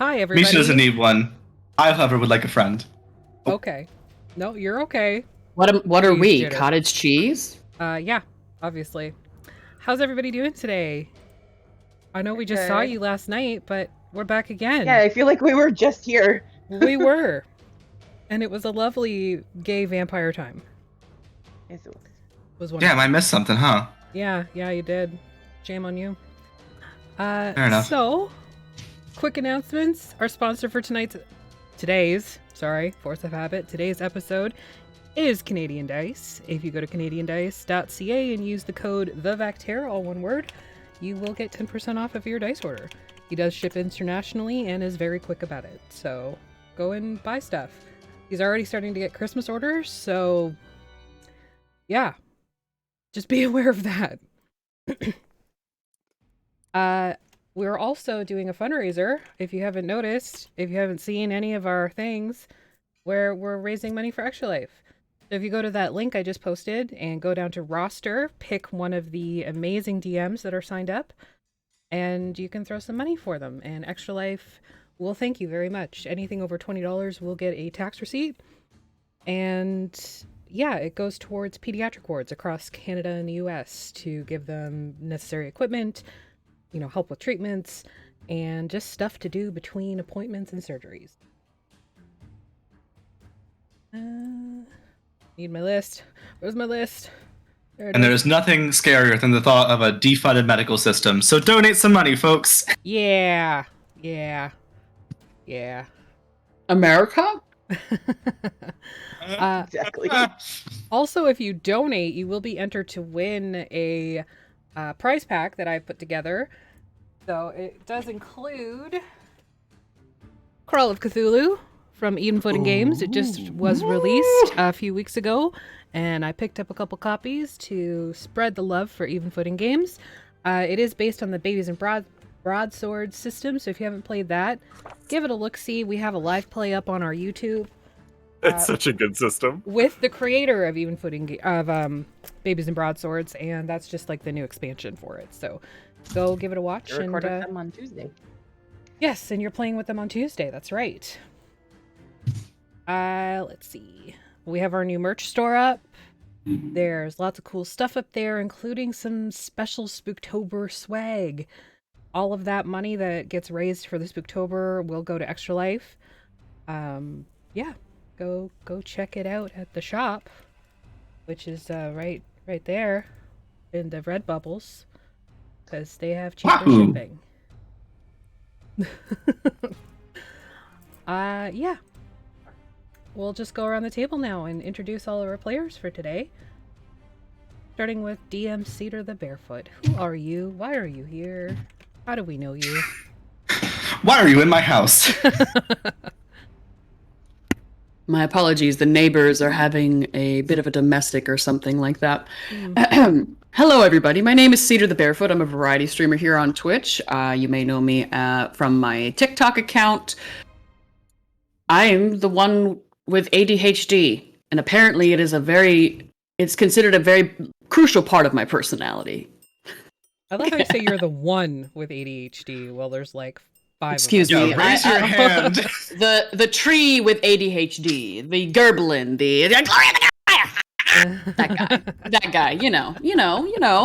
Hi, everybody. Misha doesn't need one. I, however, would like a friend. Okay. No, you're okay. What are we? Jitter. Cottage cheese? Yeah, obviously. How's everybody doing today? I know we just saw you last night, but we're back again. Yeah, I feel like we were just here. We were. And it was a lovely gay vampire time. Yes, it Was Damn, I missed something, huh? Yeah, you did. Shame on you. Fair enough. So, quick announcements. Our sponsor for today's force of habit, today's episode is Canadian Dice. If you go to canadiandice.ca and use the code TheVactaire, all one word, you will get 10% off of your dice order. He does ship internationally and is very quick about it. So, go and buy stuff. He's already starting to get Christmas orders, so yeah. Just be aware of that. We're also doing a fundraiser, if you haven't noticed, if you haven't seen any of our things, where we're raising money for Extra Life. So if you go to that link I just posted and go down to roster, pick one of the amazing DMs that are signed up, and you can throw some money for them. And Extra Life will thank you very much. Anything over $20 will get a tax receipt. And yeah, it goes towards pediatric wards across Canada and the US to give them necessary equipment, help with treatments, and just stuff to do between appointments and surgeries. Need my list. Where's my list? And there's nothing scarier than the thought of a defunded medical system, so donate some money, folks. Yeah. America? exactly. Also, if you donate, you will be entered to win a prize pack that I put together. So it does include Crawl of Cthulhu from Eden Footing Games. It just was released a few weeks ago, and I picked up a couple copies to spread the love for Eden Footing Games. It is based on the Babies and Broadsword system, so if you haven't played that, give it a look-see. We have a live play up on our YouTube. It's such a good system. With the creator of Even Footing of Babies and Broadswords, and that's just like the new expansion for it. So go give it a watch. I recorded them on Tuesday. Yes, and you're playing with them on Tuesday. That's right. Let's see. We have our new merch store up. There's lots of cool stuff up there, including some special Spooktober swag. All of that money that gets raised for the Spooktober will go to Extra Life. Yeah. Go check it out at the shop, which is right there in the red bubbles, because they have cheaper shipping. Yeah. We'll just go around the table now and introduce all of our players for today. Starting with DM Cedar the Barefoot. Who are you? Why are you here? How do we know you? Why are you in my house? My apologies, the neighbors are having a bit of a domestic or something like that. Hello, everybody. My name is Cedar the Barefoot. I'm a variety streamer here on Twitch. You may know me from my TikTok account. I'm the one with ADHD, and apparently it's considered a very crucial part of my personality. I love how you say you're the one with ADHD. Well, there's like 5 Excuse of us. me. Yeah, raise your hand. The tree with ADHD, the Gerblin, that guy, you know,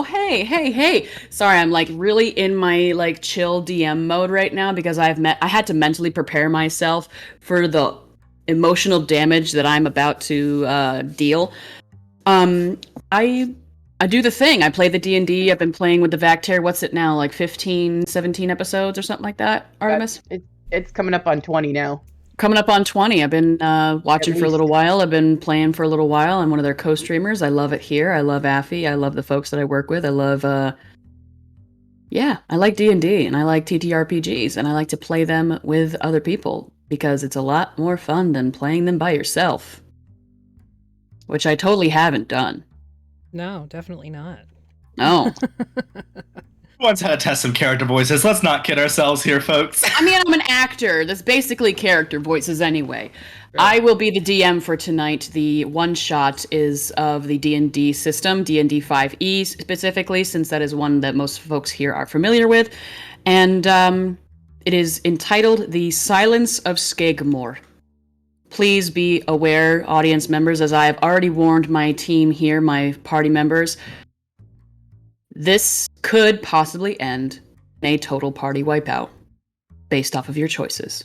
hey. Sorry, I'm like really in my like chill DM mode right now because I had to mentally prepare myself for the emotional damage that I'm about to deal. I do the thing. I play the D&D. I've been playing with the Vactaire. What's it now? Like 15, 17 episodes or something like that, Artemis? It's coming up on 20 now. Coming up on 20. I've been watching for a little while. I've been playing for a little while. I'm one of their co-streamers. I love it here. I love Aphi. I love the folks that I work with. I love, I like D&D and I like TTRPGs and I like to play them with other people because it's a lot more fun than playing them by yourself, which I totally haven't done. No, definitely not. No. Once had to test some character voices. Let's not kid ourselves here, folks. I mean, I'm an actor. That's basically character voices anyway. Right. I will be the DM for tonight. The one shot is of the D&D system, D&D 5e specifically, since that is one that most folks here are familiar with. And It is entitled The Silence of Skeggmore. Please be aware, audience members, as I have already warned my team here, my party members, this could possibly end in a total party wipeout based off of your choices.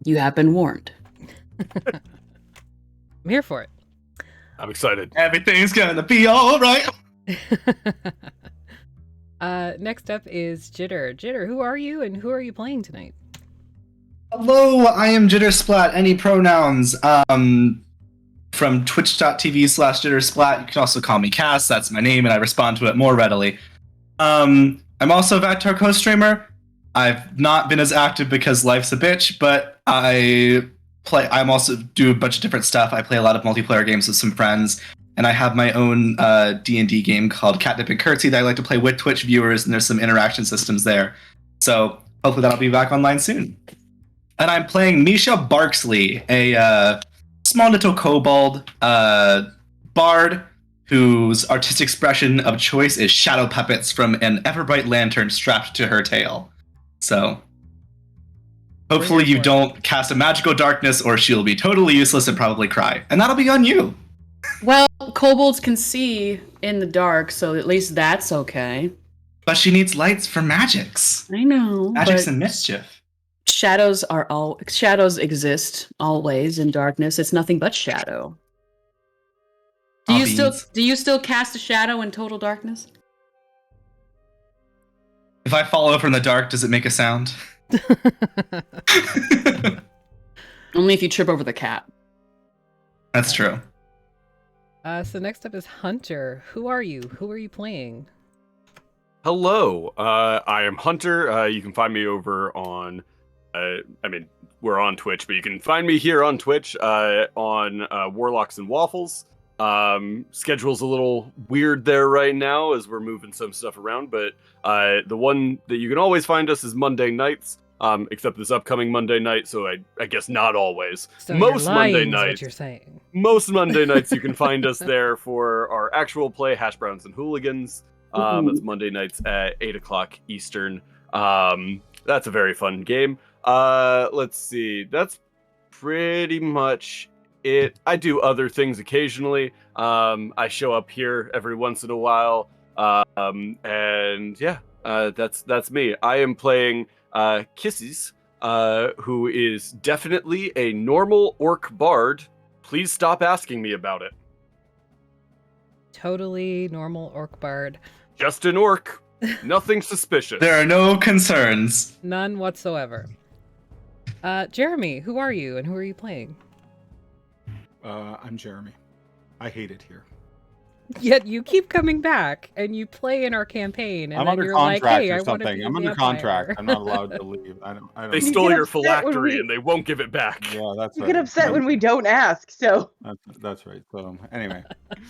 You have been warned. I'm here for it. I'm excited. Everything's gonna be all right. Next up is Jitter. Jitter, who are you and who are you playing tonight? Hello, I am Jitter Splat. Any pronouns? From twitch.tv/JitterSplat. You can also call me Cass. That's my name, and I respond to it more readily. I'm also a Vector co-streamer. I've not been as active because life's a bitch, but I'm also do a bunch of different stuff. I play a lot of multiplayer games with some friends, and I have my own D&D game called Catnip and Curtsy that I like to play with Twitch viewers, and there's some interaction systems there. So hopefully that'll be back online soon. And I'm playing Misha Barxley, a small little kobold bard whose artistic expression of choice is shadow puppets from an ever-bright lantern strapped to her tail. So hopefully you don't cast a magical darkness or she'll be totally useless and probably cry. And that'll be on you. Well, kobolds can see in the dark, so at least that's okay. But she needs lights for magics. I know. Magics but and mischief. shadows exist always in darkness. It's nothing but shadow. Do you still cast a shadow in total darkness? If I follow from the dark, does it make a sound? Only if you trip over the cat. That's true. So next up is Hunter. Who are you? Who are you playing? Hello, I am Hunter. You can find me over on, we're on Twitch, but you can find me here on Twitch on Warlocks and Waffles. Schedule's a little weird there right now as we're moving some stuff around, but the one that you can always find us is Monday nights, except this upcoming Monday night, so I guess not always. So Most you're lying, Monday is nights. what you're saying. Most Monday nights you can find us there for our actual play, Hash Browns and Hooligans. It's Monday nights at 8 o'clock Eastern. That's a very fun game. Let's see. That's pretty much it. I do other things occasionally. I show up here every once in a while. And yeah, that's me. I am playing Kysses, who is definitely a normal orc bard. Please stop asking me about it. Totally normal orc bard. Just an orc. Nothing suspicious. There are no concerns. None whatsoever. Jeremy, who are you and who are you playing? I'm Jeremy. I hate it here. Yet you keep coming back and you play in our campaign. And I'm then under you're contract like, hey, or I want to something. be I'm a under vampire. contract. I'm not allowed to leave. I don't They know. stole get your upset when phylactery we- and they won't give it back. Yeah, that's You right. get upset when we don't ask, so. That's right. So anyway,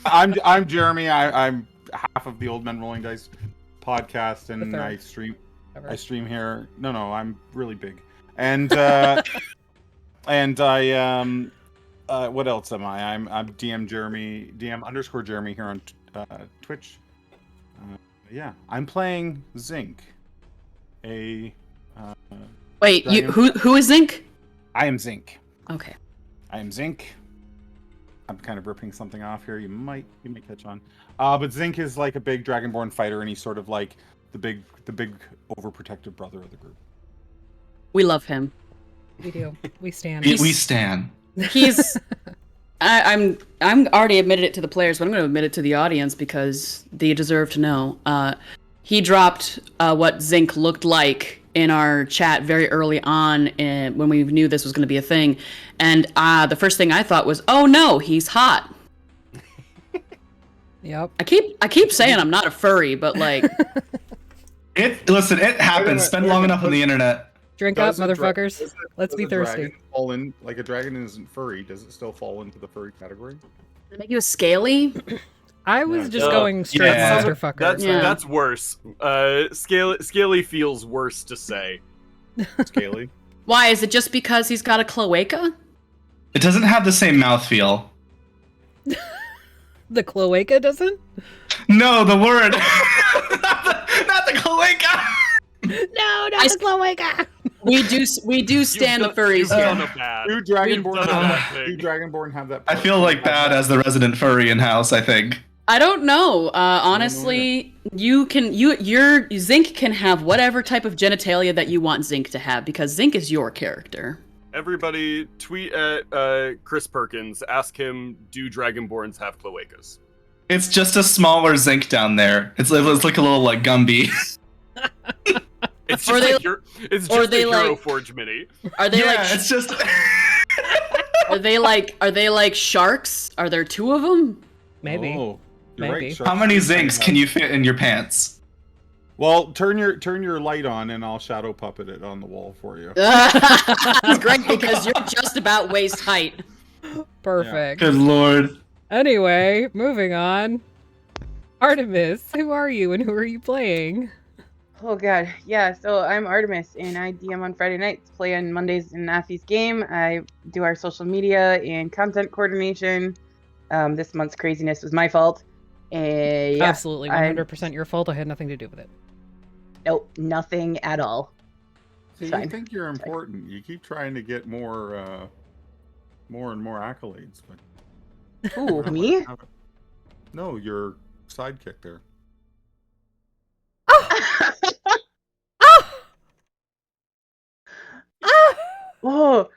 I'm Jeremy. I'm half of the Old Men Rolling Dice podcast, and third. I stream. Ever. I stream here. No, I'm really big, and and I what else am I? I'm DM _Jeremy here on Twitch. Yeah, I'm playing Zinc. Wait, you who is Zinc? I am Zinc. Okay. I am Zinc. I'm kind of ripping something off here. You might catch on. But Zinc is like a big Dragonborn fighter, and he's sort of like the big overprotective brother of the group. We love him. We do. We stand. We stand. He's I'm already admitted it to the players, but I'm going to admit it to the audience because they deserve to know. He dropped what Zinc looked like in our chat very early on when we knew this was going to be a thing, and the first thing I thought was, "Oh no, he's hot." Yep. I keep saying I'm not a furry, but like, Listen, it happens. Spend long enough on the internet. Drink up, Does a dra- motherfuckers. does a- Let's does be a thirsty. dragon fall in, like a dragon isn't furry. Does it still fall into the furry category? does it make you a scaly? I was Yeah. just going straight Yeah. motherfucker. That's worse. Scaly feels worse to say. Scaly. Why is it just because he's got a cloaca? It doesn't have the same mouthfeel. The cloaca doesn't? No, the word. not the cloaca. No, not the cloaca. We do stand the furries You've here. done a bad. Do Dragonborn We've done have that that? thing. Do Dragonborn have that? I feel like bad as the resident furry in house. I think. I don't know. Honestly, your Zinc can have whatever type of genitalia that you want Zinc to have because Zinc is your character. Everybody tweet at Chris Perkins. Ask him, do Dragonborns have cloacas? It's just a smaller Zinc down there. It's like a little like Gumby. It's Or just they- like it's or just a they, Hero like- Forge mini. Are they Yeah, like it's just. are they like sharks? Are there two of them? Maybe. Oh, you're Maybe. right, sharks How many do Zincs have- can you fit in your pants? Well, turn your light on, and I'll shadow puppet it on the wall for you. That's great because you're just about waist height. Perfect. Good lord. Anyway, moving on. Artemis, who are you and who are you playing? Oh god, yeah. So I'm Artemis, and I DM on Friday nights, play on Mondays in Aphi's game. I do our social media and content coordination. This month's craziness was my fault. Yeah, Absolutely, 100% your fault. I had nothing to do with it. nope, nothing at all. See, you Fine. think you're important. You keep trying to get more and more accolades, but Ooh, me? No, your sidekick there. Oh,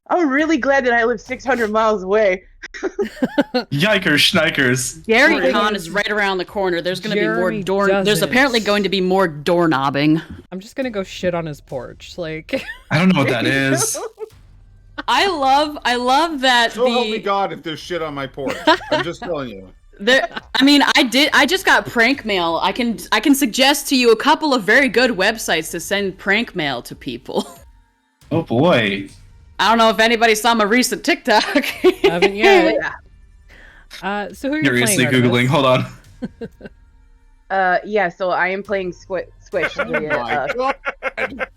I'm really glad that I live 600 miles away. Yikers, schnikers. Gary Sorry. Con is right around the corner. There's going to be more Jeremy door. There's doesn't. apparently going to be more doorknobbing. I'm just gonna go shit on his porch. Like, I don't know what that is. I love that So help me the God if there's shit on my porch. I'm just telling you. there. I mean, I just got prank mail. I can suggest to you a couple of very good websites to send prank mail to people. Oh boy. I don't know if anybody saw my recent TikTok. haven't yet. Yeah. So who are you Furiously playing? googling. Hold on. Yeah, so I am playing Squish. Oh my God.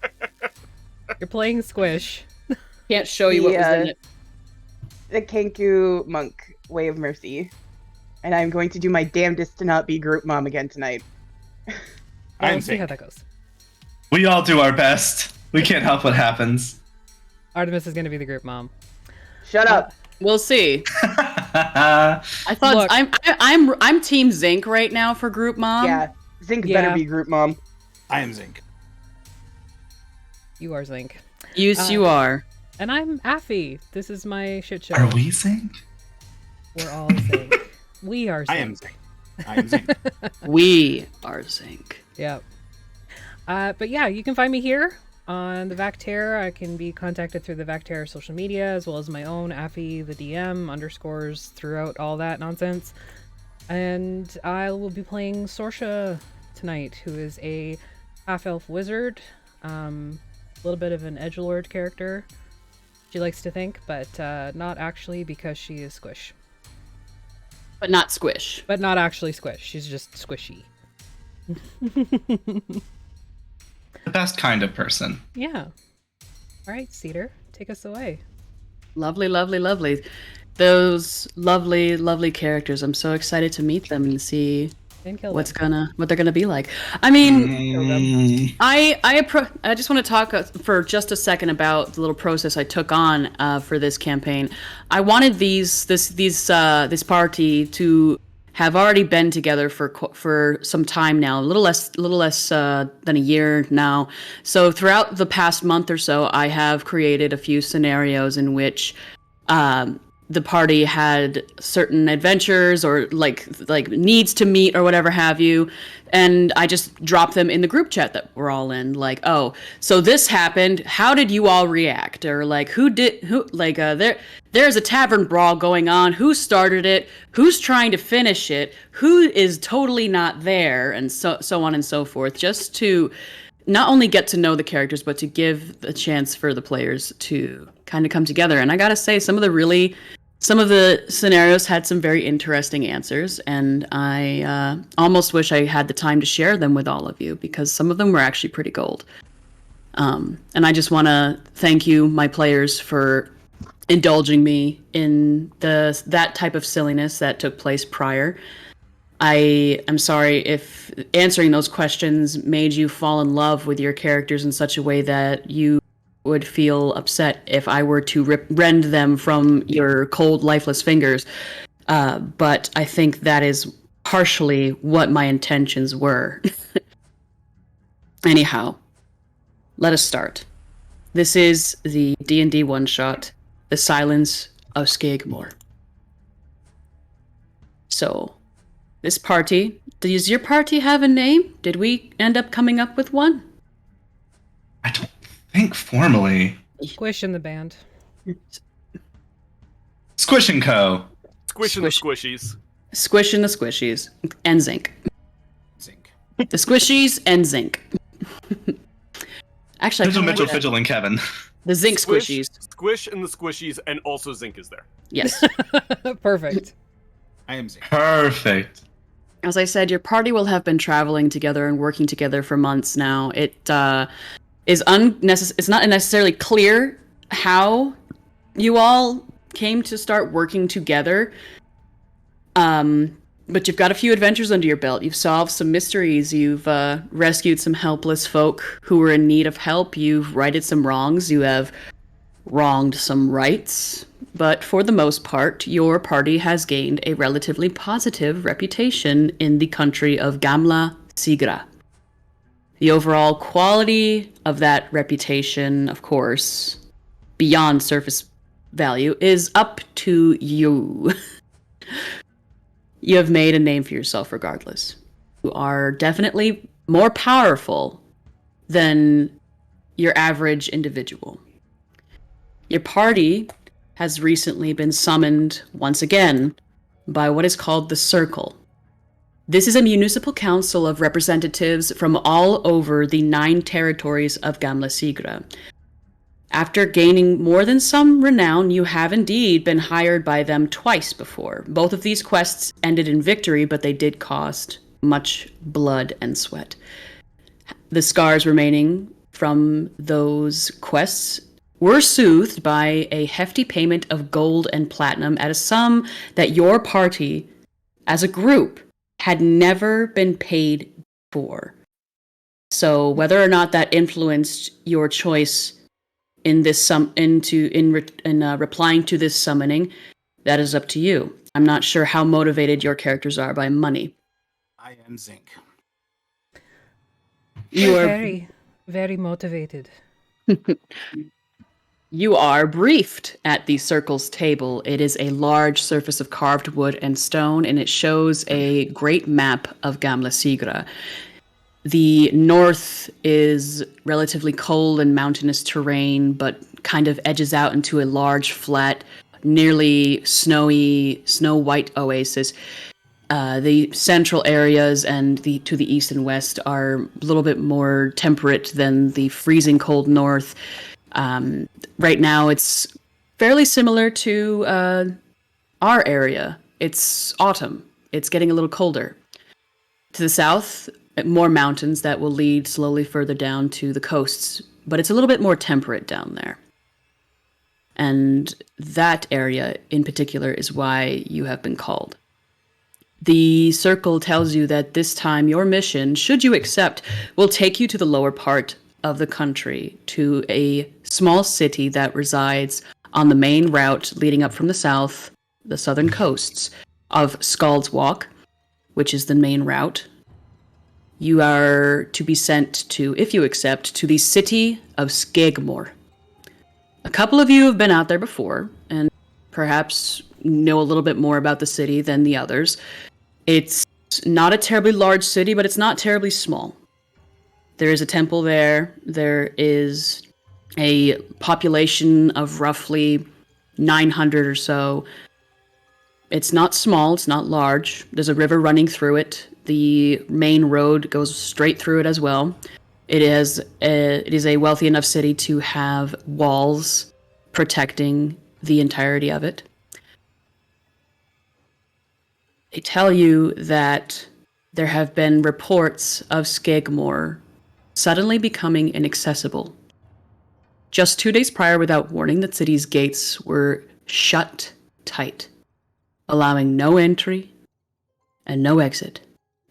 You're playing Squish. Can't show you what was in it. The Kenku monk, Way of Mercy. And I'm going to do my damnedest to not be group mom again tonight. Well, I'm we'll see how Zinc. that goes. We all do our best. We can't help what happens. Artemis is gonna be the group mom. Shut up. We'll see. I I thought Look. I'm Team Zinc right now for group mom. Yeah, Zinc yeah. better be group mom. I am Zinc. You are Zinc. Yes, you are. And I'm Aphi. This is my shit show. Are we Zinc? We're all Zinc. We are Zinc. I am Zinc. I am Zinc. We are Zinc. Yep. But yeah, you can find me here on the Vactair. I can be contacted through the Vactair social media as well as my own Aphi the DM _, throughout all that nonsense. And I will be playing Sorcha tonight, who is a half-elf wizard. A little bit of an edgelord character, she likes to think, but not actually because she is Squish. But not Squish. But not actually Squish. She's just squishy. The best kind of person. Yeah. All right, Cedar, take us away. Lovely, lovely, lovely. Those lovely, lovely characters. I'm so excited to meet them and see And kill what them. they're gonna be like. I mean, Mm, I just want to talk for just a second about the little process I took on for this campaign. I wanted this party to have already been together for some time now, a little less than a year now. So throughout the past month or so, I have created a few scenarios in which the party had certain adventures or like needs to meet or whatever have you, and I just dropped them in the group chat that we're all in. Like, oh, so this happened. How did you all react? Or like, there's a tavern brawl going on. Who started it? Who's trying to finish it? Who is totally not there? And so on and so forth. Just to not only get to know the characters, but to give a chance for the players to kind of come together. And I gotta say, some of the scenarios had some very interesting answers, and I almost wish I had the time to share them with all of you, because some of them were actually pretty gold. And I just want to thank you, my players, for indulging me in that type of silliness that took place prior. I am sorry if answering those questions made you fall in love with your characters in such a way that you would feel upset if I were to rend them from your cold, lifeless fingers. But I think that is partially what my intentions were. Anyhow, let us start. This is the D&D one-shot, The Silence of Skeggmore. So, this party, does your party have a name? Did we end up coming up with one? I don't think formally. Squish in the band. Squish and Co. Squish and the Squishies. Squish and the Squishies. And Zinc. Zinc. The Squishies and Zinc. Actually, Mitchell, I Mitchell, like Fidgel, and Kevin. the Zinc Squish, Squishies. Squish and the Squishies, and also Zinc is there. Yes. Perfect. I am Zinc. Perfect. As I said, your party will have been traveling together and working together for months now. It is it's not necessarily clear how you all came to start working together. But you've got a few adventures under your belt. You've solved some mysteries. You've rescued some helpless folk who were in need of help. You've righted some wrongs. You have wronged some rights. But for the most part, your party has gained a relatively positive reputation in the country of Gamla Sigra. The overall quality of that reputation, of course, beyond surface value, is up to you. You have made a name for yourself regardless. You are definitely more powerful than your average individual. Your party has recently been summoned once again by what is called the Circle. This is a municipal council of representatives from all over the 9 territories of Gamla Sigra. After gaining more than some renown, you have indeed been hired by them twice before. Both of these quests ended in victory, but they did cost much blood and sweat. The scars remaining from those quests were soothed by a hefty payment of gold and platinum at a sum that your party, as a group, had never been paid for. So whether or not that influenced your choice in this replying to this summoning, that is up to you. I'm not sure how motivated your characters are by money. I am Zinc. You are very, very motivated. You are briefed at the Circle's table. It is a large surface of carved wood and stone, and it shows a great map of Gamla Sigra. The north is relatively cold and mountainous terrain, but kind of edges out into a large, flat, nearly snow-white oasis. The central areas and to the east and west are a little bit more temperate than the freezing cold north. Right now, it's fairly similar to our area. It's autumn. It's getting a little colder. To the south, more mountains that will lead slowly further down to the coasts, but it's a little bit more temperate down there. And that area in particular is why you have been called. The Circle tells you that this time your mission, should you accept, will take you to the lower part of the country, to a small city that resides on the main route leading up from the south, the southern coasts, of Scald's Walk, which is the main route. You are to be sent to, if you accept, to the city of Skeggmore. A couple of you have been out there before, and perhaps know a little bit more about the city than the others. It's not a terribly large city, but it's not terribly small. There is a temple there. There is a population of roughly 900 or so. It's not small, it's not large. There's a river running through it. The main road goes straight through it as well. It is a wealthy enough city to have walls protecting the entirety of it. They tell you that there have been reports of Skeggmore suddenly becoming inaccessible. Just 2 days prior, without warning, the city's gates were shut tight, allowing no entry and no exit.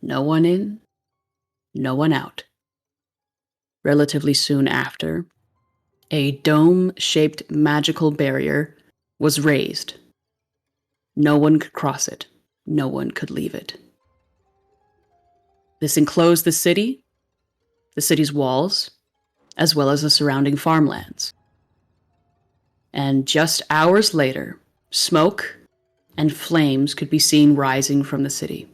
No one in, no one out. Relatively soon after, A dome-shaped magical barrier was raised. No one could cross it. No one could leave it. This enclosed the city's walls, as well as the surrounding farmlands. And just hours later, smoke and flames could be seen rising from the city.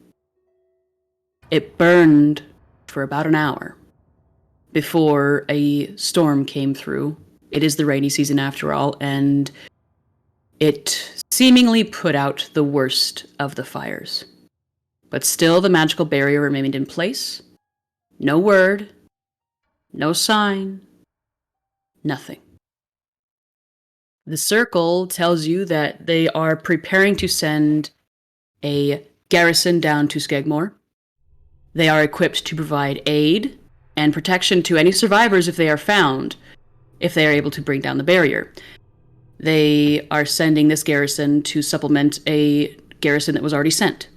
It burned for about an hour before a storm came through. It is the rainy season after all, and it seemingly put out the worst of the fires. But still, the magical barrier remained in place. No word, no sign, nothing. The circle tells you that they are preparing to send a garrison down to Skeggmore. They are equipped to provide aid and protection to any survivors if they are found, if they are able to bring down the barrier. They are sending this garrison to supplement a garrison that was already sent.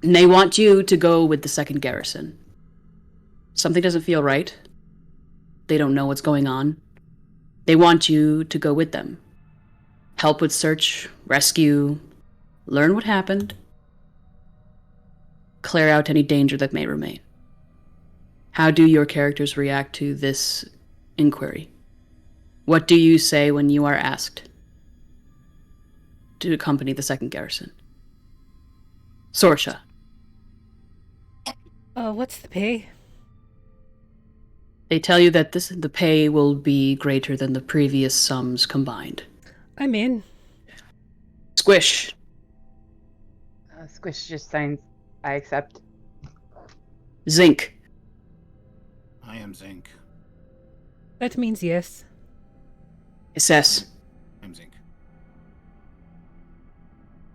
And they want you to go with the second garrison. Something doesn't feel right. They don't know what's going on. They want you to go with them. Help with search, rescue, learn what happened, clear out any danger that may remain. How do your characters react to this inquiry? What do you say when you are asked to accompany the second garrison? Sorcha. What's the pay? They tell you that the pay will be greater than the previous sums combined. I'm in. Squish. Squish just signs, I accept. Zinc. I am Zinc. That means yes. Kysses. I'm Zinc.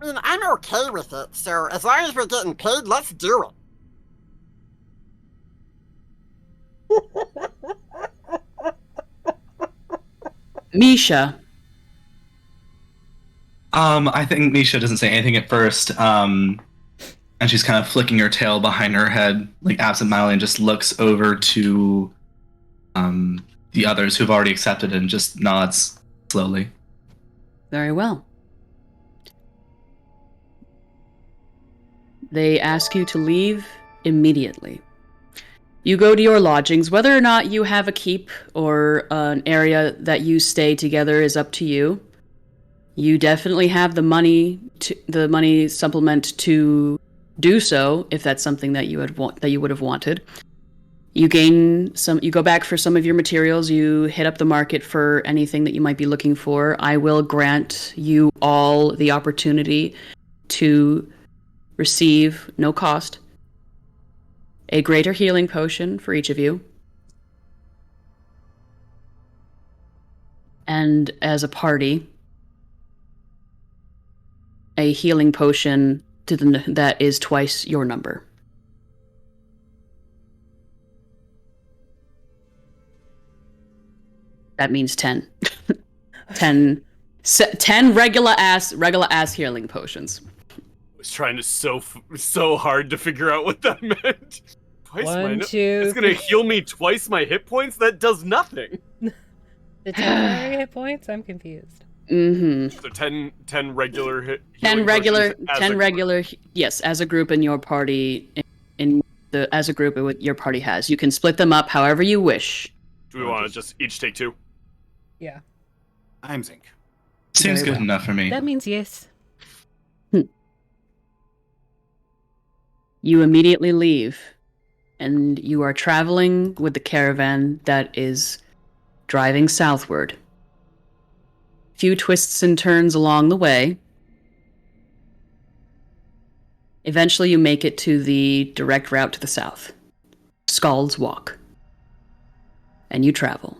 I mean, I'm okay with it, so as long as we're getting paid, let's do it. Misha. I think Misha doesn't say anything at first, and she's kind of flicking her tail behind her head, like absentmindedly, and just looks over to the others who've already accepted and just nods slowly. Very well. They ask you to leave immediately. You go to your lodgings. Whether or not you have a keep or an area that you stay together is up to you. You definitely have the money supplement to do so if that's something that you would have wanted. You go back for some of your materials, you hit up the market for anything that you might be looking for. I will grant you all the opportunity to receive, no cost, a greater healing potion for each of you. And as a party, a healing potion that is twice your number. That means 10. 10 regular ass healing potions. I was trying to so hard to figure out what that meant. It's gonna heal me twice my hit points? That does nothing. The temporary hit points? I'm confused. Mm-hmm. So 10 regular hit. 10 regular. Yes, as a group in your party, as a group your party has. You can split them up however you wish. Do we want to just each take 2? Yeah. I'm Zinc. Seems Very good well. enough for me. That means yes. You immediately leave, and you are traveling with the caravan that is driving southward. Few twists and turns along the way. Eventually you make it to the direct route to the south, Scald's Walk, and you travel.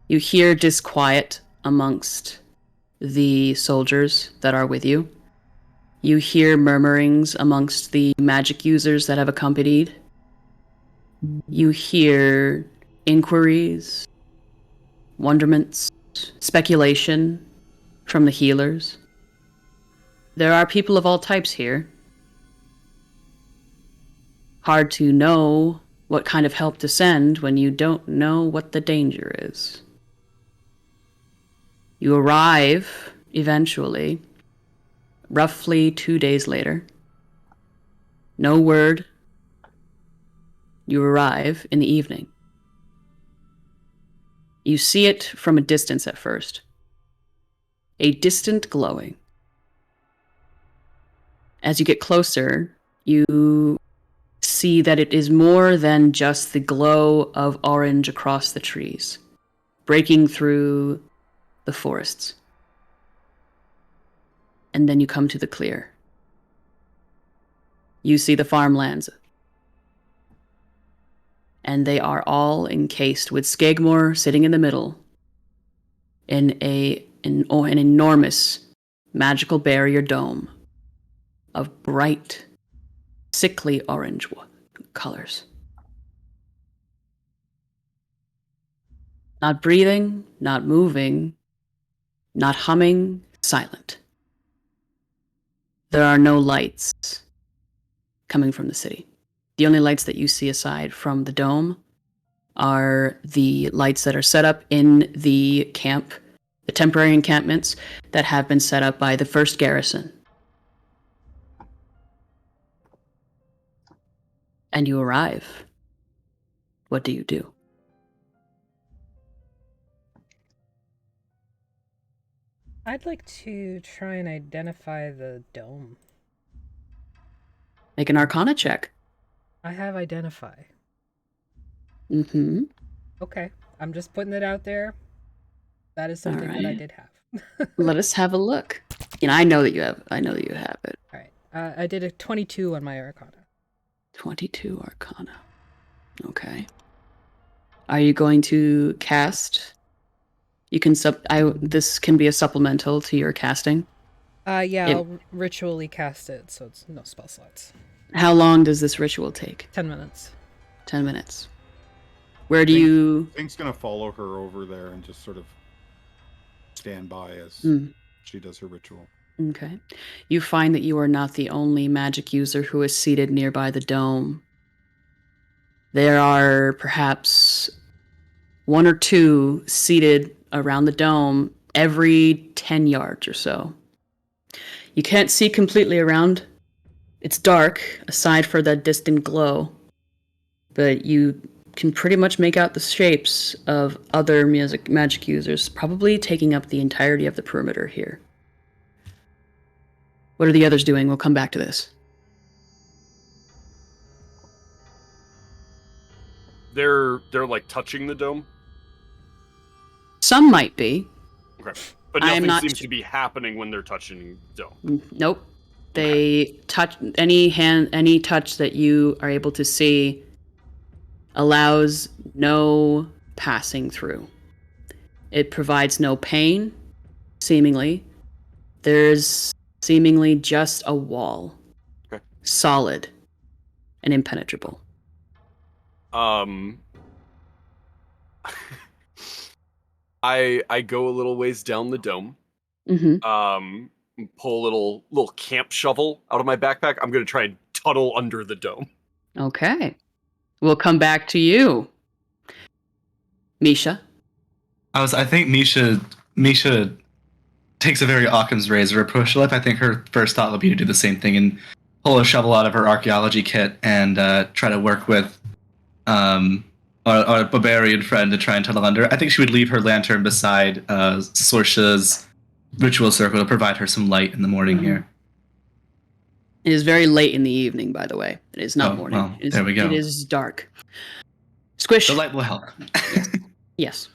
You hear disquiet amongst the soldiers that are with you. You hear murmurings amongst the magic users that have accompanied. You hear inquiries, wonderments, speculation from the healers. There are people of all types here. Hard to know what kind of help to send when you don't know what the danger is. You arrive eventually, roughly 2 days later. No word. You arrive in the evening. You see it from a distance at first. A distant glowing. As you get closer, you see that it is more than just the glow of orange across the trees, breaking through the forests. And then you come to the clear. You see the farmlands. And they are all encased with Skeggmore sitting in the middle in an enormous magical barrier dome of bright, sickly orange colors. Not breathing, not moving, not humming, silent. There are no lights coming from the city. The only lights that you see aside from the dome are the lights that are set up in the camp, the temporary encampments that have been set up by the 1st Garrison. And you arrive. What do you do? I'd like to try and identify the dome. Make an Arcana check. I have identify. Mm-hmm. Okay, I'm just putting it out there. That is something that I Alright. did have. Let us have a look. And I know that you have it. All right, I did a 22 on my Arcana. 22 Arcana. Okay. Are you going to cast? You can this can be a supplemental to your casting. Yeah, It- I'll ritually cast it, so it's no spell slots. How long does this ritual take? 10 minutes. 10 minutes. Where do you... Zinc's gonna follow her over there and just sort of stand by as Mm, she does her ritual. okay. You find that you are not the only magic user who is seated nearby the dome. There are perhaps 1 or 2 seated around the dome every 10 yards or so. You can't see completely around. It's dark, aside for that distant glow. But you can pretty much make out the shapes of other magic users, probably taking up the entirety of the perimeter here. What are the others doing? We'll come back to this. They're like touching the dome. Some might be. Okay. But I am nothing not seems su- to be happening when they're touching the dome. Nope. They touch any touch that you are able to see allows no passing through. It provides no pain, seemingly. There's seemingly just a wall. Okay. Solid and impenetrable. I go a little ways down the dome. Mm-hmm. Pull a little camp shovel out of my backpack. I'm gonna try and tunnel under the dome. Okay. We'll come back to you. Misha. I think Misha takes a very Occam's razor approach to life. I think her first thought would be to do the same thing and pull a shovel out of her archaeology kit and try to work with our barbarian friend to try and tunnel under. I think she would leave her lantern beside Sorcha's ritual circle to provide her some light in the morning here. It is very late in the evening, by the way. It is not morning. Well, there we go. It is dark. Squish. The light will help. Yes.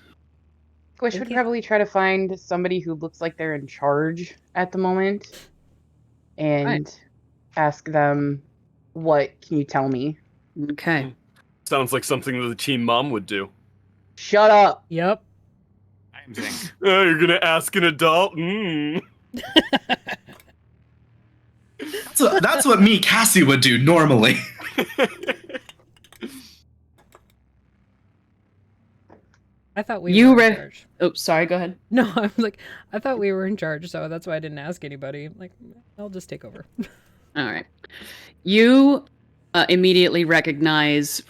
Squish would probably try to find somebody who looks like they're in charge at the moment and ask them, what can you tell me? Okay. Sounds like something that the team mom would do. Shut up. Yep. I'm Zinc. You're gonna ask an adult? So that's what me, Cassie, would do normally. I thought we You were in re- charge. Oh, sorry, go ahead. No, I'm like, I thought we were in charge, so that's why I didn't ask anybody. Like, I'll just take over. All right. You immediately recognize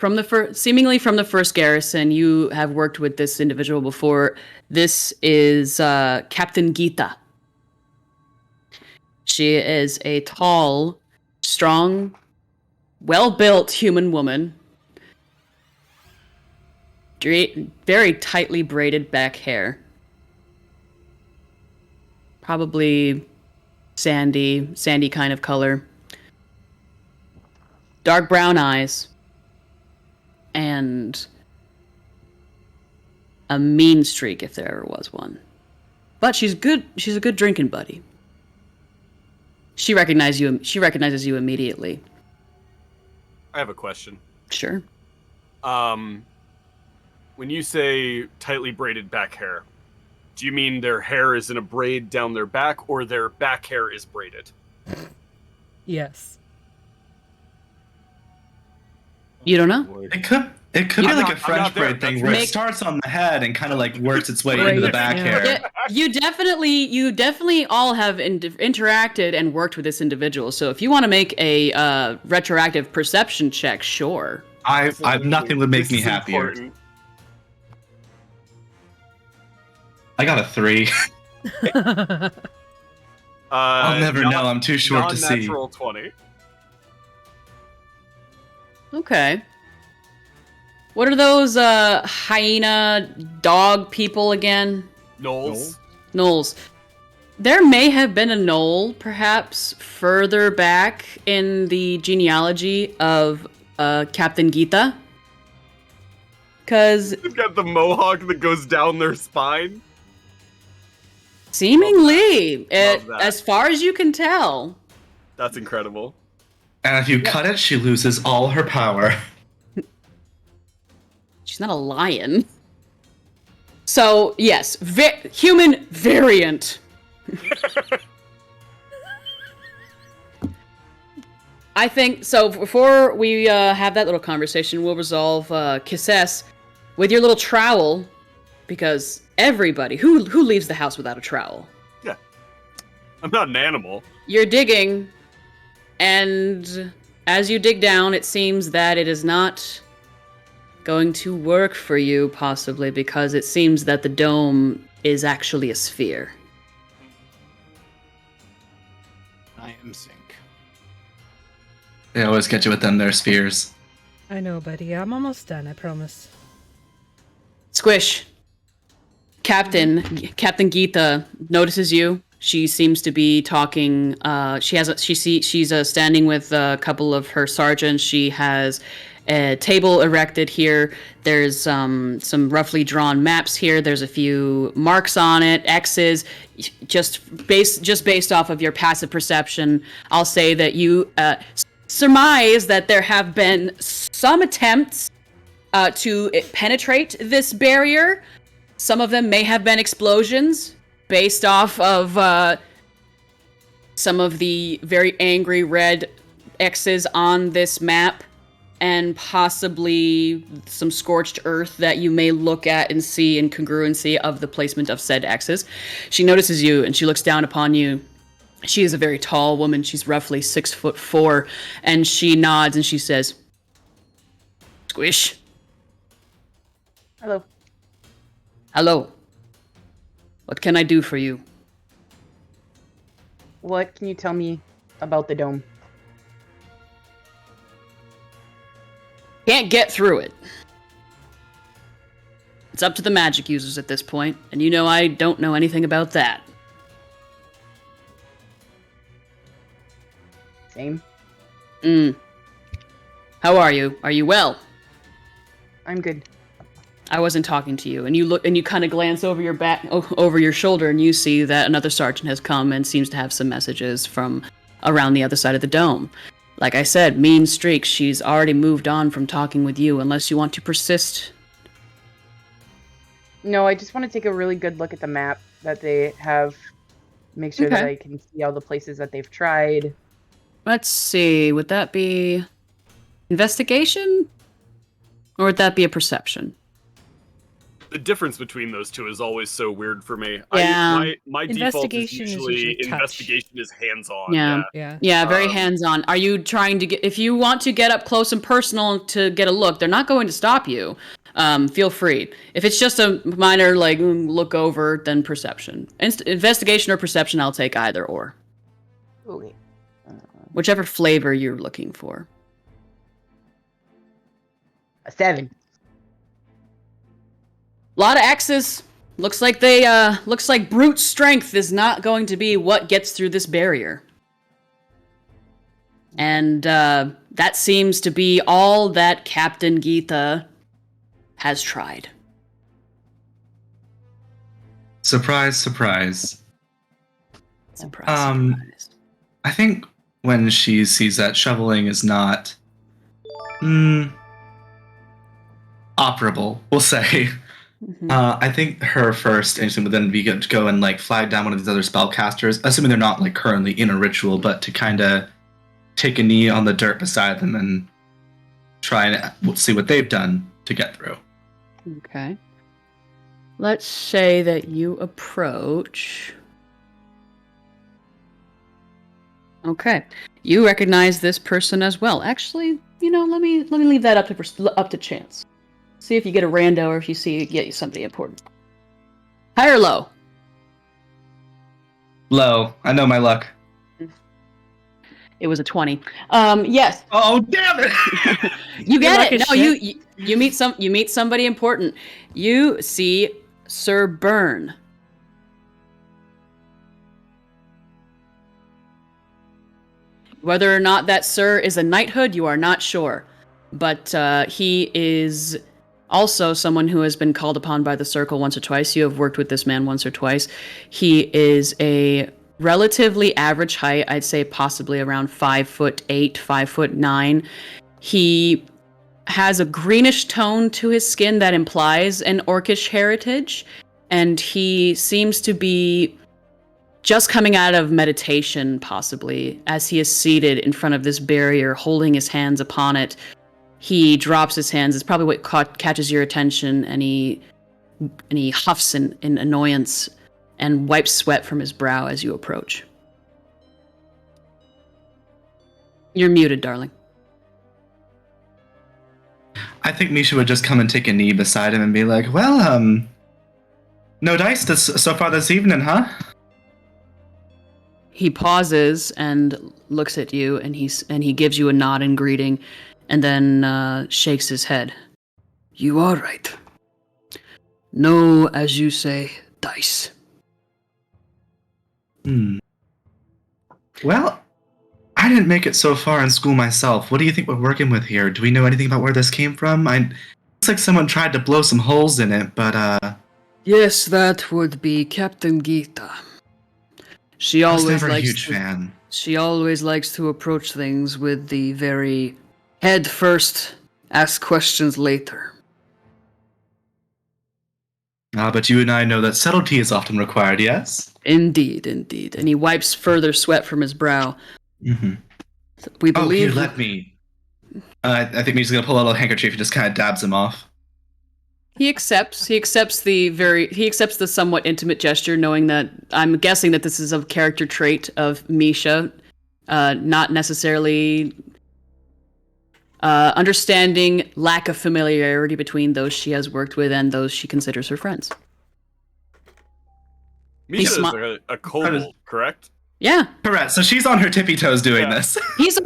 seemingly from the first garrison. You have worked with this individual before. This is Captain Geeta. She is a tall, strong, well-built human woman. Very tightly braided back hair. Probably sandy kind of color. Dark brown eyes. And a mean streak if there ever was one. But she's good. She's a good drinking buddy. She recognizes you immediately. I have a question. Sure. When you say tightly braided back hair, do you mean their hair is in a braid down their back, or their back hair is braided? Yes. You don't know? It could be like a I'm French not there. braid thing where it starts on the head and kind of like works its way into the back hair. Yeah, you definitely all have interacted and worked with this individual. So if you want to make a retroactive perception check, sure. Nothing would make This me is happier. important. I got a 3. I'll never know. I'm too short to see. Non-natural 20. Okay. What are those hyena dog people again? Knowles. Gnolls. There may have been a gnoll, perhaps, further back in the genealogy of Captain Geeta. Because They've got the mohawk that goes down their spine. seemingly, Love that. as far as you can tell, That's incredible. And if you cut it, she loses all her power. she's not a lion. So, yes, human variant. I think, so before we have that little conversation, we'll resolve Kysses with your little trowel, because everybody, who leaves the house without a trowel? Yeah. I'm not an animal. You're digging, and as you dig down, it seems that it is not going to work for you, possibly, because it seems that the dome is actually a sphere. I am Zinc. They always get you with them, their spheres. I know, buddy. I'm almost done, I promise. Squish. Captain Geeta notices you. She seems to be talking. She's standing with a couple of her sergeants. She has a table erected here. There's some roughly drawn maps here. There's a few marks on it, X's. Just based off of your passive perception, I'll say that you surmise that there have been some attempts to penetrate this barrier. Some of them may have been explosions, based off of some of the very angry red X's on this map, and possibly some scorched earth that you may look at and see incongruency of the placement of said X's. She notices you and she looks down upon you. She is a very tall woman. She's roughly 6'4", and she nods and she says, "Squish." Hello. "Hello. What can I do for you?" What can you tell me about the dome? Can't get through it. It's up to the magic users at this point, and you know I don't know anything about that. Same. How are you? Are you well? I'm good. I wasn't talking to you. And you look, and you kind of glance over your back, over your shoulder, and you see that another sergeant has come and seems to have some messages from around the other side of the dome. Like I said, mean streak. She's already moved on from talking with you, unless you want to persist. No, I just want to take a really good look at the map that they have. Make sure that Okay. I can see all the places that they've tried. Let's see. Would that be investigation? Or would that be a perception? the difference between those two is always so weird for me. Yeah. My default is Investigation is usually usually touch. investigation is hands-on. Yeah. Yeah. Yeah. Very hands-on. Are you trying to get, if you want to get up close and personal to get a look, they're not going to stop you. Feel free. If it's just a minor, like, look over, then perception. Investigation or perception, I'll take either or. Okay. Whichever flavor you're looking for. A 7. A lot of X's. Looks like brute strength is not going to be what gets through this barrier. And that seems to be all that Captain Geetha has tried. Surprise, surprise. Surprise, surprise. I think when she sees that shoveling is not operable, we'll say. Mhm. I think her first instinct would then be to go and like flag down one of these other spellcasters, assuming they're not like currently in a ritual, but to kind of take a knee on the dirt beside them and try and see what they've done to get through. Okay. Let's say that you approach. Okay. You recognize this person as well. Actually, let me leave that up to chance. See if you get a rando or if you get somebody important. High or low? Low. I know my luck. It was a 20. Yes. Oh, damn it! You get luck it. is No, shit. you meet somebody important. You see Sir Byrne. Whether or not that Sir is a knighthood, you are not sure. But he is also someone who has been called upon by the Circle once or twice. You have worked with this man once or twice. He is a relatively average height. I'd say possibly around 5'8", 5'9". He has a greenish tone to his skin that implies an orcish heritage, and he seems to be just coming out of meditation, possibly, as he is seated in front of this barrier, holding his hands upon it. He drops his hands. It's probably what catches your attention, and he huffs in annoyance and wipes sweat from his brow as you approach. You're muted, darling. I think Misha would just come and take a knee beside him and be like, well, no dice so far this evening, huh? He pauses and looks at you, and he gives you a nod in greeting, and then shakes his head. You are right. No, as you say, dice. Well, I didn't make it so far in school myself. What do you think we're working with here? Do we know anything about where this came from? Looks like someone tried to blow some holes in it, but Yes, that would be Captain Geetha. She I was always never a likes huge fan. She always likes to approach things with the very head first, ask questions later. But you and I know that subtlety is often required, yes? Indeed. And he wipes further sweat from his brow. Mm-hmm. We Oh, believe. here, let me. I think Misha's gonna pull out a little handkerchief and just kind of dabs him off. He accepts the somewhat intimate gesture, knowing that I'm guessing that this is a character trait of Misha, not necessarily understanding lack of familiarity between those she has worked with and those she considers her friends. Misha is a kobold, correct? Yeah, Correct. So she's on her tippy toes doing this. he's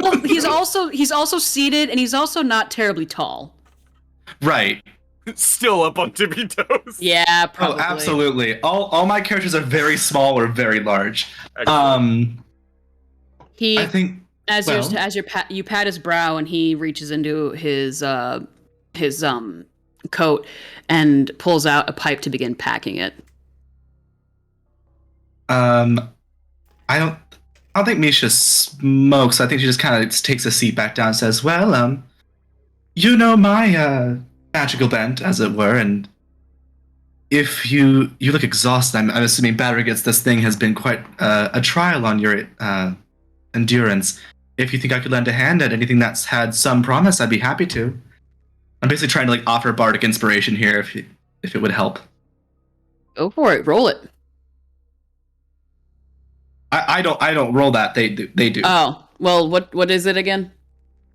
also seated, and he's also not terribly tall. Right. Still up on tippy toes. Yeah, probably. Oh, absolutely. All my characters are very small or very large. Excellent. He I think you pat his brow, and he reaches into his coat and pulls out a pipe to begin packing it. I don't think Misha smokes. I think she just kind of takes a seat back down and says, well, you know my magical bent, as it were, and if you look exhausted, I'm assuming battering against this thing has been quite a trial on your endurance. If you think I could lend a hand at anything that's had some promise, I'd be happy to. I'm basically trying to offer bardic inspiration here. if it would help. Go for it. Roll it. I don't roll that. They do. Oh, well, what is it again?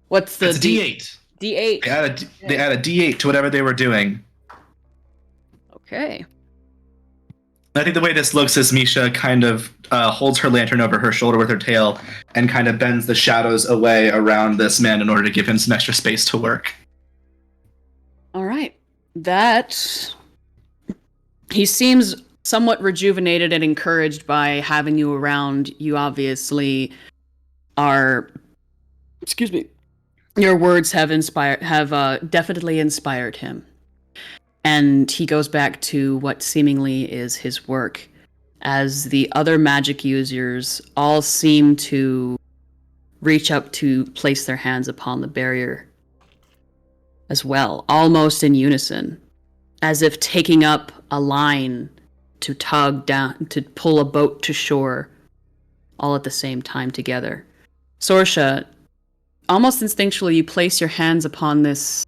What's the It's a D8. D8. They add a D8 to whatever they were doing. Okay. I think the way this looks is Misha kind of holds her lantern over her shoulder with her tail and kind of bends the shadows away around this man in order to give him some extra space to work. All right. That he seems somewhat rejuvenated and encouraged by having you around. You obviously are. Excuse me. Your words have definitely inspired him. And he goes back to what seemingly is his work, as the other magic users all seem to reach up to place their hands upon the barrier as well, almost in unison, as if taking up a line to tug down, to pull a boat to shore, all at the same time together. Sorcha, almost instinctually, you place your hands upon this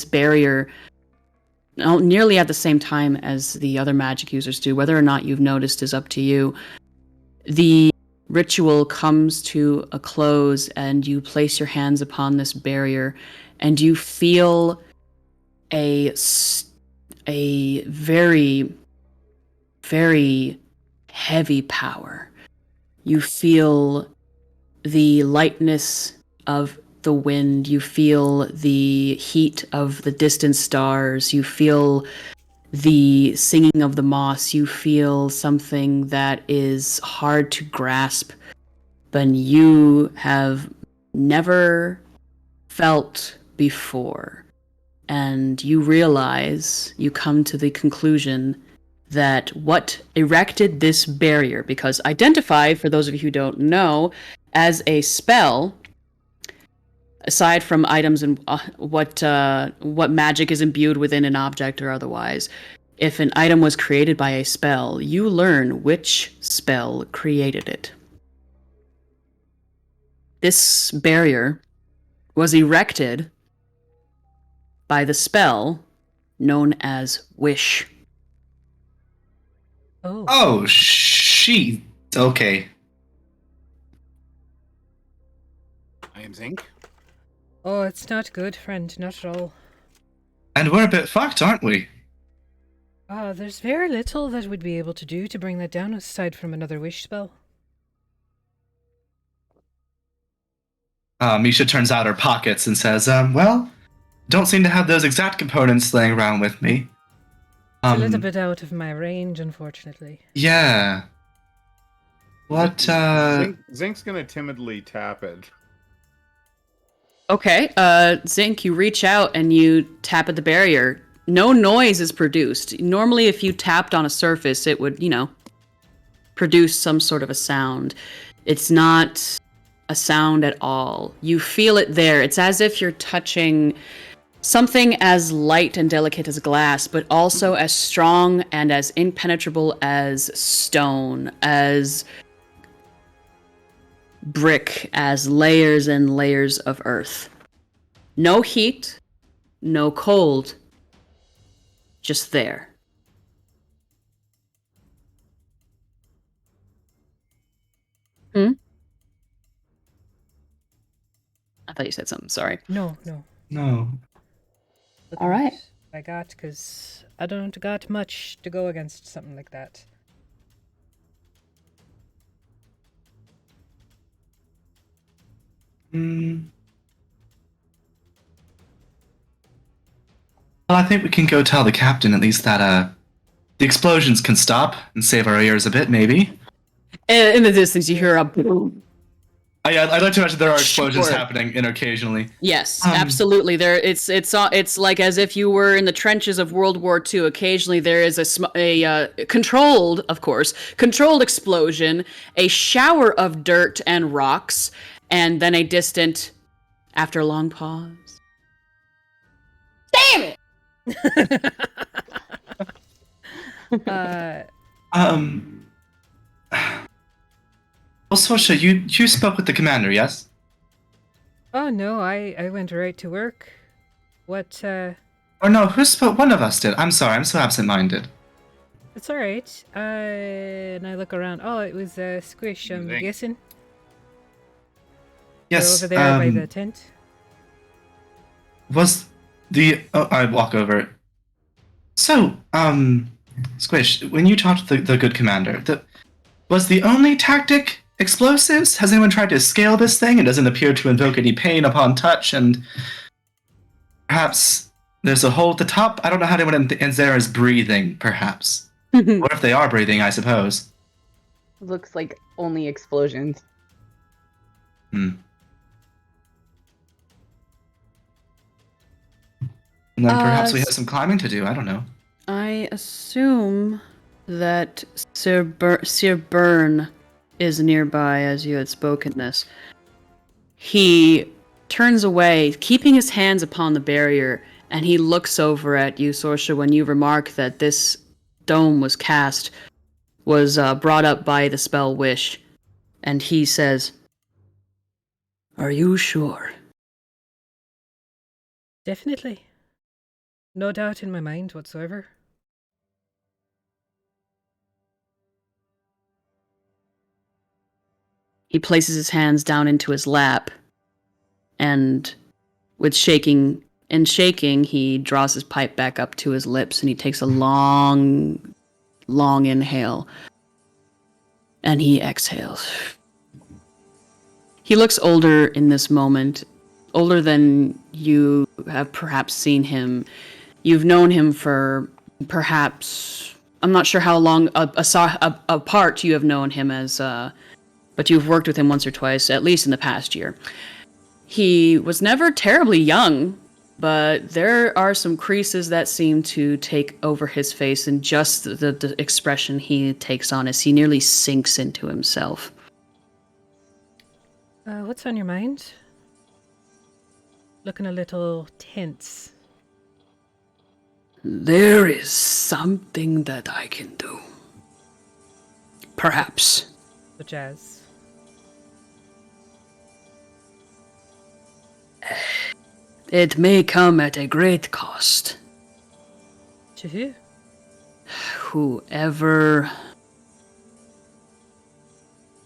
barrier nearly at the same time as the other magic users do. Whether or not you've noticed is up to you. The ritual comes to a close and you place your hands upon this barrier and you feel a very, very heavy power. You feel the lightness of the wind, you feel the heat of the distant stars, you feel the singing of the moss, you feel something that is hard to grasp, but you have never felt before. And you realize, you come to the conclusion that what erected this barrier, because identified, for those of you who don't know, as a spell, aside from items and what magic is imbued within an object or otherwise, if an item was created by a spell, you learn which spell created it. This barrier was erected by the spell known as Wish. Oh, she. Okay. I am Zinc. Oh, it's not good, friend, not at all. And we're a bit fucked, aren't we? There's very little that we'd be able to do to bring that down aside from another wish spell. Misha turns out her pockets and says, well, don't seem to have those exact components laying around with me. It's a little bit out of my range, unfortunately. Yeah. What, Zinc's gonna timidly tap it. Okay, Zinc, you reach out and you tap at the barrier. No noise is produced. Normally, if you tapped on a surface, it would, produce some sort of a sound. It's not a sound at all. You feel it there. It's as if you're touching something as light and delicate as glass, but also as strong and as impenetrable as stone, as brick, as layers and layers of earth. No heat, no cold, just there. I thought you said something, sorry. No. No. All right. I got, because I don't got much to go against something like that. Well, I think we can go tell the captain at least that the explosions can stop and save our ears a bit, maybe. In the distance, you hear a boom. I'd like to imagine there are explosions Sure. happening occasionally. Yes, absolutely. There, it's like as if you were in the trenches of World War II. Occasionally, there is a controlled, of course, controlled explosion, a shower of dirt and rocks, and then a distant, after a long pause. Damn it! Well, Sorcha, you spoke with the commander, yes? Oh no, I went right to work. What, Oh, Or no, who spoke? One of us did. I'm sorry, I'm so absent-minded. It's all right. And I look around. Oh, it was Squish. I'm Zinc. guessing. Yes, They're over there by the tent. was the... Oh, I walk over. So, Squish, when you talked to the good commander, was the only tactic explosives? Has anyone tried to scale this thing? It doesn't appear to invoke any pain upon touch, and perhaps there's a hole at the top? I don't know how anyone in there is breathing, perhaps. What if they are breathing, I suppose? Looks like only explosions. And then perhaps we have some climbing to do, I don't know. I assume that Sir Byrne is nearby, as you had spoken this. He turns away, keeping his hands upon the barrier, and he looks over at you, Sorcha, when you remark that this dome was brought up by the spell Wish. And he says, "Are you sure?" Definitely. No doubt in my mind whatsoever. He places his hands down into his lap, and with shaking, he draws his pipe back up to his lips, and he takes a long inhale, and he exhales. He looks older in this moment, older than you have perhaps seen him. You've known him for perhaps, I'm not sure how long apart you have known him as, but you've worked with him once or twice, at least in the past year. He was never terribly young, but there are some creases that seem to take over his face, and just the expression he takes on as he nearly sinks into himself. What's on your mind? Looking a little tense. There is something that I can do. Perhaps. Such as? It may come at a great cost. To who? Whoever...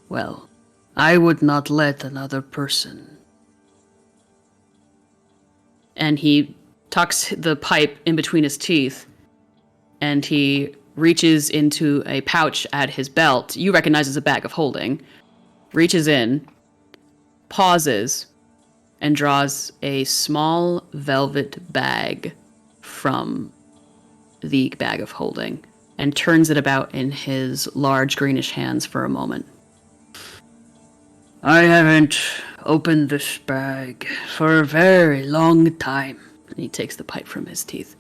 Well, I would not let another person. And he tucks the pipe in between his teeth, and he reaches into a pouch at his belt. You recognize as a bag of holding. Reaches in, pauses, and draws a small velvet bag from the bag of holding, and turns it about in his large greenish hands for a moment. I haven't opened this bag for a very long time. And he takes the pipe from his teeth.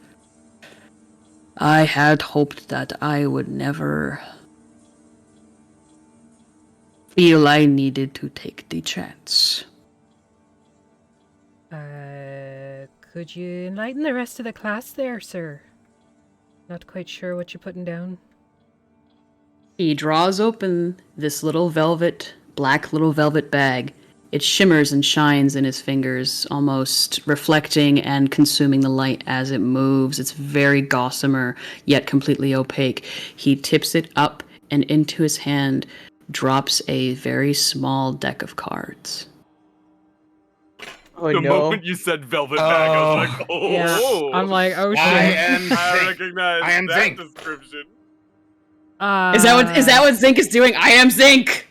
I had hoped that I would never feel I needed to take the chance. Could you enlighten the rest of the class there, sir? Not quite sure what you're putting down. He draws open this black little velvet bag. It shimmers and shines in his fingers, almost reflecting and consuming the light as it moves. It's very gossamer, yet completely opaque. He tips it up, and into his hand drops a very small deck of cards. Oh The no. moment you said velvet bag, I was like, oh. Yeah, I'm like, oh shit. I recognize I am that Zinc. description. Is that what Zinc is doing? I am Zinc!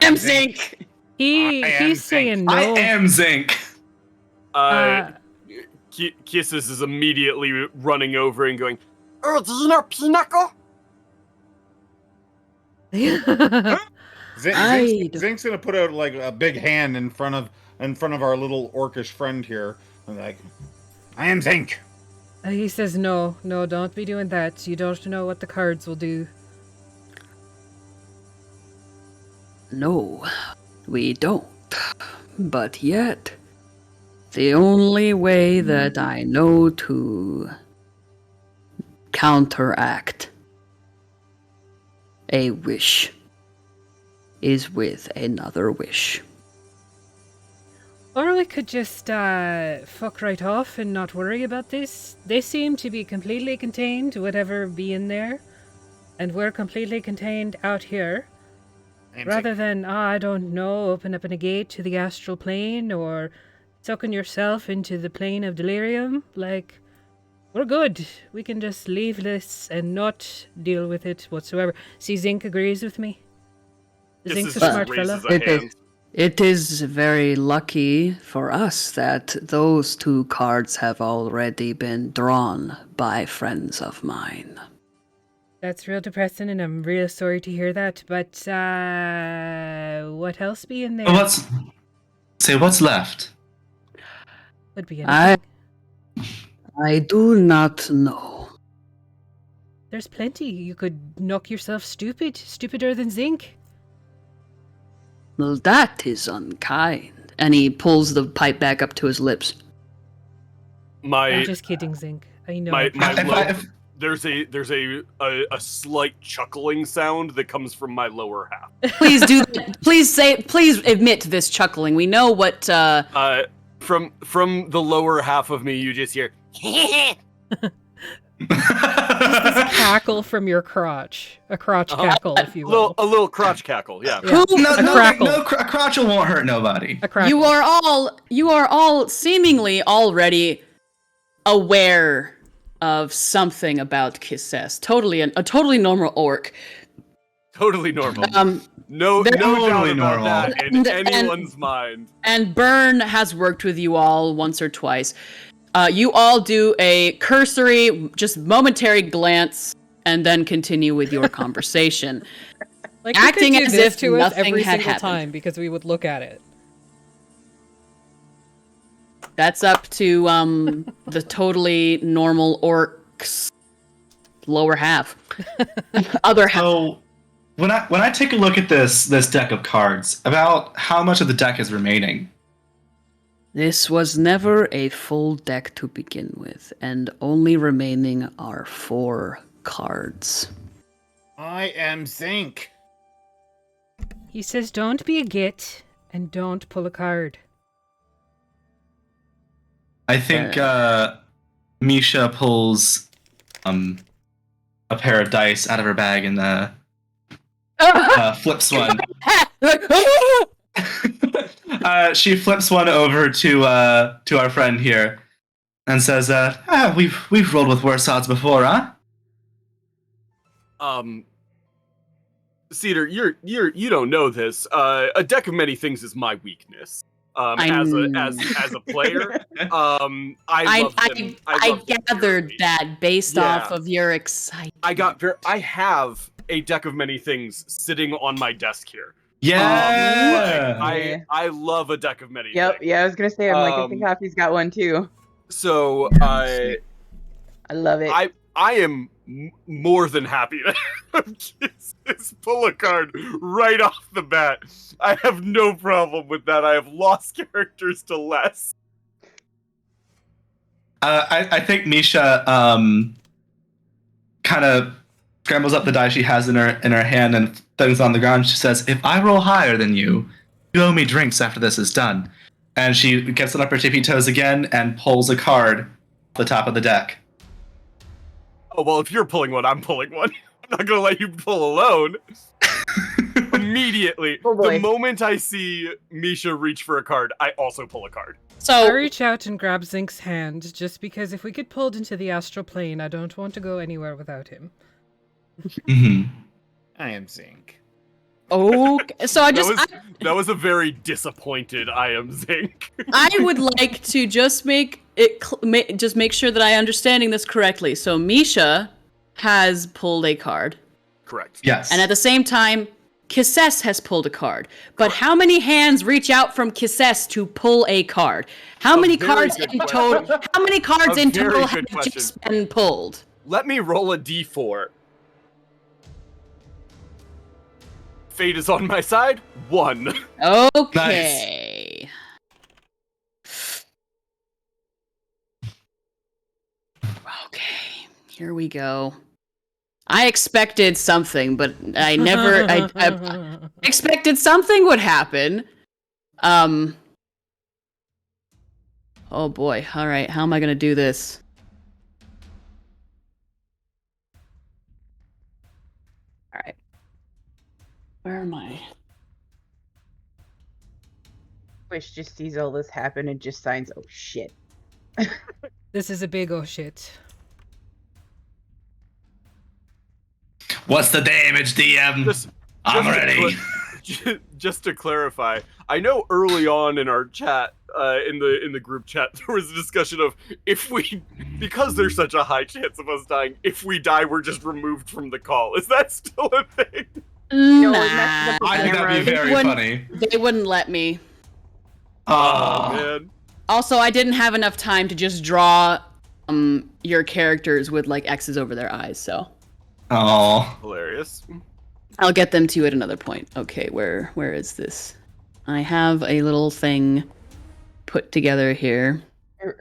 I am Zinc! He's Zinc. saying no. I am Zinc. Kysses is immediately running over and going, Oh, do you know Pinnacle? Zinc's gonna put out like a big hand in front of our little orcish friend here, and like, I am Zinc. He says no, don't be doing that. You don't know what the cards will do. No, we don't. But yet, the only way that I know to counteract a wish is with another wish. Or we could just fuck right off and not worry about this. They seem to be completely contained, whatever be in there. And we're completely contained out here. Rather than, I don't know, open up a gate to the astral plane or sucking yourself into the plane of delirium. Like, we're good. We can just leave this and not deal with it whatsoever. See, Zinc agrees with me. Zinc's a smart fella. It is very lucky for us that those 2 cards have already been drawn by friends of mine. That's real depressing, and I'm real sorry to hear that. But what else be in there? What's left? Could be anything. I do not know. There's plenty. You could knock yourself stupider than Zinc. Well, that is unkind. And he pulls the pipe back up to his lips. I'm just kidding, Zinc. I know. There's a slight chuckling sound that comes from my lower half. Please do that. Please admit to this chuckling. We know what from the lower half of me you just hear Just this cackle from your crotch. A crotch cackle, if you will. A little crotch cackle, yeah. A crotchel won't hurt nobody. You are all seemingly already aware of something about Kysses. A totally normal orc. Totally normal. No doubt about that in anyone's mind. And Byrne has worked with you all once or twice. You all do a cursory, just momentary glance, and then continue with your conversation, like acting as if to us nothing every had single happened. time because we would look at it. That's up to the totally normal orcs lower half. Other half. So when I take a look at this deck of cards, about how much of the deck is remaining? This was never a full deck to begin with, and only remaining are 4 cards. I am Zinc. He says don't be a git and don't pull a card. I think Misha pulls a pair of dice out of her bag and flips one. She flips one over to our friend here and says, we've rolled with worse odds before, huh? Cedar, you don't know this. A deck of many things is my weakness. As a player, I gathered that based off of your excitement. I have a deck of many things sitting on my desk here. Yeah. I love a deck of many Yep, things. yeah, I was gonna say, I think Aphi's got one too. So I love it. I am more than happy to have Kysses pull a card right off the bat. I have no problem with that. I have lost characters to less. I think Misha kind of scrambles up the die she has in her hand and things on the ground. She says, "If I roll higher than you owe me drinks after this is done." And she gets it up her tippy toes again and pulls a card off the top of the deck. Oh, well, if you're pulling one, I'm pulling one. I'm not going to let you pull alone. Immediately. The moment I see Misha reach for a card, I also pull a card. So I reach out and grab Zinc's hand, just because if we get pulled into the astral plane, I don't want to go anywhere without him. Mm-hmm. I am Zinc. Okay, so that was a very disappointed I am Zinc. I would like to just make sure that I'm understanding this correctly. So Misha has pulled a card. Correct. Yes. And at the same time, Kysses has pulled a card. But how many hands reach out from Kysses to pull a card? How many cards in total? How many cards in total have just been pulled? Let me roll a d4. Fate is on my side. 1. Okay. Nice. Okay. Here we go. I expected something, but I never. I expected something would happen. Oh boy. All right. How am I going to do this? All right. Where am I? Squish just sees all this happen and just signs, oh shit. This is a big oh shit. What's the damage, DM? I'm ready. Just to clarify, I know early on in our chat, in the group chat, there was a discussion of because there's such a high chance of us dying, if we die, we're just removed from the call. Is that still a thing? No, Nah. it messes up the I think that'd be camera. very funny. They wouldn't let me. Oh man. Also, I didn't have enough time to just draw your characters with like X's over their eyes, so Oh. Hilarious. I'll get them to you at another point. Okay, where is this? I have a little thing put together here.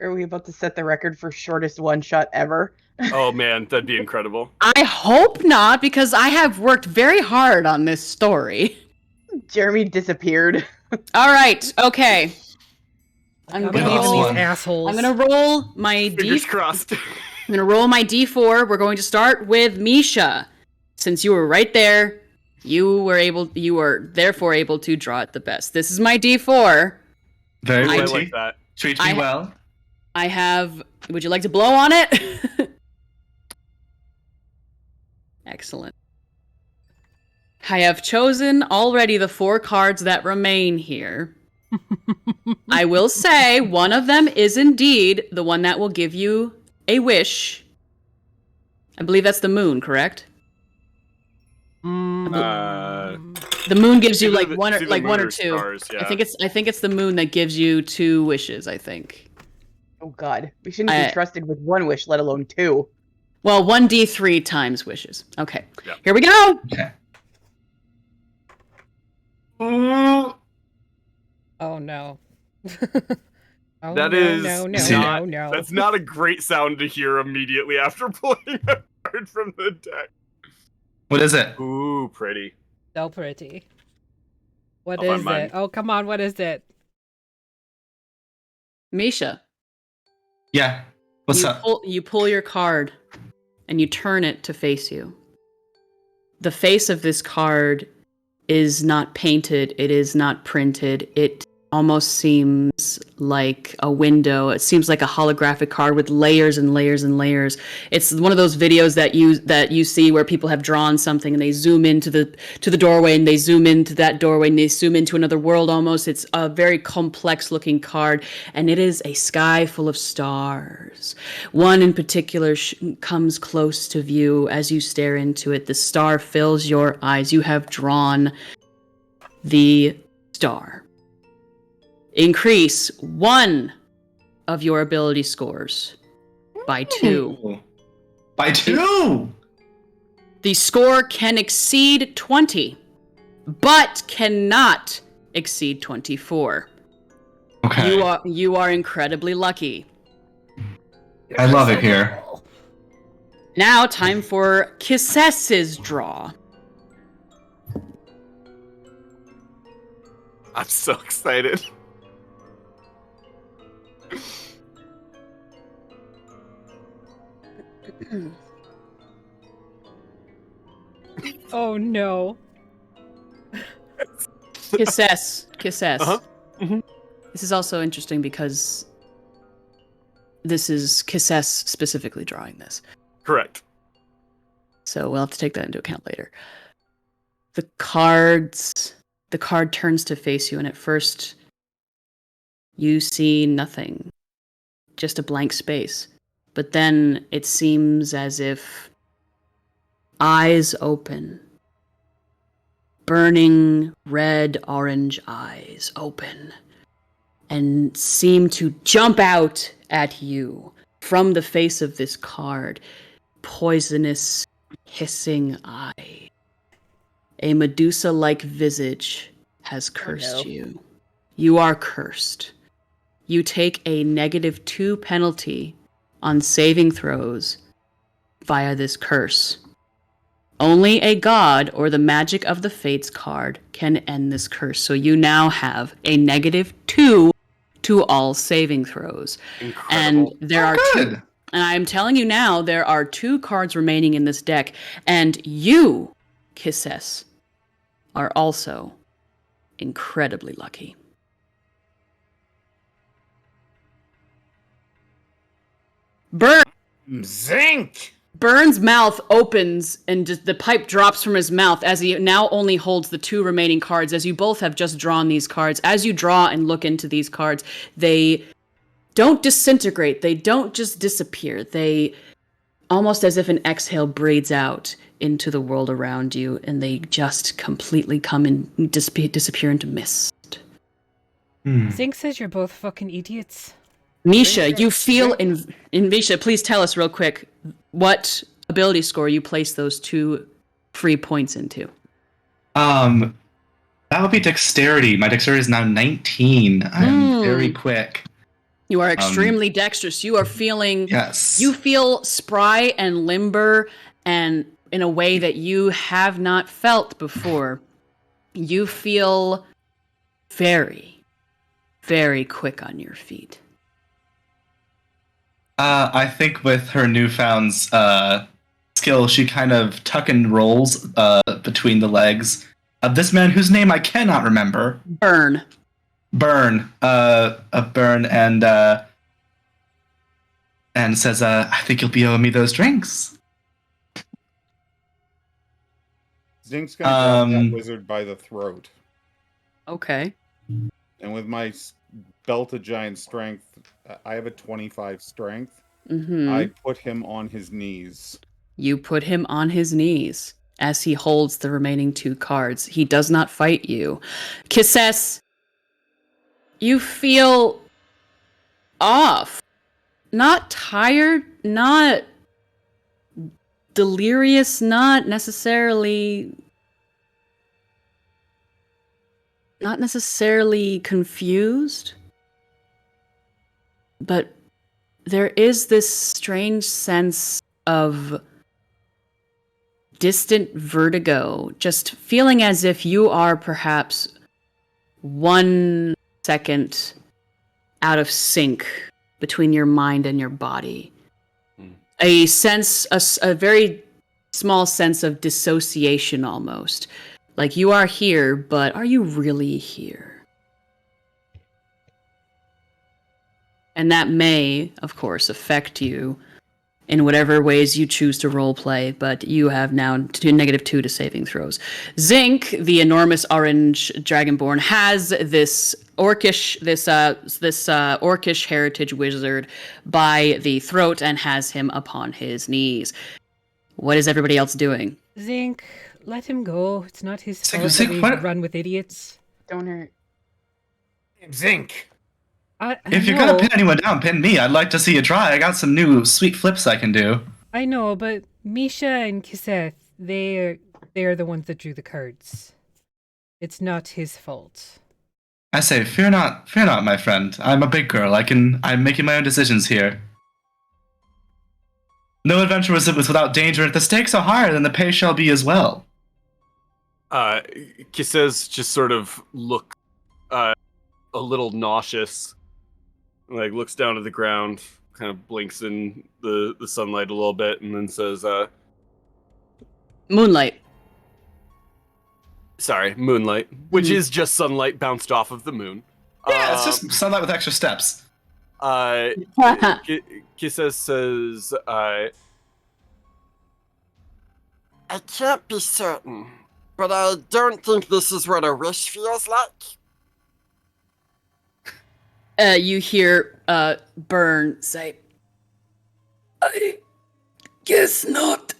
Are we about to set the record for shortest one shot ever? Oh man, that'd be incredible. I hope not, because I have worked very hard on this story. Jeremy disappeared. All right, okay. I'm I'm gonna leaving roll. these assholes. I'm gonna roll my Fingers D. crossed. I'm gonna roll my D4. We're going to start with Misha. Since you were right there, you were therefore able to draw it the best. This is my D4. Very I witty. like that. Treat me I- well. I have. Would you like to blow on it? Excellent. I have chosen already the 4 cards that remain here. I will say one of them is indeed the one that will give you a wish. I believe that's the moon, correct? The moon gives you like one or two. Stars, yeah. I think it's the moon that gives you 2 wishes, I think. Oh god, we shouldn't be trusted with 1 wish, let alone 2. Well, 1d3 times wishes. Okay. Yeah. Here we go. Okay. Oh no. Oh, That no, is no, not, no. That's not a great sound to hear immediately after pulling a card from the deck. What is it? Ooh, pretty. So pretty. What I'll is find mine. it? Oh, come on, what is it? Misha, Yeah. What's up? you pull your card and you turn it to face you. The face of this card is not painted, it is not printed. It almost seems like a window. It seems like a holographic card with layers and layers and layers. It's one of those videos that you see where people have drawn something and they zoom into the doorway and they zoom into that doorway and they zoom into another world almost. It's a very complex looking card and it is a sky full of stars. One in particular comes close to view as you stare into it. The star fills your eyes. You have drawn the star. Increase 1 of your ability scores by 2. Ooh. By 2! The score can exceed 20, but cannot exceed 24. Okay. You are incredibly lucky. I love it here. Now, time for Kysses' draw. I'm so excited. Oh no. Kysses. Uh-huh. Mhm. This is also interesting because this is Kysses specifically drawing this. Correct. So we'll have to take that into account later. The card turns to face you, and at first you see nothing. Just a blank space. But then it seems as if eyes open. Burning red-orange eyes open. And seem to jump out at you from the face of this card. Poisonous, hissing eye. A Medusa-like visage has cursed you. You are cursed. You take a -2 penalty on saving throws via this curse. Only a god or the Magic of the Fates card can end this curse. So you now have a -2 to all saving throws. Incredible. And there are two. Good. And I'm telling you now, there are 2 cards remaining in this deck, and you, Kysses, are also incredibly lucky. Zinc! Burns' mouth opens and just the pipe drops from his mouth as he now only holds the 2 remaining cards, as you both have just drawn these cards. As you draw and look into these cards, they don't disintegrate. They don't just disappear. They, almost as if an exhale breathes out into the world around you, and they just completely come and disappear into mist. Zinc says you're both fucking idiots. Misha, you feel in Misha, please tell us real quick what ability score you place those 2 free points into. That would be dexterity. My dexterity is now 19. I'm very quick. You are extremely dexterous. You are feeling Yes. You feel spry and limber, and in a way that you have not felt before. You feel very, very quick on your feet. I think with her newfound skill, she kind of tuck and rolls between the legs of this man whose name I cannot remember. Burn. Burn. Burn and says, I think you'll be owing me those drinks. Zinc's gonna grab that wizard by the throat, Okay. and with my belt of giant strength, I have a 25 strength. Mm-hmm. I put him on his knees. You put him on his knees as he holds the remaining 2 cards. He does not fight you. Kysses, you feel off. Not tired, not delirious, not necessarily confused. But there is this strange sense of distant vertigo, just feeling as if you are perhaps 1 second out of sync between your mind and your body. A sense, a very small sense of dissociation almost. Like you are here, but are you really here? And that may, of course, affect you in whatever ways you choose to roleplay, but you have now -2 to saving throws. Zinc, the enormous orange dragonborn, has this orcish heritage wizard by the throat and has him upon his knees. What is everybody else doing? Zinc, let him go. It's not his Zinc, fault Zinc, that we what- run with idiots. Don't hurt. Zinc! If you're gonna pin anyone down, pin me. I'd like to see you try. I got some new sweet flips I can do. I know, but Misha and Kysses, they're the ones that drew the cards. It's not his fault. I say, fear not, my friend. I'm a big girl. I'm making my own decisions here. No adventure was without danger, and if the stakes are higher, then the pay shall be as well. Kysses just sort of look a little nauseous, like looks down at the ground, kind of blinks in the sunlight a little bit, and then says, Moonlight. sorry, moonlight, which is just sunlight bounced off of the moon. Yeah, it's just sunlight with extra steps. Kysses says, I can't be certain, but I don't think this is what a wish feels like. You hear Burn say, I guess not.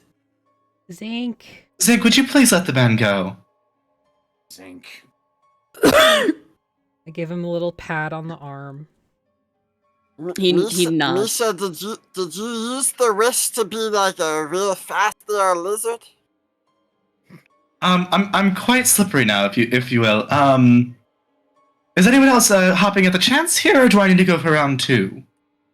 Zinc. Zinc, would you please let the man go? Zinc. I give him a little pat on the arm. He nods. Misha, did you use the wish to be like a real fast lizard? I'm quite slippery now, if you will. Is anyone else hopping at the chance here, or do I need to go for round 2?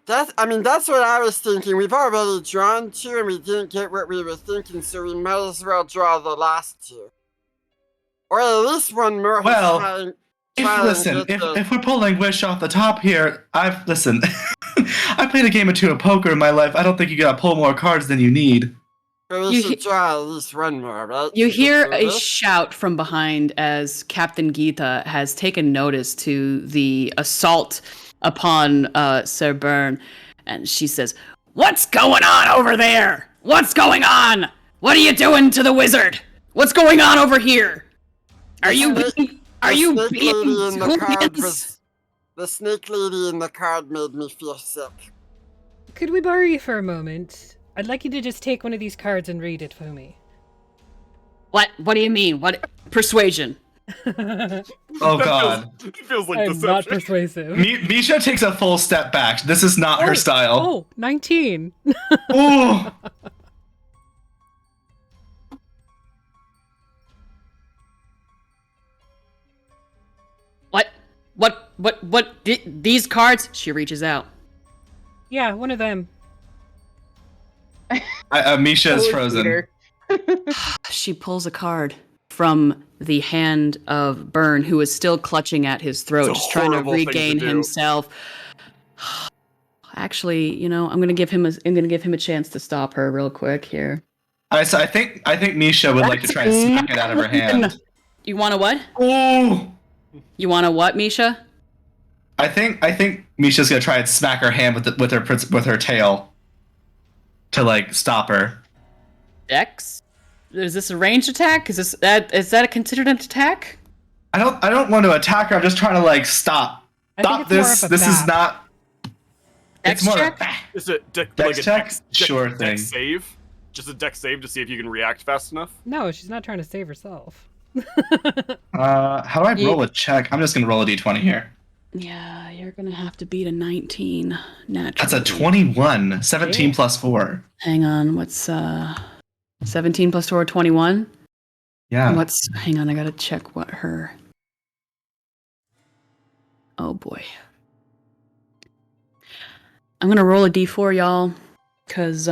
That's what I was thinking. We've already drawn 2 and we didn't get what we were thinking, so we might as well draw the last 2. Or at least one more. Well, If we're pulling wish off the top here, listen. I played a game or two of poker in my life. I don't think you gotta pull more cards than you need. We should try at least one more, right? You hear a shout from behind as Captain Geeta has taken notice to the assault upon Sir Byrne, and she says, "What's going on over there? What's going on? What are you doing to the wizard? What's going on over here? Are you being hooligans?" The snake lady in the card made me feel sick. Could we borrow you for a moment? I'd like you to just take one of these cards and read it for me. What do you mean? What persuasion? Oh god. It feels like I'm deception. not persuasive. Misha takes a full step back. This is not her style. Oh, 19. Ooh. What, these cards? She reaches out. Yeah, one of them. Misha is frozen. She pulls a card from the hand of Byrne, who is still clutching at his throat, It's a just trying to horrible thing to regain do. himself. Actually, I'm gonna give him a chance to stop her real quick here. I think Misha would like to try and smack it out of her hand. You want to what? Ooh. You want to what, Misha? I think Misha's gonna try and smack her hand with her tail to like stop her. Dex? Is this a ranged attack? Is that considered an attack? I don't want to attack her. I'm just trying to like stop this. This is not. Dex It's more. check? Is it Dex like a check? dex Sure thing. Dex save? Just a dex save to see if you can react fast enough? No, she's not trying to save herself. How do I roll a check? I'm just gonna roll a d20 here. Yeah, you're gonna have to beat a 19 naturally. That's a 21. 17 plus 4. Hang on, what's 17 plus 4, 21? Yeah. Hang on, I gotta check what her... Oh boy. I'm gonna roll a d4, y'all, because,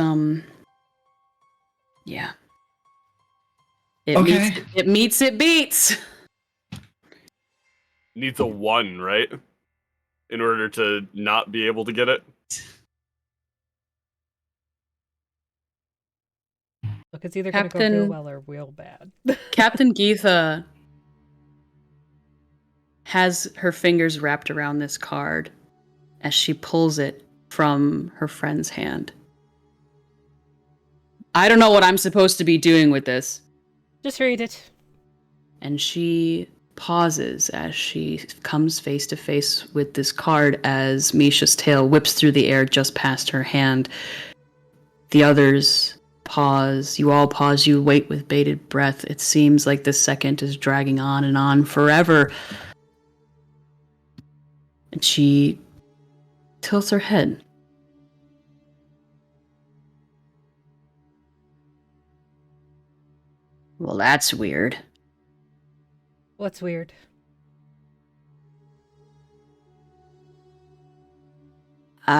yeah. It meets, it beats! Needs a 1, right? In order to not be able to get it? Look, it's either going to go real well or real bad. Captain Geetha has her fingers wrapped around this card as she pulls it from her friend's hand. I don't know what I'm supposed to be doing with this. Just read it. And she pauses as she comes face to face with this card as Misha's tail whips through the air just past her hand. The others pause. You all pause. You wait with bated breath. It seems like the second is dragging on and on forever. And she tilts her head. Well, that's weird. What's weird? Now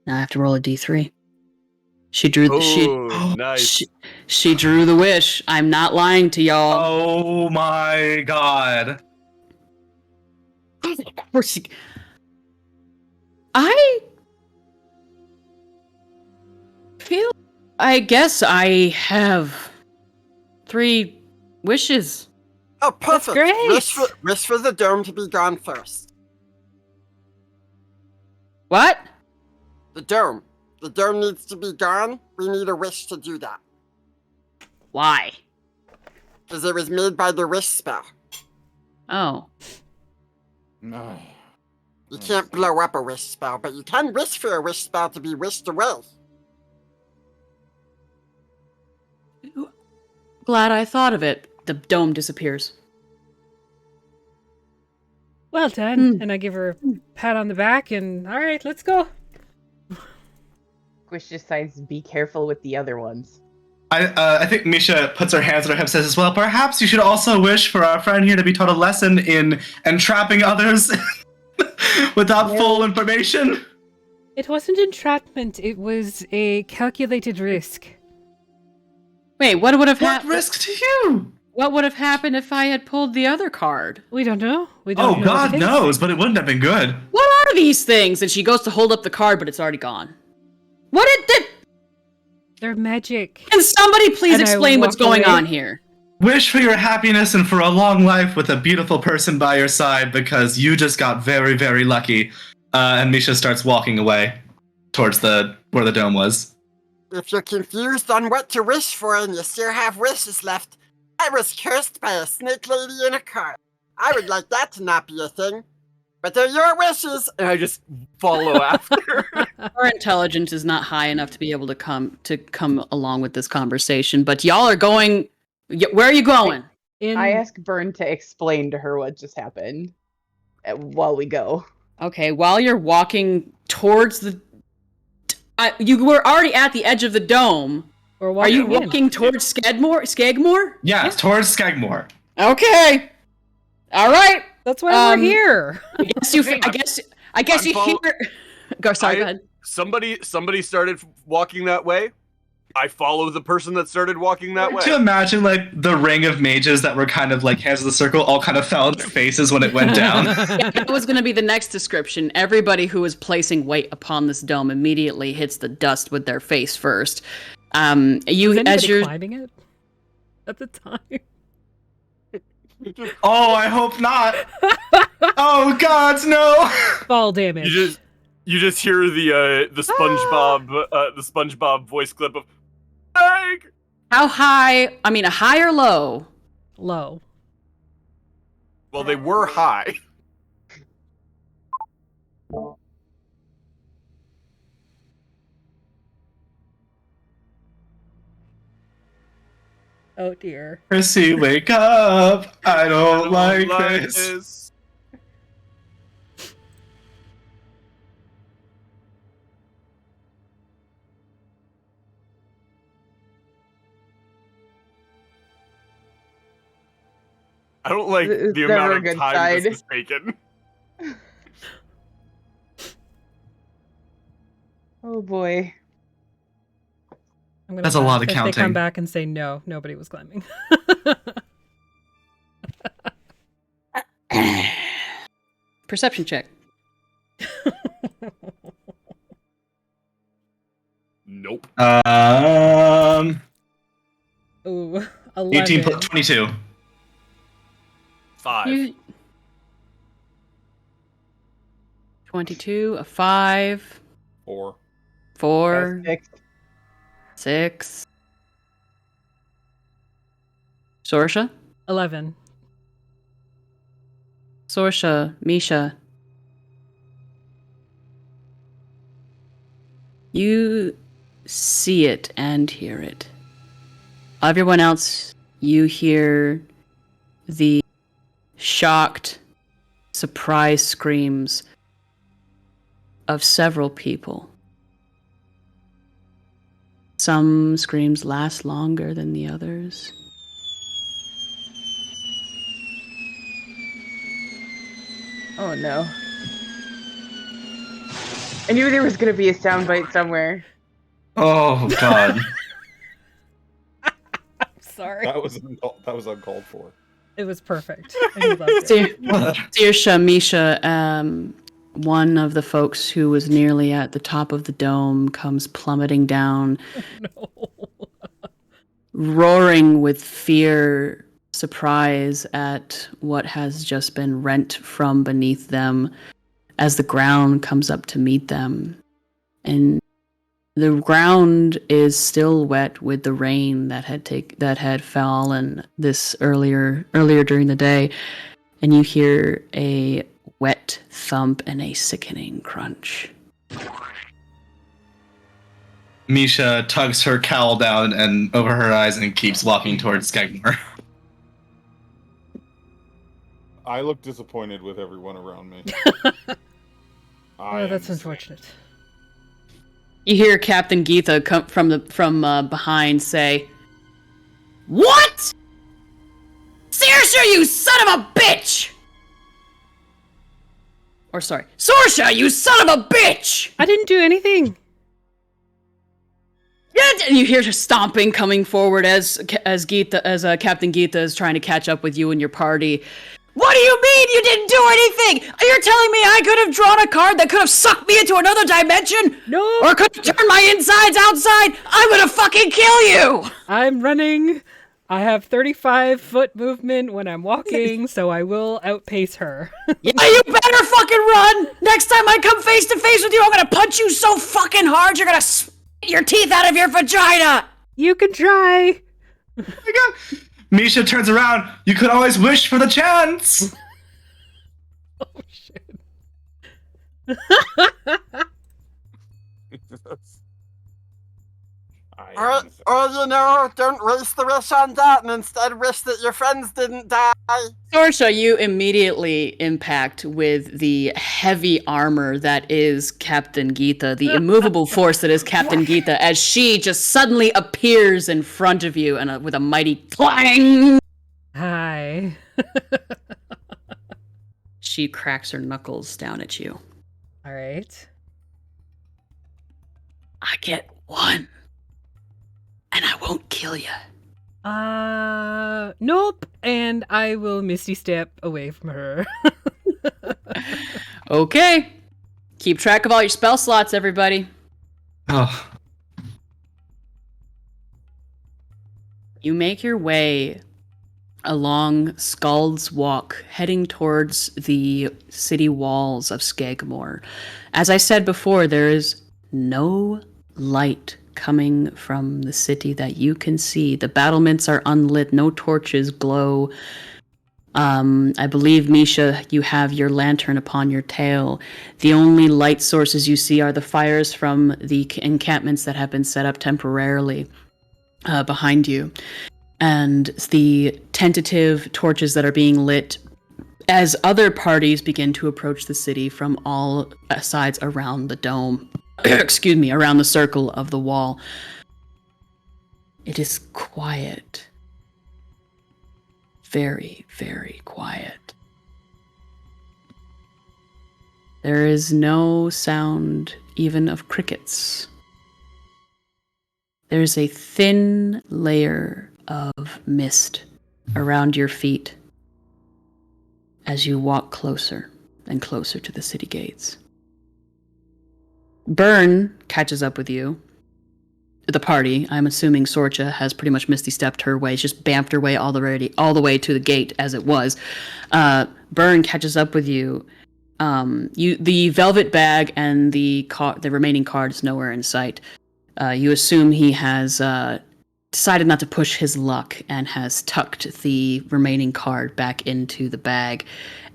I have to roll a d3. She drew the nice. She drew the wish. I'm not lying to y'all. Oh my god. Of course I guess I have 3 wishes. Oh, perfect. Great. Wish for the dome to be gone first. What? The dome. The dome needs to be gone. We need a wish to do that. Why? Because it was made by the wish spell. Oh. No. You can't blow up a wish spell, but you can wish for a wish spell to be wished away. Glad I thought of it. The dome disappears. Well done. And I give her a pat on the back and, all right, let's go. Squish decides to be careful with the other ones. I think Misha puts her hands on her hips and says, well, perhaps you should also wish for our friend here to be taught a lesson in entrapping others without full information. It wasn't entrapment. It was a calculated risk. Wait, what would have What happened? risk to you? What would have happened if I had pulled the other card? We don't know. We don't Oh, know God the case. knows, but it wouldn't have been good. What are these things? And she goes to hold up the card, but it's already gone. What did? They're magic. Can somebody please And I explain what's walk going away. on here? Wish for your happiness and for a long life with a beautiful person by your side because you just got very, very lucky. And Misha starts walking away towards where the dome was. If you're confused on what to wish for and you still have wishes left, I was cursed by a snake lady in a car. I would like that to not be a thing. But they're your wishes. And I just follow after. Our intelligence is not high enough to be able to come along with this conversation. But y'all are going. Where are you going? I ask Byrne to explain to her what just happened while we go. Okay, while you're walking towards the. You were already at the edge of the dome. Are you walking towards Skeggmore? Yeah, towards Skeggmore. Okay. All right. That's why we're here. I guess you. I guess you hear. Go. Sorry. Go ahead. Somebody started walking that way. I follow the person that started walking that way. To imagine like the ring of mages that were kind of like hands of the circle all kind of fell on their faces when it went down. Yeah, that was going to be the next description. Everybody who is placing weight upon this dome immediately hits the dust with their face first. Was As anybody you're climbing it at the time? Oh, I hope not. Oh God, no. Fall damage. You just hear the SpongeBob voice clip of Egg! how high? I mean, a high or low? Low. Well, they were high. Oh dear. Chrissy, wake up. I don't like this. I don't like It's the never a amount of good time side. this is taken. Oh boy. I'm gonna That's a lot laugh of if They come counting. back and say no, nobody was climbing. Perception check. Nope. Ooh, 18 plus 22. 5. 22, a 5, 4. 4, Six. 6. Sorcha? 11. Sorcha, Misha. You see it and hear it. Everyone else, you hear the shocked, surprised screams of several people. Some screams last longer than the others. Oh no. I knew there was gonna be a soundbite somewhere. Oh God. Sorry. That was uncalled for. It was perfect. I loved it. Sorcha, Misha, one of the folks who was nearly at the top of the dome comes plummeting down, No. roaring with fear, surprise at what has just been rent from beneath them as the ground comes up to meet them. And the ground is still wet with the rain that had fallen this earlier during the day, and you hear a wet thump and a sickening crunch. Misha tugs her cowl down and over her eyes and keeps walking towards Skeggmore. I look disappointed with everyone around me. Oh, that's unfortunate. You hear Captain Geetha come from behind say, "What? Sorcha, you son of a bitch!" Or sorry, Sorcha, you son of a bitch! I didn't do anything. You And you hear stomping coming forward as Captain Geeta is trying to catch up with you and your party. What do you mean you didn't do anything? You're telling me I could have drawn a card that could have sucked me into another dimension? No. Or could have turned my insides outside? I would have fucking kill you! I'm running. I have 35-foot movement when I'm walking, so I will outpace her. Yeah, you better fucking run! Next time I come face to face with you, I'm gonna punch you so fucking hard you're gonna spit your teeth out of your vagina! You can try. Oh my God. Misha turns around. You could always wish for the chance. Oh shit. Or, don't waste the wish on that and instead wish that your friends didn't die. Sorcha, you immediately impact with the heavy armor that is Captain Geeta, the immovable force that is Captain Geeta, as she just suddenly appears in front of you and with a mighty clang. Hi. She cracks her knuckles down at you. All right. I get one, and I won't kill you. Nope. And I will Misty Step away from her. Okay. Keep track of all your spell slots, everybody. Oh. You make your way along Scald's Walk, heading towards the city walls of Skeggmore. As I said before, there is no light coming from the city that you can see. The battlements are unlit, no torches glow. I believe, Misha, you have your lantern upon your tail. The only light sources you see are the fires from the encampments that have been set up temporarily behind you, and the tentative torches that are being lit as other parties begin to approach the city from all sides around the dome. Excuse me, around the circle of the wall. It is quiet. Very, very quiet. There is no sound even of crickets. There's a thin layer of mist around your feet as you walk closer and closer to the city gates. Burn catches up with you. The party, I'm assuming Sorcha has pretty much Misty stepped her way, just bamped her way all the way to the gate as it was. Burn catches up with you. The velvet bag and the remaining card is nowhere in sight. You assume he has decided not to push his luck and has tucked the remaining card back into the bag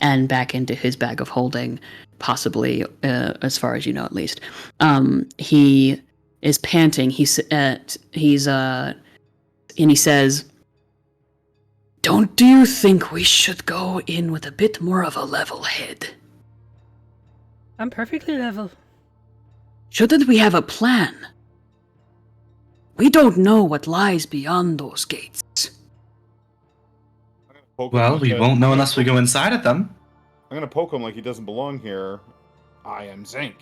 and back into his bag of holding, possibly, as far as you know at least. He is panting. And he says, "Don't you think we should go in with a bit more of a level head? I'm perfectly level. Shouldn't we have a plan? We don't know what lies beyond those gates." Well, we won't know unless we go inside of them. I'm gonna poke him like he doesn't belong here. I am Zinc.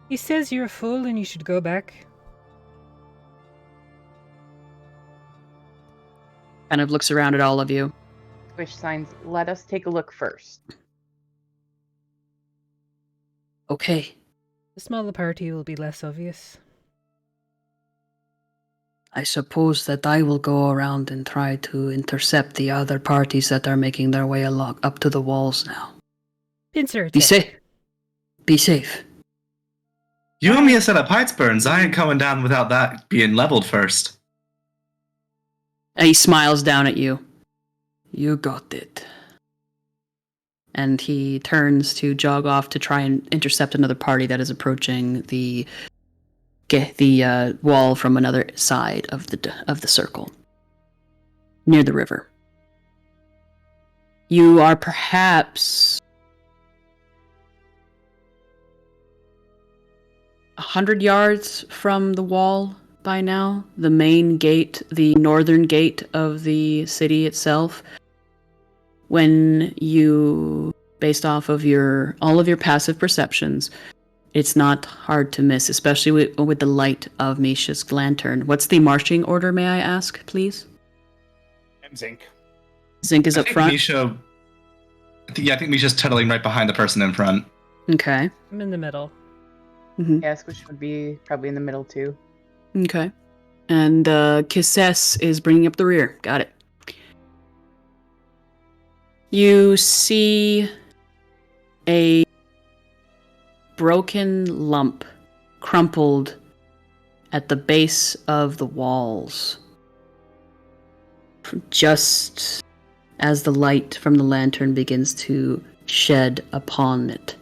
He says you're a fool and you should go back. Kind of looks around at all of you. Squish signs, let us take a look first. Okay. The smaller party will be less obvious. I suppose that I will go around and try to intercept the other parties that are making their way up to the walls now. Pincer Be attack. safe. Be safe. You owe me a set of heights, Burns. I ain't coming down without that being leveled first. And he smiles down at you. You got it. And he turns to jog off to try and intercept another party that is approaching the wall from another side of the circle, near the river. You are perhaps 100 yards from the wall by now, the main gate, the northern gate of the city itself, when you, based off of all of your passive perceptions, It's not hard to miss, especially with the light of Misha's lantern. What's the marching order, may I ask, please? I'm Zinc. Zinc is I up think front. Misha. I think Misha's tunneling right behind the person in front. Okay. I'm in the middle. Yeah, Squish would be probably in the middle too. Okay. And Kysses is bringing up the rear. Got it. You see a broken lump crumpled at the base of the walls. Just as the light from the lantern begins to shed upon it.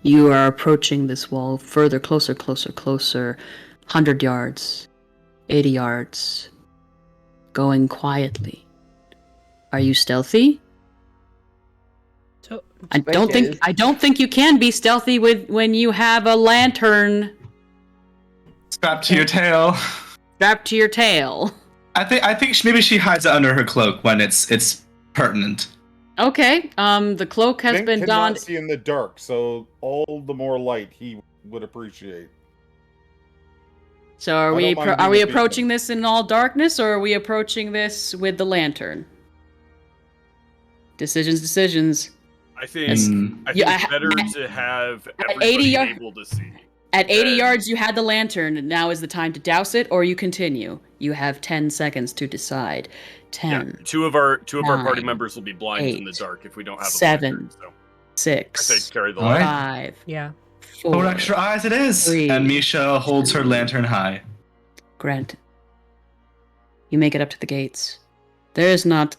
You are approaching this wall further, closer, 100 yards, 80 yards, going quietly. Are you stealthy? So I don't think you can be stealthy when you have a lantern Strapped to your tail. strapped to your tail. I think maybe she hides it under her cloak when it's pertinent. Okay. The cloak has Zinc been cannot donned. see in the dark, so all the more light he would appreciate. So are I we don't mind are we being a approaching this in all darkness, or are we approaching this with the lantern? Decisions. I think Mm. I think Yeah, it's better to have at 80 everybody yard- able to see. At 80 Then- yards, you had the lantern, and now is the time to douse it, or you continue. You have 10 seconds to decide. 10, Yeah, two of our party 9, members will be blind in the 8, dark if we don't have a 7, lantern, so I 6, say carry the All right. light. 5, yeah. 4. 4 extra eyes it is. 3, And Misha holds her 2. lantern high. Grant. You make it up to the gates. There's not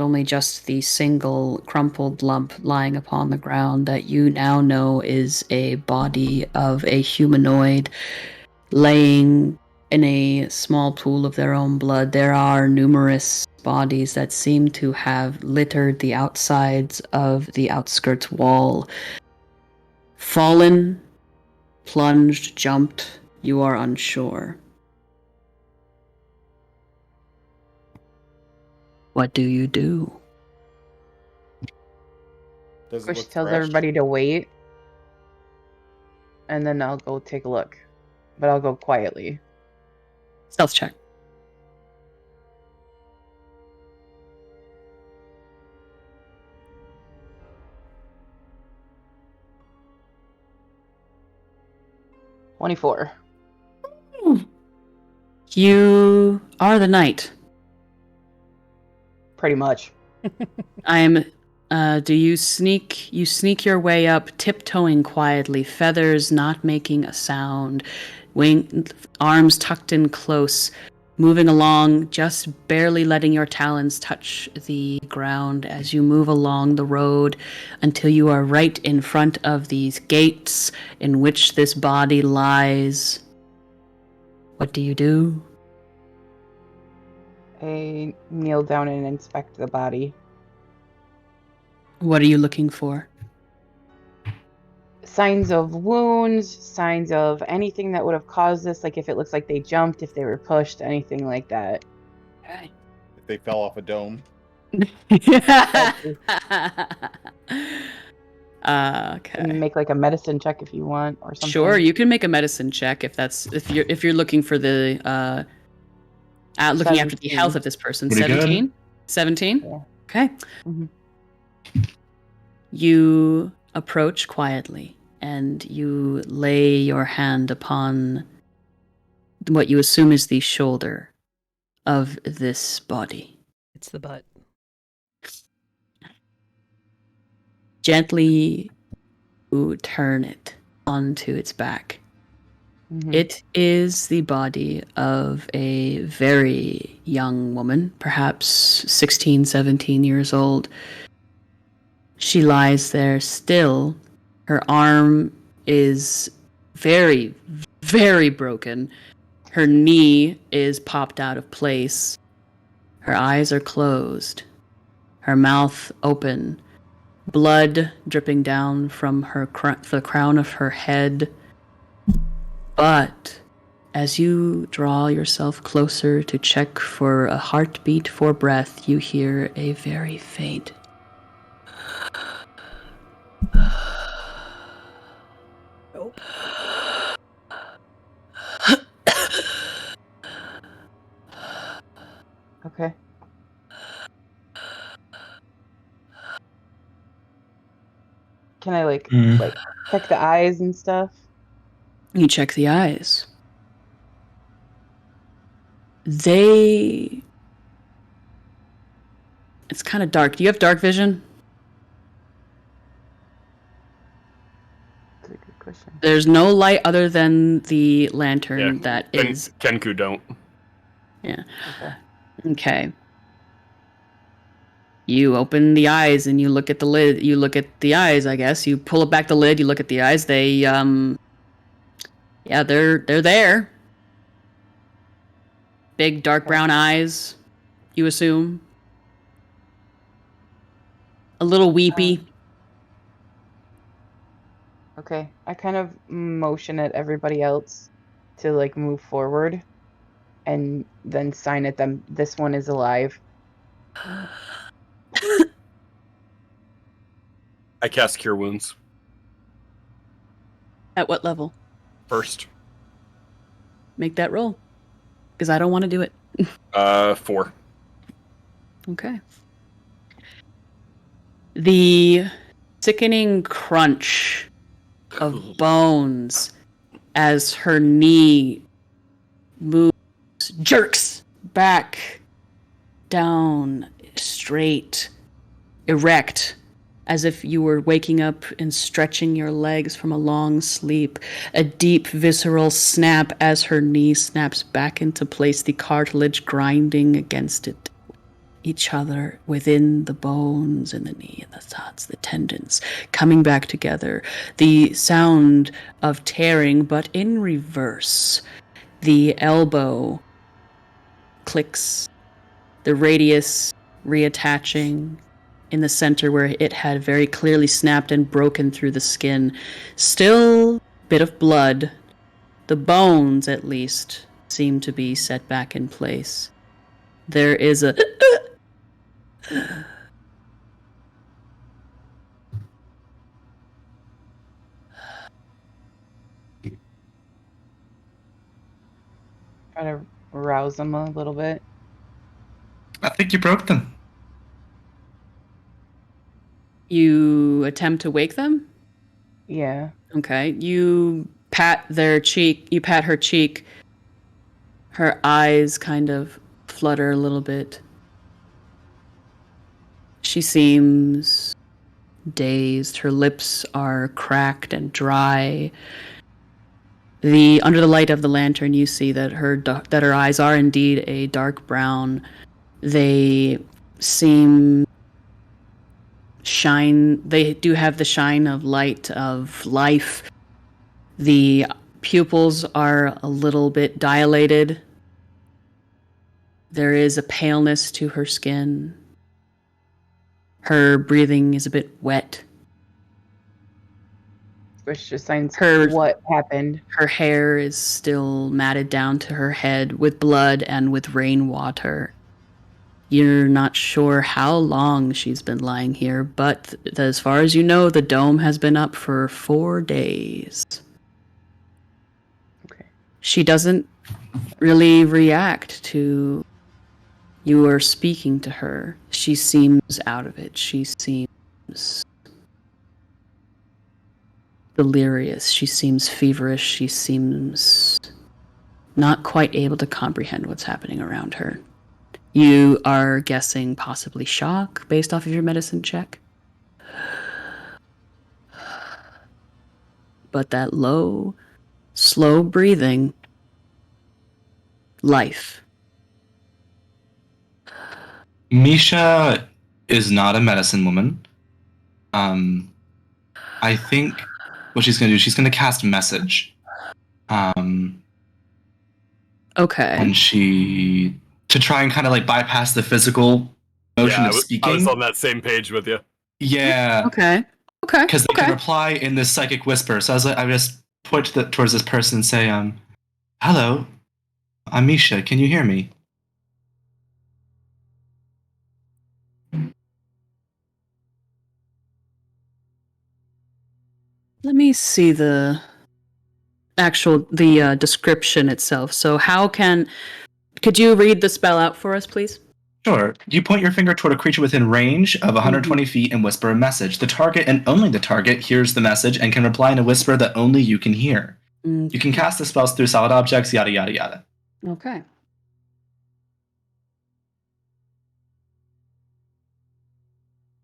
only just the single crumpled lump lying upon the ground that you now know is a body of a humanoid laying in a small pool of their own blood. There are numerous bodies that seem to have littered the outsides of the outskirts wall. Fallen, plunged, jumped, you are unsure. What do you do? Does it Squish look tells fresh? everybody to wait, and then I'll go take a look. But I'll go quietly. Stealth check. $24. You are the knight. Pretty much. Do you sneak your way up, tiptoeing quietly, feathers not making a sound, arms tucked in close, moving along, just barely letting your talons touch the ground as you move along the road until you are right in front of these gates in which this body lies. What do you do? I kneel down and inspect the body. What are you looking for? Signs of wounds, signs of anything that would have caused this, like if it looks like they jumped, if they were pushed, anything like that. Okay. If they fell off a dome. Okay. And make like a medicine check if you want, or something. Sure, you can make a medicine check if you're looking for the looking after the 17. health of this person. Pretty good. 17? 17? Yeah. Okay. Mhm. You approach quietly and you lay your hand upon what you assume is the shoulder of this body. It's the butt. Gently you turn it onto its back. Mhm. It is the body of a very young woman, perhaps 16, 17 years old. She lies there still. Her arm is very, very broken. Her knee is popped out of place. Her eyes are closed. Her mouth open. Blood dripping down from the crown of her head. But as you draw yourself closer to check for a heartbeat for breath, you hear a very faint Okay. Can I like check the eyes and stuff? You check the eyes. It's kind of dark. Do you have dark vision? That's a good question. There's no light other than the lantern that is... Kenku don't. Yeah. Okay. Okay. You open the eyes and you look at the lid. You look at the eyes, I guess. You pull back the lid, you look at the eyes. They, yeah, they're there. Big, dark brown eyes, you assume. A little weepy. Okay. I kind of motion at everybody else to like move forward and then sign at them. This one is alive. I cast Cure Wounds At what level? first. Make that roll. Because I don't want to do it. 4. Okay. The sickening crunch of bones as her knee moves, jerks back, down, straight, erect, as if you were waking up and stretching your legs from a long sleep. A deep, visceral snap as her knee snaps back into place, the cartilage grinding against each other within the bones and the knee and the thoughts, the tendons coming back together. The sound of tearing, but in reverse. The elbow clicks, the radius reattaching in the center where it had very clearly snapped and broken through the skin. Still bit of blood. The bones, at least, seem to be set back in place. There is a... Try to rouse them a little bit. I think you broke them. You attempt to wake them? Yeah. Okay. You pat her cheek. Her eyes kind of flutter a little bit. She seems dazed. Her lips are cracked and dry. Under the light of the lantern, you see that her eyes are indeed a dark brown. They seem shine. They do have the shine of light, of life. The pupils are a little bit dilated. There is a paleness to her skin. Her breathing is a bit wet. Squish just signs Her- what happened. Her hair is still matted down to her head with blood and with rainwater. You're not sure how long she's been lying here, but as far as you know, the dome has been up for 4 days. Okay. She doesn't really react to you are speaking to her. She seems out of it. She seems delirious. She seems feverish. She seems not quite able to comprehend what's happening around her. You are guessing possibly shock based off of your medicine check. But that low, slow breathing, life. Misha is not a medicine woman. I think what she's going to do, she's going to cast message. Okay. And to try and kind of like bypass the physical motion of speaking. I was on that same page with you. Yeah. Okay. Because they can reply in this psychic whisper. So I just point towards this person and say, hello, I'm Misha. Can you hear me? Let me see the description itself. So could you read the spell out for us, please? Sure. You point your finger toward a creature within range of 120 feet and whisper a message. The target and only the target hears the message and can reply in a whisper that only you can hear. You can cast the spells through solid objects, yada, yada, yada. Okay.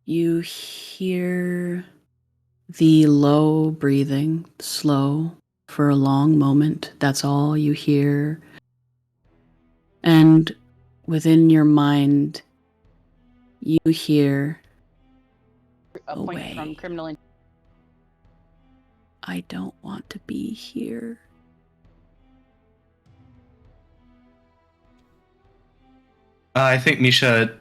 You hear the low breathing, slow, for a long moment. That's all you hear. And within your mind, you hear, A point away. from criminal. I don't want to be here. I think Misha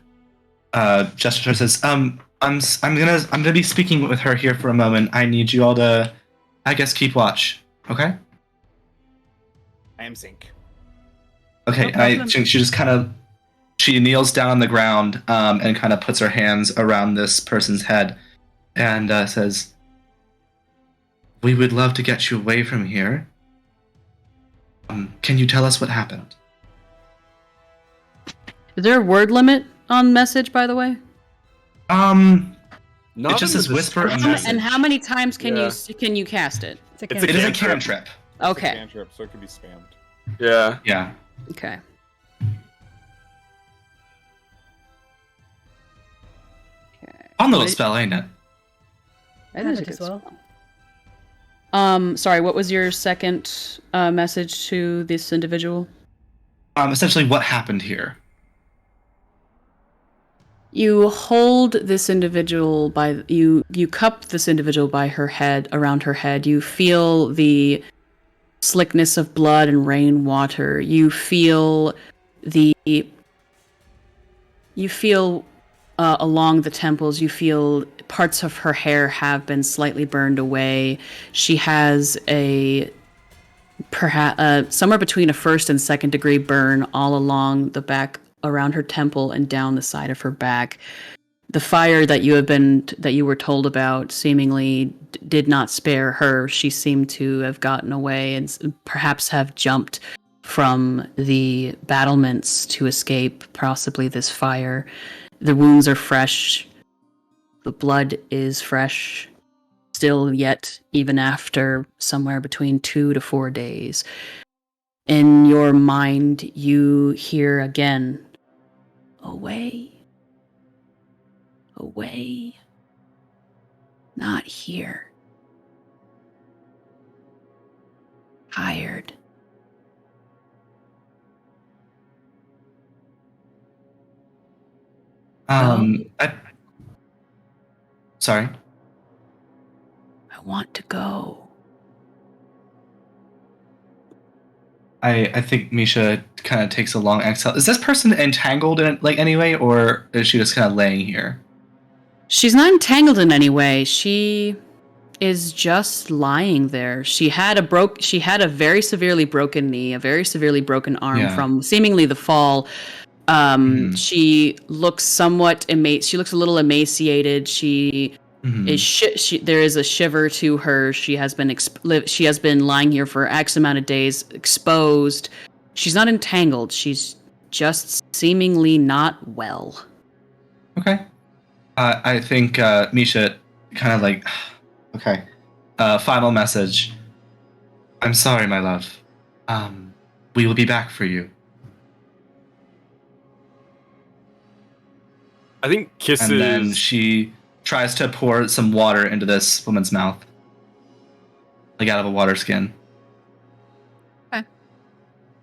gestures says, I'm gonna be speaking with her here for a moment. I need you all to, I guess, keep watch. Okay? I am Zinc. Okay, No problem. she just kind of she kneels down on the ground and kind of puts her hands around this person's head and says, "We would love to get you away from here. Can you tell us what happened?" Is there a word limit on message, by the way? Not It just in says the whisper a description. message. And how many times can Yeah. you cast it? It's a It's a cantrip. It is a cantrip. cantrip. It's a Okay. cantrip, so it could be spammed. Yeah. Yeah. Okay. Fun little Right. spell, ain't it? That is a Magic good as well. spell. Sorry, what was your second message to this individual? Essentially, what happened here? You hold this individual by you cup this individual by her head, around her head. You feel the slickness of blood and rainwater. You feel along the temples, you feel parts of her hair have been slightly burned away. She has a perhaps somewhere between a first and second degree burn all along the back, around her temple and down the side of her back. The fire that you were told about seemingly did not spare her. She seemed to have gotten away and perhaps have jumped from the battlements to escape possibly this fire. The wounds are fresh. The blood is fresh still yet, even after somewhere between 2 to 4 days. In your mind, you hear again, away. Away. Not here. Tired. Sorry. I want to go. I think Misha kind of takes a long exhale. Is this person entangled in like any way, or is she just kind of laying here? She's not entangled in any way. She is just lying there. She had a very severely broken knee, a very severely broken arm Yeah. from seemingly the fall. She looks somewhat she looks a little emaciated. She is there is a shiver to her. She has been lying here for X amount of days, exposed. She's not entangled. She's just seemingly not well. Okay. I think Misha kind of like, okay. Final message. I'm sorry, my love. We will be back for you. I think Kysses. And then she tries to pour some water into this woman's mouth, like out of a water skin. I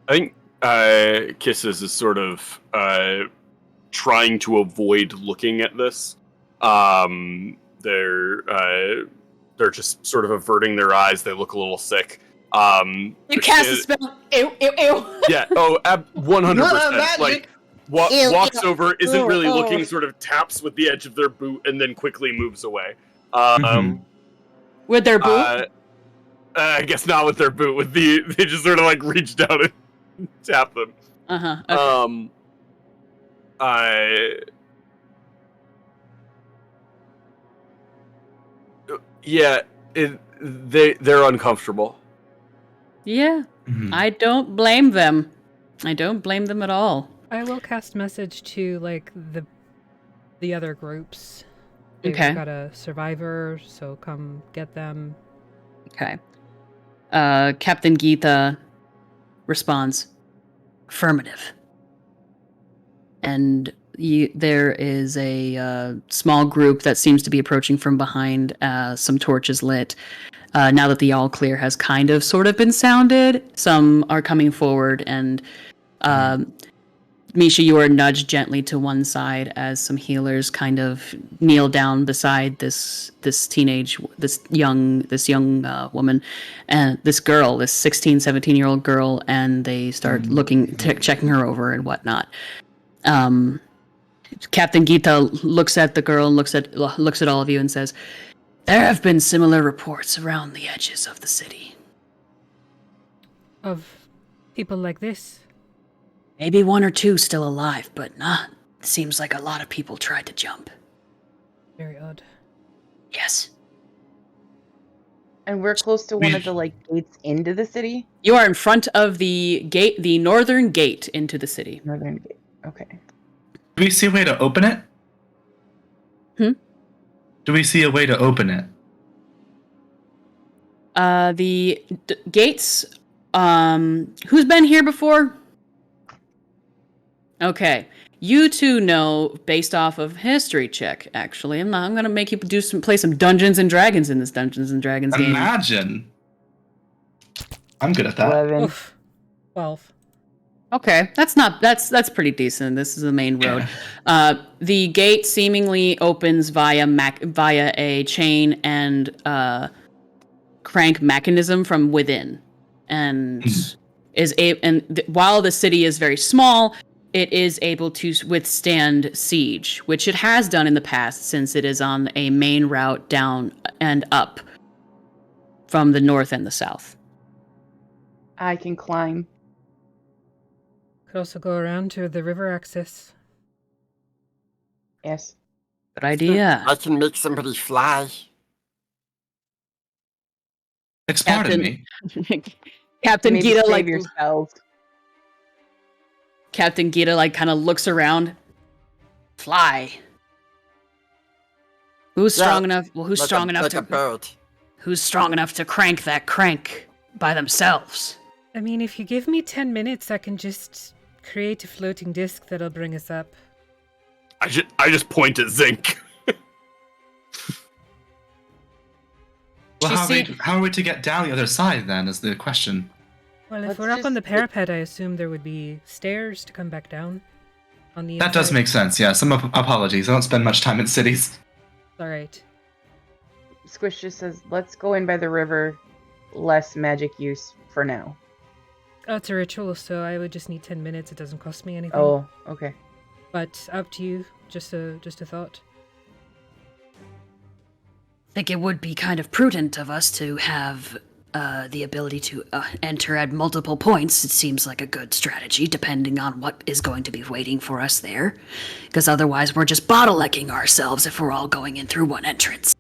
think Kysses is sort of trying to avoid looking at this. They're just sort of averting their eyes. They look a little sick. You cast a spell. Ew, ew, ew. Yeah. Oh, 100%. magic. Like Ew, walks ew. over, isn't really Ew, ew. looking, sort of taps with the edge of their boot, and then quickly moves away. With their boot? I guess not with their boot. With they just sort of like reach down and tap them. Okay. They're uncomfortable. Yeah. I don't blame them. I don't blame them at all. I will cast message to like the other groups. They've Okay. got a survivor, so come get them. Okay. Captain Geeta responds, affirmative. And there is a small group that seems to be approaching from behind, some torches lit. Now that the all clear has kind of sort of been sounded, some are coming forward, and Misha, you are nudged gently to one side as some healers kind of kneel down beside this young woman and this girl, this 16, 17-year-old girl, and they start checking her over and whatnot. Captain Geeta looks at the girl and looks at all of you and says, "There have been similar reports around the edges of the city. Of people like this. Maybe one or two still alive, but not. Seems like a lot of people tried to jump." Very odd. Yes. And we're close to one of the like gates into the city. You are in front of the gate, the northern gate into the city. Northern gate. Okay. Do we see a way to open it? Do we see a way to open it? The gates. Who's been here before? Okay, you two know based off of history check. Actually, I'm gonna make you play some Dungeons and Dragons in this Dungeons and Dragons game. Imagine. I'm good at that. 11. Oof. 12. Okay, that's pretty decent. This is the main road. The gate seemingly opens via a chain and crank mechanism from within, and while the city is very small, it is able to withstand siege, which it has done in the past since it is on a main route down and up from the north and the south. I can climb. Could also go around to the river access. Yes. Good idea. I can make somebody fly. It's part of me. Captain Maybe Geeta save yourselves. Captain Geeta kind of looks around. Fly. Who's strong enough? Well, who's strong enough like to a bird? Who's strong enough to crank that crank by themselves? I mean, if you give me 10 minutes, I can just create a floating disc that'll bring us up. I just point at Zinc. Well, how are we to get down the other side then? Is the question. Well, if Let's we're up on the just- parapet, I assume there would be stairs to come back down. On the That does inside. make sense. Yeah. Some apologies. I don't spend much time in cities. All right. Squish just says, let's go in by the river. Less magic use for now. Oh, it's a ritual, so I would just need 10 minutes. It doesn't cost me anything. Oh, okay. But up to you. Just a thought. I think it would be kind of prudent of us to have the ability to enter at multiple points. It seems like a good strategy, depending on what is going to be waiting for us there. Because otherwise, we're just bottlenecking ourselves if we're all going in through one entrance.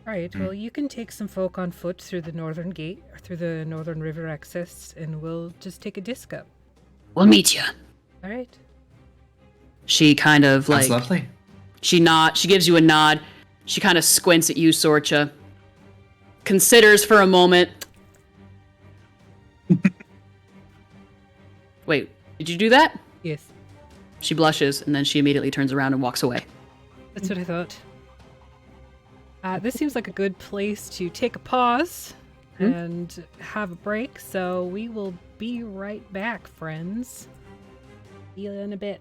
All right. Well, you can take some folk on foot through the northern gate, or through the northern river access, and we'll just take a disc up. We'll meet you. All right. She kind of That's lovely. She gives you a nod. She kind of squints at you, Sorcha. Considers for a moment. Wait, did you do that? Yes. She blushes, and then she immediately turns around and walks away. That's what I thought. This seems like a good place to take a pause and have a break, so we will be right back, friends. See you in a bit.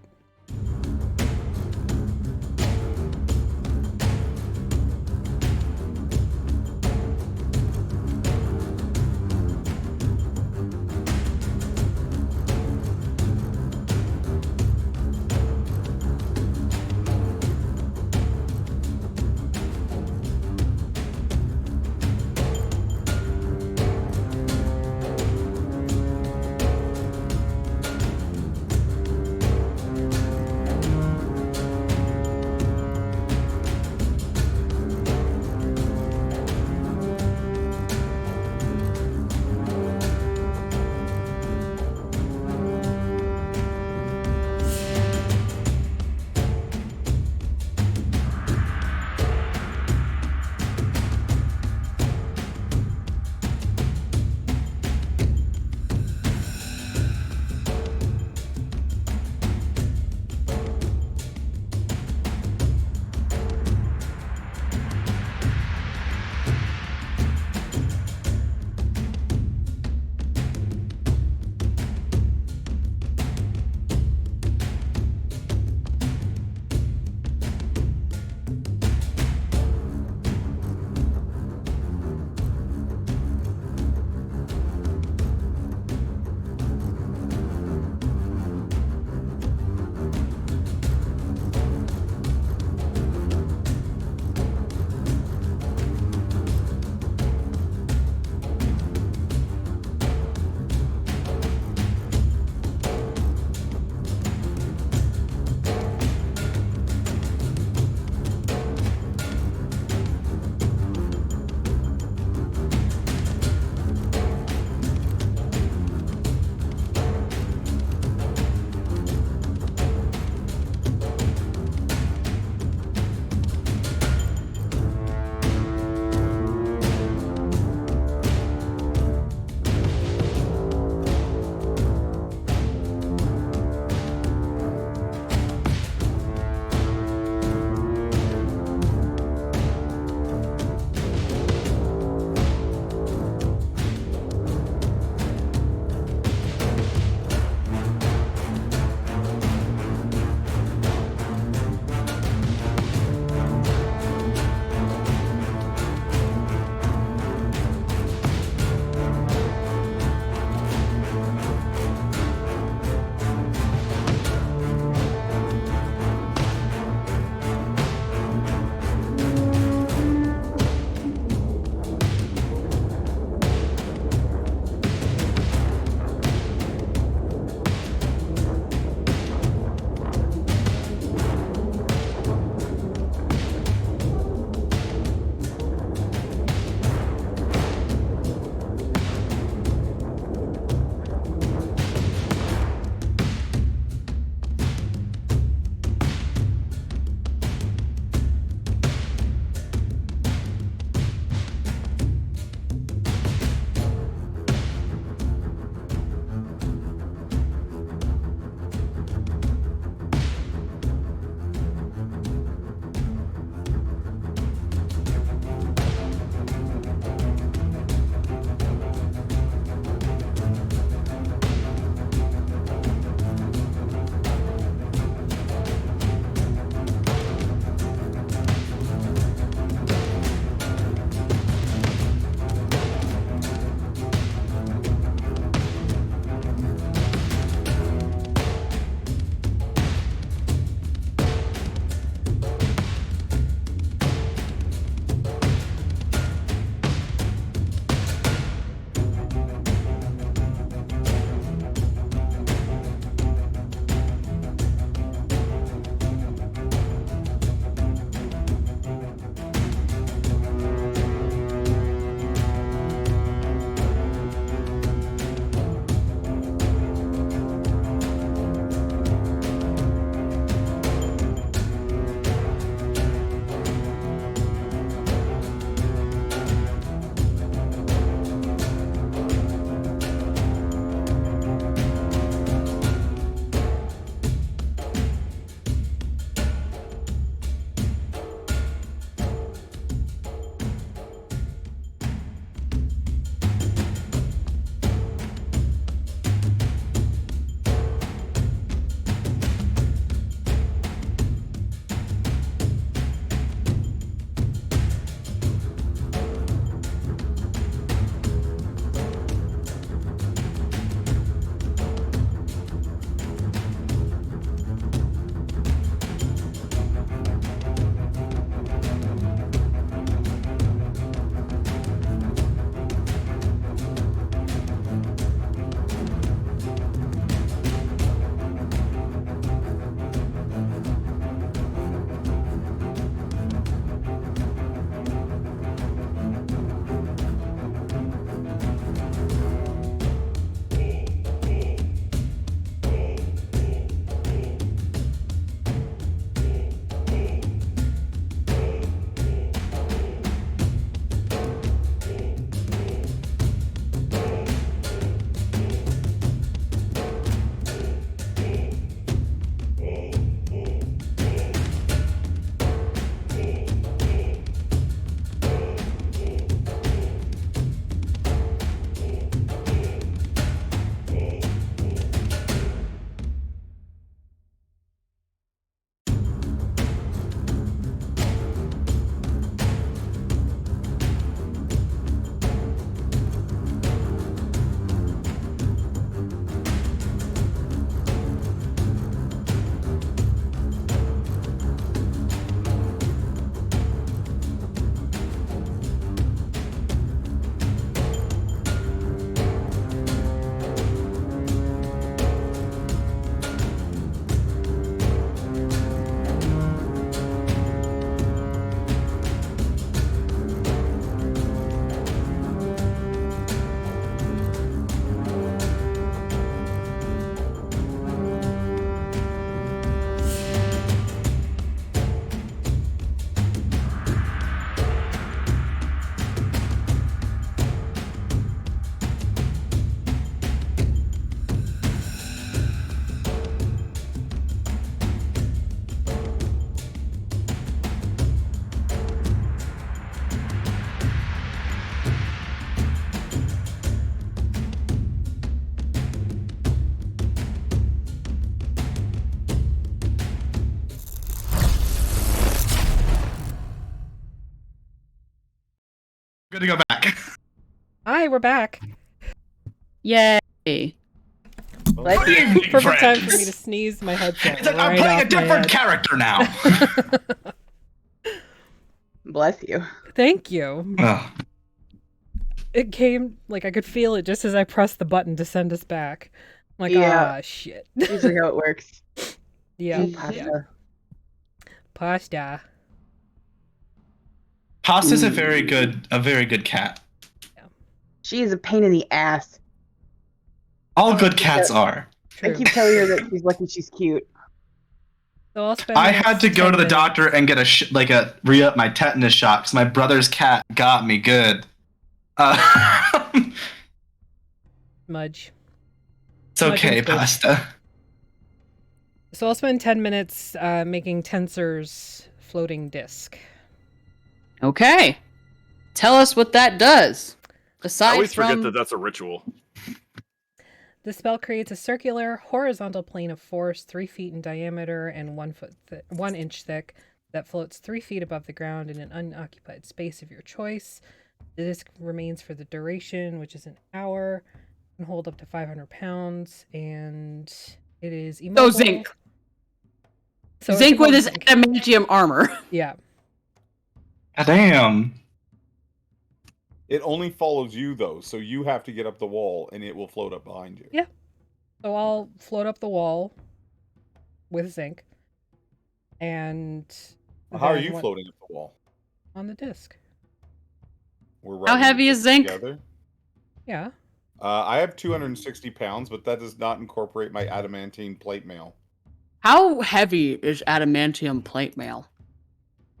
good to go back. Hi, we're back. Yay. Bless you. Evening, Perfect time for me friends. to sneeze my headset. It's like I'm right playing a off my different head. character now. Bless you. Thank you. Ugh. It came, like, I could feel it just as I pressed the button to send us back. I'm like, Yeah. ah, shit. Usually how it works. Yeah. Pasta. Pasta. Pasta's a very good cat. She is a pain in the ass. All good cats are. True. I keep telling her that she's lucky she's cute. So I'll spend I the had next to go 10 to the minutes- doctor and get a re-up my tetanus shot because my brother's cat got me good. Smudge. It's okay, Smudge and pasta. So I'll spend 10 minutes making Tensor's floating disc. Okay. Tell us what that does. I Aside always forget from that that's a ritual. The spell creates a circular, horizontal plane of force 3 feet in diameter and 1 inch thick that floats 3 feet above the ground in an unoccupied space of your choice. The disc remains for the duration, which is an hour, and hold up to 500 pounds, and it is immobile. Zinc. So it's Zinc with called his Zinc. adamantium armor. Yeah. Damn. It only follows you though, so you have to get up the wall, and it will float up behind you. Yeah. So I'll float up the wall with Zinc, and How are then you what- floating up the wall? on the disc? We're How riding heavy the is disc Zinc? together. Yeah. I have 260 pounds, but that does not incorporate my adamantine plate mail. How heavy is adamantium plate mail?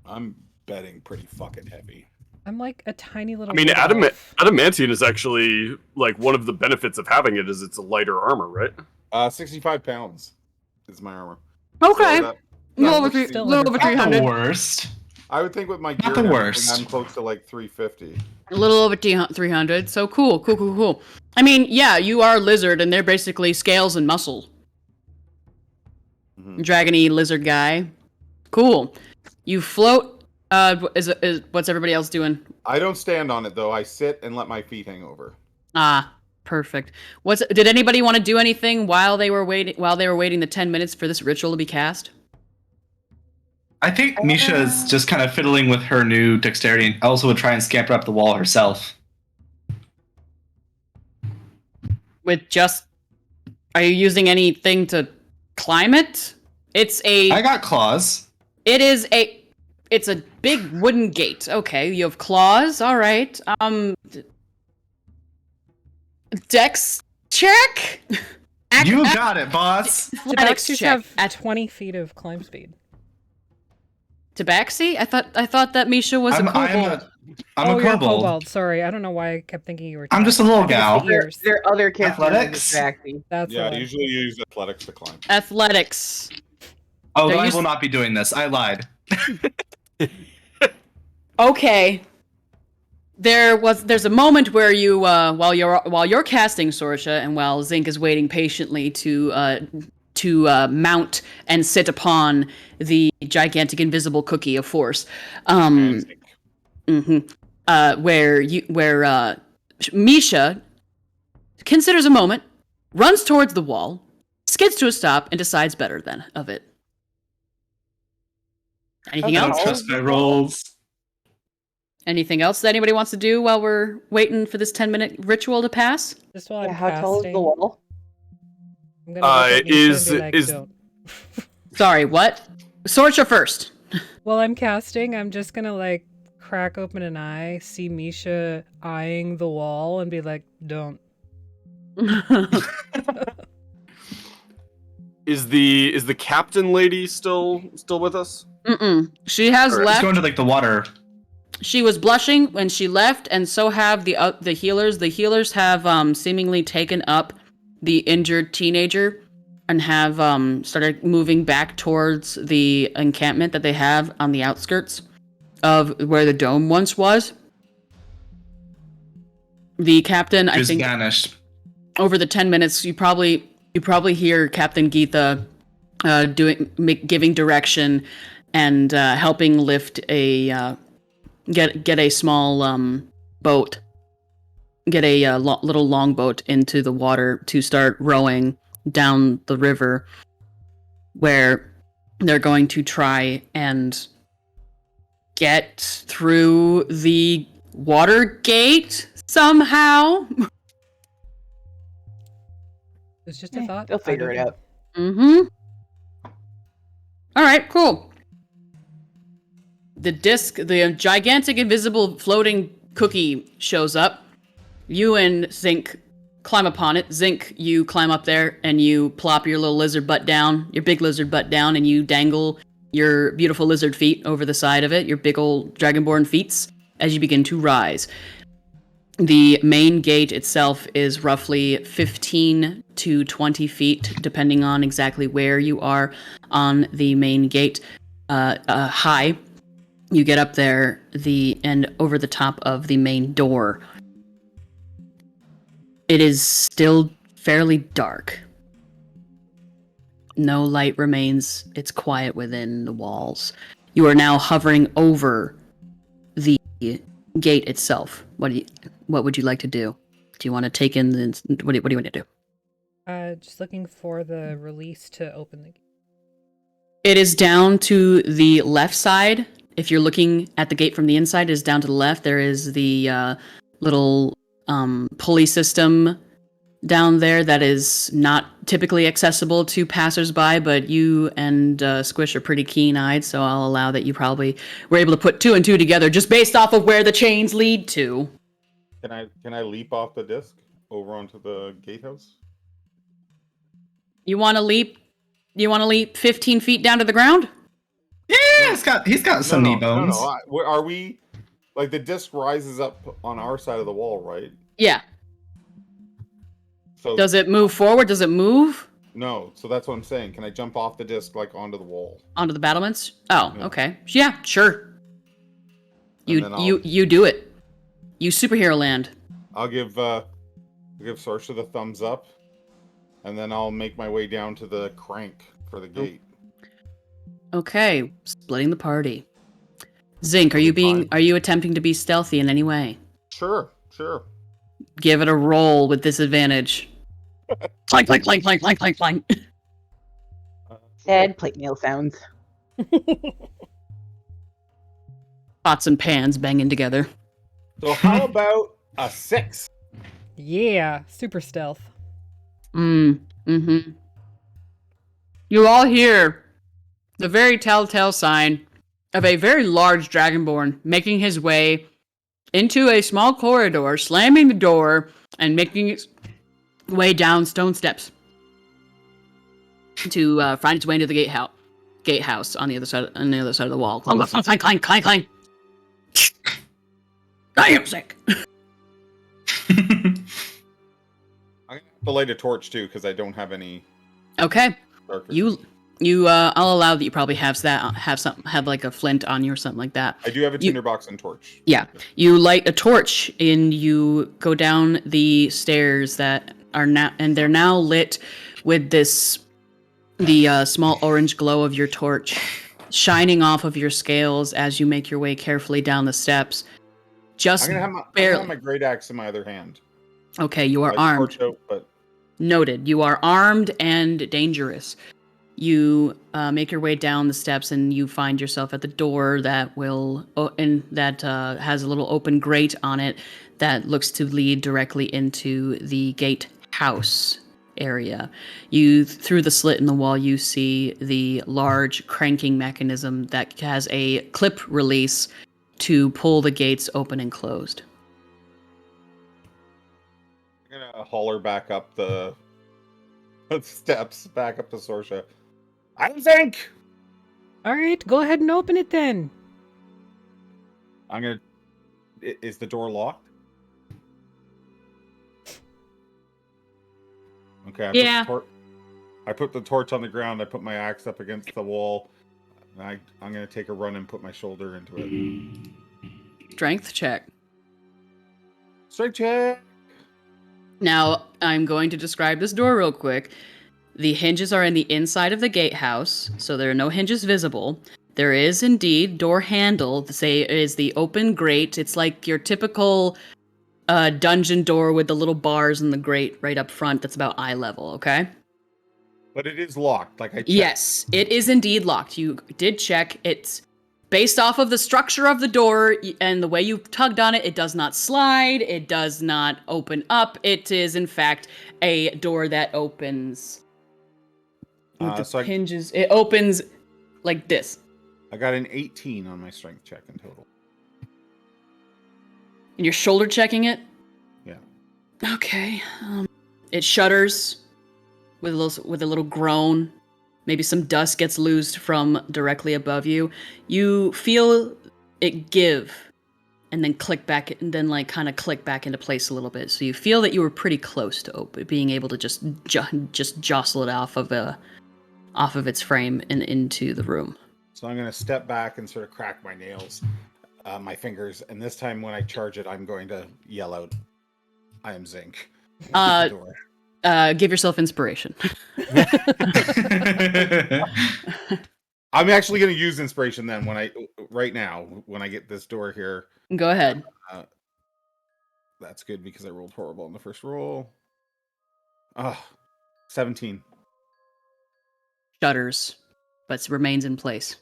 I'm betting pretty fucking heavy. I'm like a tiny little. I mean, wood elf. adamantium is actually like one of the benefits of having it is it's a lighter armor, right? 65 pounds is my armor. Okay. So that- little over, that's still little under over Not the 300. worst. I would think with my Not gear the and everything, worst. I'm close to like 350. A little over 300. So cool. I mean, yeah, you are a lizard, and they're basically scales and muscle. Mhm. Dragony lizard guy. Cool. You float. What's everybody else doing? I don't stand on it though. I sit and let my feet hang over. Ah, perfect. Did anybody want to do anything while they were waiting? While they were waiting the 10 minutes for this ritual to be cast? I think Misha is just kind of fiddling with her new dexterity and also would try and scamper up the wall herself. With just, are you using anything to climb it? I got claws. It's a big wooden gate. Okay, you have claws. All right. Dex check. You got it, boss. Athletics Tabaxis check. have 20 feet of climb speed. Tabaxi? I thought that Misha was a kobold. I'm a you're kobold. Sorry, I don't know why I kept thinking you were. I'm just a little Tabaxi. gal. It's the ears. There are other characters. Athletics? That's Yeah, the I one. usually use athletics to climb. Athletics. Oh, They're then I used- will not be doing this. I lied. Okay. There's a moment where you while you're casting Sorcha and while Zinc is waiting patiently to mount and sit upon the gigantic invisible cookie of force. Where Misha considers a moment, runs towards the wall, skids to a stop, and decides better than of it. Anything I don't else? trust my rolls. Anything else that anybody wants to do while we're waiting for this 10-minute ritual to pass? Just while Yeah, I'm how tall is casting, the wall? I'm gonna look at Misha and be like, "Don't." Sorry, what? Sorcha first. While I'm casting, I'm just gonna like crack open an eye, see Misha eyeing the wall, and be like, "Don't." Is the captain lady still with us? Mm-mm. She has Alright, Let's left. go into like the water. She was blushing when she left, and so have the healers. The healers have seemingly taken up the injured teenager and have started moving back towards the encampment that they have on the outskirts of where the dome once was. The captain, I Just think, vanished. over the 10 minutes, you probably hear Captain Geetha giving direction and helping lift a get a small boat, get a little longboat into the water to start rowing down the river, where they're going to try and get through the water gate somehow. It's just a thought. They'll I figure don't it know. out. Mm-hmm. All right, cool. The disc, the gigantic invisible floating cookie shows up. You and Zinc climb upon it. Zinc, you climb up there and you plop your little lizard butt down, your big lizard butt down, and you dangle your beautiful lizard feet over the side of it, your big old dragonborn feets, as you begin to rise. The main gate itself is roughly 15 to 20 feet, depending on exactly where you are on the main gate. High. You get up there and over the top of the main door. It is still fairly dark. No light remains. It's quiet within the walls. You are now hovering over the gate itself. What would you like to do? Do you want to take in the... What do you want to do? Just looking for the release to open the gate. It is down to the left side. If you're looking at the gate from the inside, it is down to the left. There is the little pulley system down there that is not typically accessible to passersby, but you and Squish are pretty keen-eyed, so I'll allow that you probably were able to put 2 and 2 together just based off of where the chains lead to. Can I leap off the disc over onto the gatehouse? You want to leap 15 feet down to the ground? Yeah, he's got some knee bones. No. Are we like the disc rises up on our side of the wall, right? Yeah. So does it move forward? Does it move? No. So that's what I'm saying. Can I jump off the disc like onto the wall? Onto the battlements? Oh, yeah. Okay. Yeah, sure. You do it. You superhero land. I'll give Sorcha the thumbs up, and then I'll make my way down to the crank for the gate. Okay, splitting the party. Zinc, are you attempting to be stealthy in any way? Sure. Give it a roll with disadvantage. Clank, clank, clank, clank, clank, clank, clank. Sad plate nail sounds. Pots and pans banging together. So how about a 6? Yeah, super stealth. Mm-hmm. You all hear the very telltale sign of a very large dragonborn making his way into a small corridor, slamming the door, and making its way down stone steps to find its way into the gatehouse on the other side of the wall. Clank, clank, clank, clank, clank. I am sick. I'm gonna have to light a torch too because I don't have any. Okay. Darker. I'll allow that you probably have like a flint on you or something like that. I do have a tinderbox and torch. Yeah. You light a torch and you go down the stairs that are now, and they're now lit with the small orange glow of your torch shining off of your scales as you make your way carefully down the steps. Just I'm gonna have my great axe in my other hand. Okay, you are armed. Torch out, but... Noted. You are armed and dangerous. You make your way down the steps and you find yourself at the door that has a little open grate on it that looks to lead directly into the gatehouse area. Through the slit in the wall, you see the large cranking mechanism that has a clip release to pull the gates open and closed. I'm gonna holler back up the steps, back up to Sorcha. I'm Zinc! Alright, go ahead and open it then. Is the door locked? Okay, I put the torch on the ground, I put my axe up against the wall, and I'm gonna take a run and put my shoulder into it. Strength check. Strength check! Now, I'm going to describe this door real quick. The hinges are in the inside of the gatehouse, so there are no hinges visible. There is indeed door handle. Say it is the open grate. It's like your typical dungeon door with the little bars and the grate right up front. That's about eye level. Okay. But it is locked. Like I checked. Yes, it is indeed locked. You did check. It's based off of the structure of the door and the way you tugged on it. It does not slide. It does not open up. It is in fact a door that opens. With the hinges. It opens like this. I got an 18 on my strength check in total. And you're shoulder checking it? Yeah. Okay. It shudders with a little groan. Maybe some dust gets loosed from directly above you. You feel it give and then click back and then like kind of click back into place a little bit. So you feel that you were pretty close to being able to just jostle it off of its frame and into the room. So I'm going to step back and sort of crack my nails, my fingers, and this time when I charge it, I'm going to yell out, "I am Zinc." Give yourself inspiration. I'm actually going to use inspiration then right now when I get this door here. Go ahead. That's good because I rolled horrible in the first roll. 17. Shudders, but remains in place.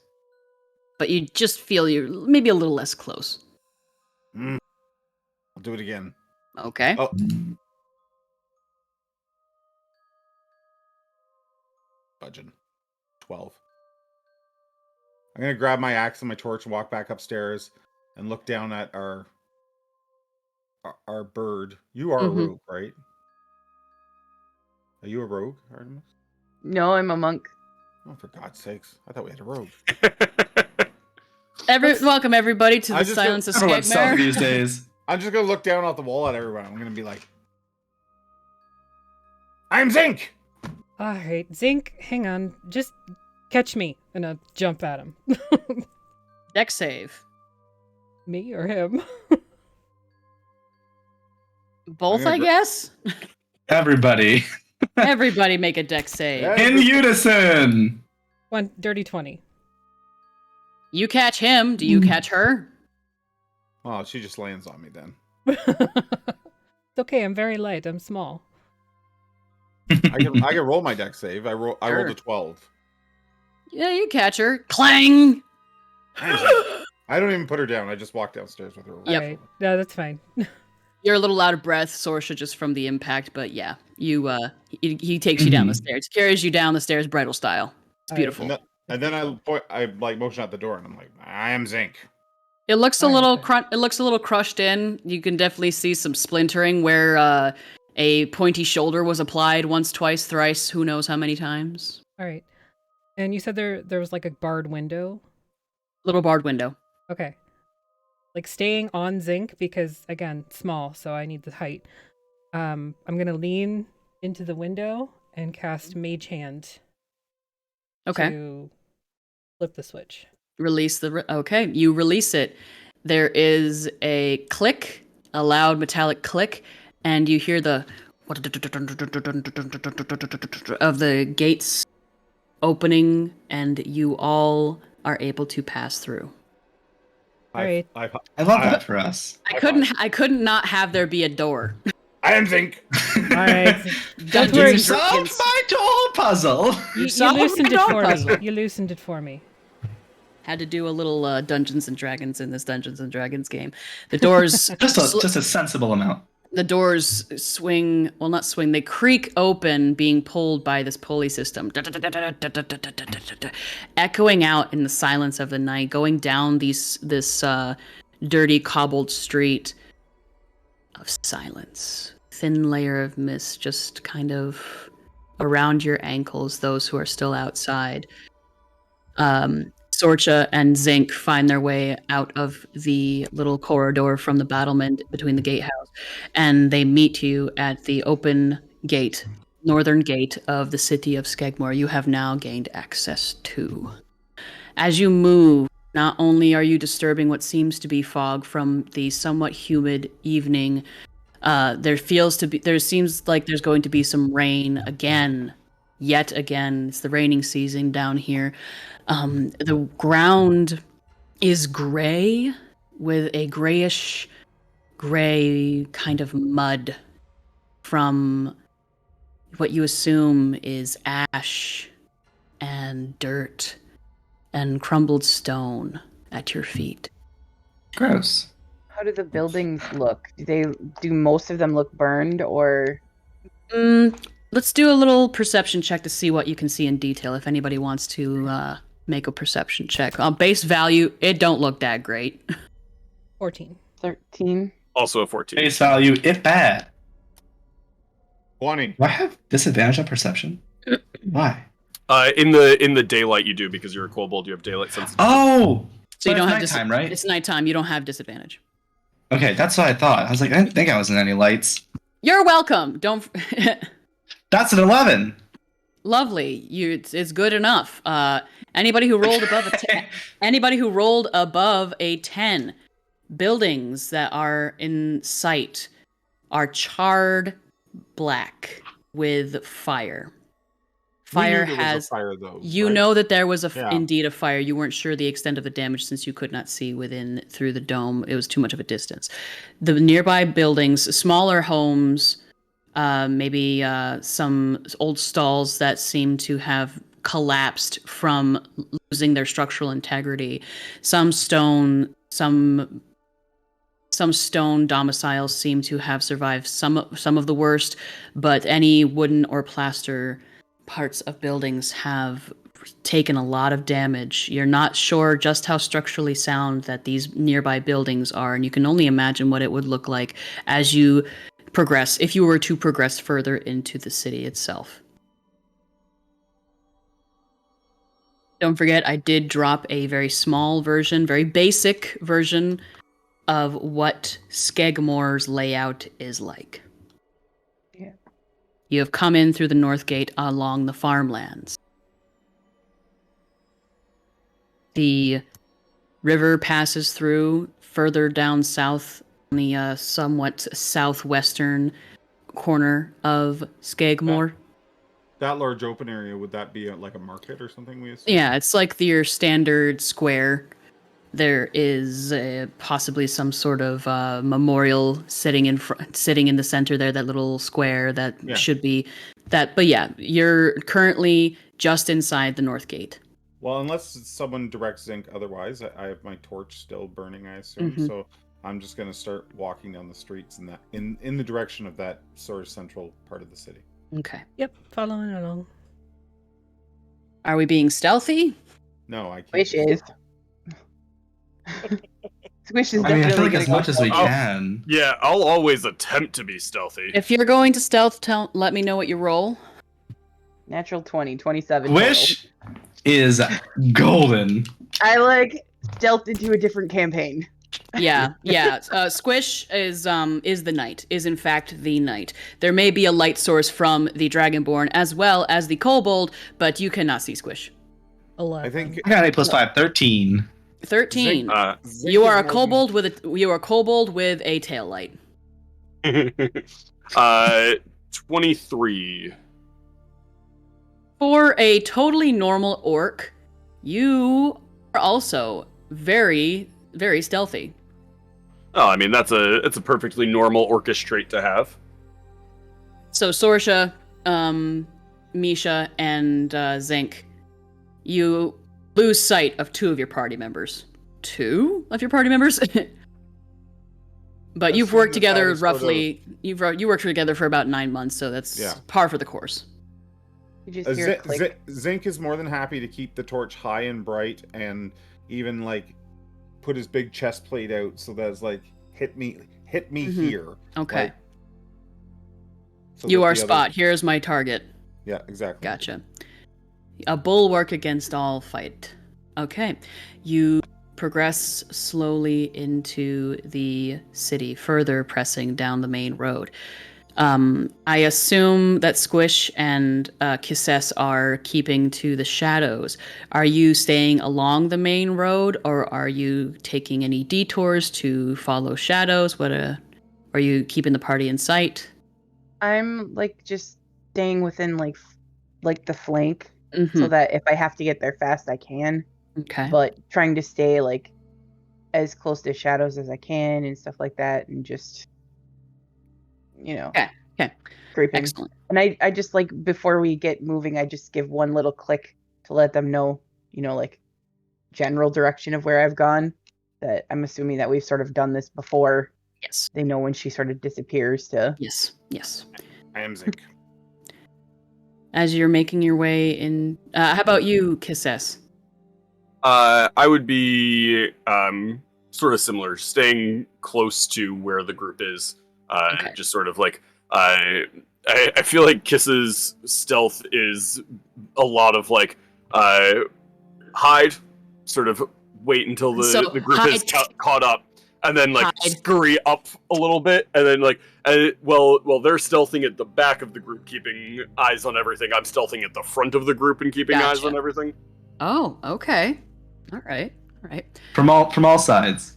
But you just feel you're maybe a little less close. I'll do it again. Okay. Oh. Budgeon. 12. I'm going to grab my axe and my torch and walk back upstairs and look down at our bird. You are a rogue, right? Are you a rogue, Artemis? No, I'm a monk. Oh, for God's sakes. I thought we had a rogue. Welcome, everybody, to the Silence of Skeggmore. These days. I'm just going to look down off the wall at everyone. I'm going to be like, "I'm Zinc!" All right, Zinc, hang on. Just catch me, and I'll jump at him. Dex save. Me or him? Both, I guess? Everybody. Everybody make a dex save. In unison! One dirty 20. You catch him. Do you catch her? Oh, she just lands on me then. It's okay, I'm very light. I'm small. I can roll my dex save. I rolled a 12. Yeah, you catch her. Clang! I don't even put her down. I just walk downstairs with her. Yep. Alright, no, that's fine. You're a little out of breath, Sorcha, just from the impact, but yeah, he takes you down the stairs, carries you down the stairs, bridal style. It's beautiful. And then I like motion out the door, and I'm like, "I am Zinc." It looks a little crushed in. You can definitely see some splintering where a pointy shoulder was applied once, twice, thrice, who knows how many times. All right. And you said there was like a barred window? Little barred window. Okay. Like staying on Zinc because, again, small, so I need the height. I'm going to lean into the window and cast Mage Hand. Okay. To flip the switch. Release okay, you release it. There is a click, a loud metallic click, and you hear the of the gates opening, and you all are able to pass through. Right. I love that for us. I couldn't not have there be a door. I am Zinc. All right. Don't You worry. solved my whole puzzle. You loosened it for me. You loosened it for me. Had to do a little Dungeons and Dragons in this Dungeons and Dragons game. The doors just a sensible amount. The doors swing, well, not swing, they creak open, being pulled by this pulley system. Echoing out in the silence of the night, going down this dirty cobbled street of silence. Thin layer of mist just kind of around your ankles, those who are still outside. Sorcha and Zinc find their way out of the little corridor from the battlement between the gatehouse, and they meet you at the open gate, northern gate of the city of Skeggmore. You have now gained access to. As you move, not only are you disturbing what seems to be fog from the somewhat humid evening, there seems like there's going to be some rain again yet again. It's the raining season down here. The ground is gray with a grayish gray kind of mud from what you assume is ash and dirt and crumbled stone at your feet. Gross. How do the buildings look? Do most of them look burned or? Let's do a little perception check to see what you can see in detail. If anybody wants to make a perception check on base value, it don't look that great. 14. 13. Also a 14. Base value, if bad. 20. Do I have disadvantage on perception? Why? In the daylight you do, because you're a kobold. You have daylight sensitivity. Oh, So you but don't it's have nighttime, right? It's nighttime. You don't have disadvantage. Okay, that's what I thought. I was like, I didn't think I was in any lights. You're welcome. Don't. That's an 11. Lovely. It's good enough. Anybody who rolled above a 10, anybody who rolled above a 10, buildings that are in sight are charred black with fire. Fire We knew there was a has fire, though, you right? know that there was Yeah. indeed a fire. You weren't sure the extent of the damage since you could not see through the dome. It was too much of a distance. The nearby buildings, smaller homes, maybe some old stalls that seem to have collapsed from losing their structural integrity. Some stone domiciles seem to have survived some of the worst, but any wooden or plaster parts of buildings have taken a lot of damage. You're not sure just how structurally sound that these nearby buildings are, and you can only imagine what it would look like as you progress, if you were to progress further into the city itself. Don't forget, I did drop a very small version, very basic version of what Skeggmore's layout is like. Yeah. You have come in through the north gate along the farmlands. The river passes through further down south on the somewhat southwestern corner of Skeggmore. That large open area, would that be like a market or something? We assume? Yeah, it's like your standard square. There is possibly some sort of memorial sitting in the center there, that little square that should be that. But yeah, you're currently just inside the north gate. Well, unless someone directs Zinc otherwise, I have my torch still burning, I assume. Mhm. So I'm just going to start walking down the streets in the direction of that sort of central part of the city. Okay. Yep, following along. Are we being stealthy? No, I can't. Squish is. Squish is I mean, I definitely feel like gonna as go much as we stealthy. can. Yeah, I'll always attempt to be stealthy. If you're going to stealth, let me know what you roll. Natural 20, 27. Wish is golden. I stealth into a different campaign. Yeah. Squish is the knight. Is in fact the knight. There may be a light source from the Dragonborn as well as the kobold, but you cannot see Squish. 11. I think I got 8 plus 5, 13. 13. Zinc You is are a more kobold with a tail light. 23. For a totally normal orc, you are also very, very stealthy. Oh, I mean it's a perfectly normal orcish trait to have. So Sorcha, Misha, and Zinc, you lose sight of 2 of your party members. 2 of your party members? But you've worked together roughly. You worked together for about 9 months, so that's par for the course. You just hear a click. Zinc is more than happy to keep the torch high and bright, and even put his big chest plate out so that's hit me here. Okay. Like, so you that are the spot. other- Here's my target. Yeah, exactly. Gotcha. A bulwark against all fight. Okay. You progress slowly into the city, further pressing down the main road. I assume that Squish and Kysses are keeping to the shadows. Are you staying along the main road, or are you taking any detours to follow shadows? Are you keeping the party in sight? I'm just staying within like the flank, Mhm. so that if I have to get there fast, I can. Okay. But trying to stay like as close to shadows as I can and stuff like that, and just Okay. creeping. Excellent. And I just like before we get moving, I just give one little click to let them know, like general direction of where I've gone. That I'm assuming that we've sort of done this before. Yes. They know when she sort of disappears to. Yes. I am Zinc. As you're making your way in, how about you, Kysses? I would be sort of similar, staying close to where the group is. Okay. Just sort of like I feel like Kiss's stealth is a lot of like hide, sort of wait until So, the group is hide. caught up, and then like Hide. scurry up a little bit, and then like well they're stealthing at the back of the group, keeping eyes on everything. I'm stealthing at the front of the group and keeping eyes Gotcha. on everything. Oh, okay. All right. From all sides.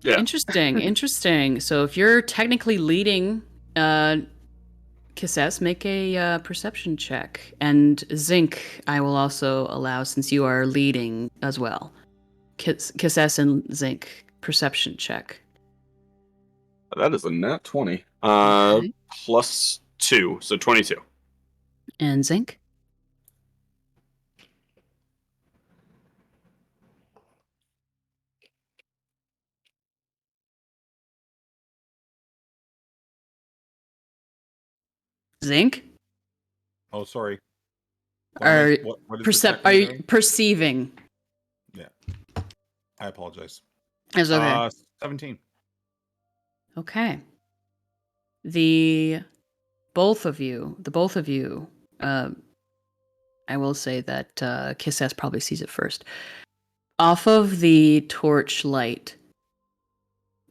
Yeah. Interesting. So if you're technically leading, Kysses, make a perception check. And Zinc, I will also allow, since you are leading as well. Kysses and Zinc, perception check. That is a nat 20. Okay. Plus 2, so 22. And Zinc? Zinc? Oh, sorry. Are What is the check are I'm you doing? perceiving? Yeah. I apologize. Is okay. 17. Okay. The both of you, I will say that Kysses probably sees it first. Off of the torch light,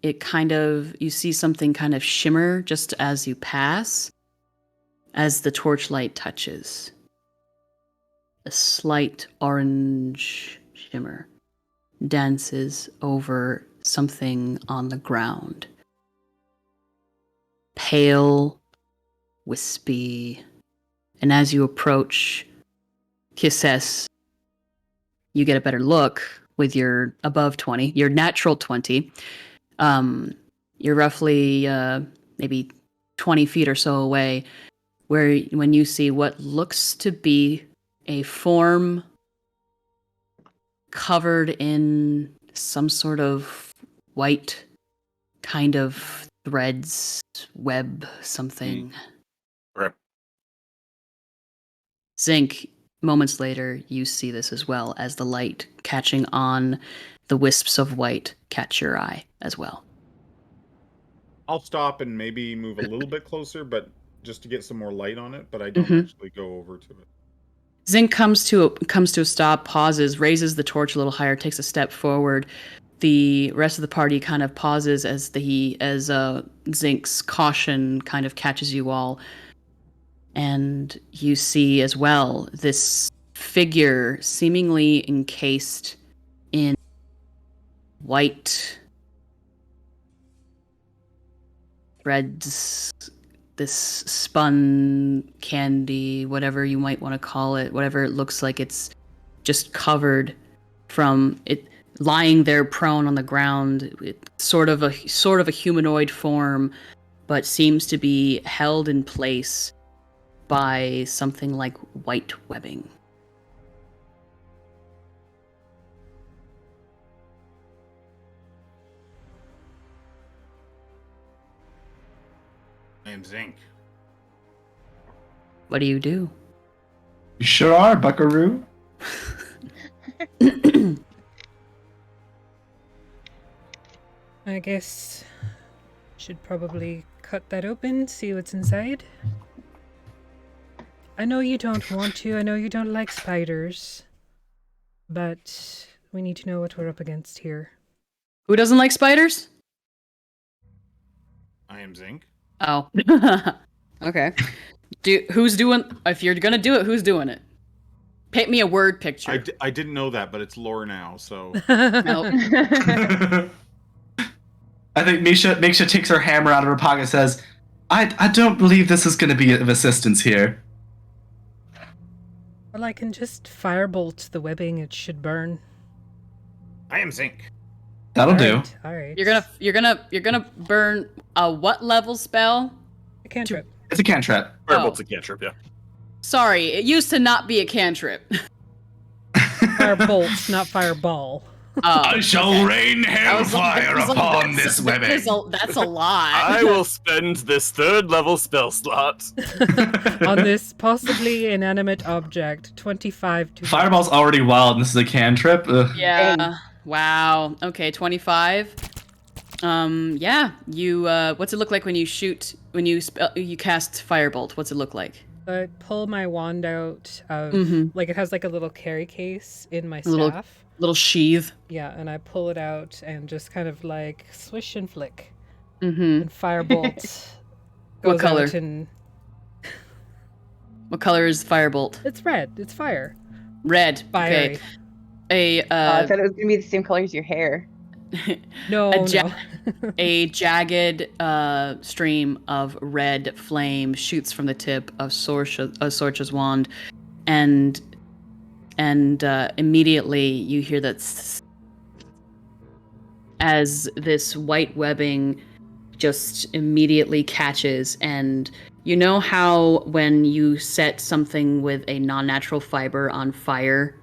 you see something kind of shimmer just as you pass, as the torch light touches. A slight orange shimmer dances over something on the ground. Pale, wispy, and as you approach Kysses, you get a better look with your above 20, your natural 20. You're roughly maybe 20 feet or so away, when you see what looks to be a form covered in some sort of white kind of threads, web, something. Okay. Zinc, moments later, you see this as well, as the light catching on the wisps of white catch your eye as well. I'll stop and maybe move a little bit closer, but just to get some more light on it, but I don't actually go over to it. Zinc comes to a stop, pauses, raises the torch a little higher, takes a step forward. The rest of the party kind of pauses as Zinc's caution kind of catches you all. And you see as well this figure seemingly encased in white threads, this spun candy, whatever you might want to call it, whatever it looks like. It's just covered from it, lying there prone on the ground. It's sort of a humanoid form, but seems to be held in place by something like white webbing. I am Zinc. What do you do? You sure are, buckaroo. I guess should probably cut that open, see what's inside. I know you don't want to, I know you don't like spiders, but we need to know what we're up against here. Who doesn't like spiders? I am Zinc. Oh. Okay. If you're gonna do it, who's doing it? Paint me a word picture. I didn't know that, but it's lore now, so... Nope. I think Misha takes her hammer out of her pocket and says, I don't believe this is going to be of assistance here. Well, I can just firebolt the webbing. It should burn. I am Zinc. That'll do. All right. You're gonna burn a what level spell? A cantrip. It's a cantrip. Firebolt's a cantrip, yeah. Sorry, it used to not be a cantrip. Firebolt, not fireball. I shall rain I was like- hellfire I was like, upon that's- this webbing. That's a lot. I will spend this 3rd level spell slot. On this possibly inanimate object, 25 to... Fireball's already wild, and this is a cantrip. Ugh. Yeah. Wow. Okay, 25. Yeah. You. What's it look like when you shoot? When you cast firebolt? What's it look like? I pull my wand out of... Mhm. Like, it has like a little carry case in my little- staff. Little sheath. Yeah, and I pull it out and just kind of like swish and flick. Mm-hmm. And firebolt What goes color? out and... What color is firebolt? It's red. It's fire. Red. Fiery. Okay. I thought it was gonna be the same color as your hair. No, a no. a jagged stream of red flame shoots from the tip of Sorcha's wand, and immediately you hear that as this white webbing just immediately catches. And you know how when you set something with a non-natural fiber on fire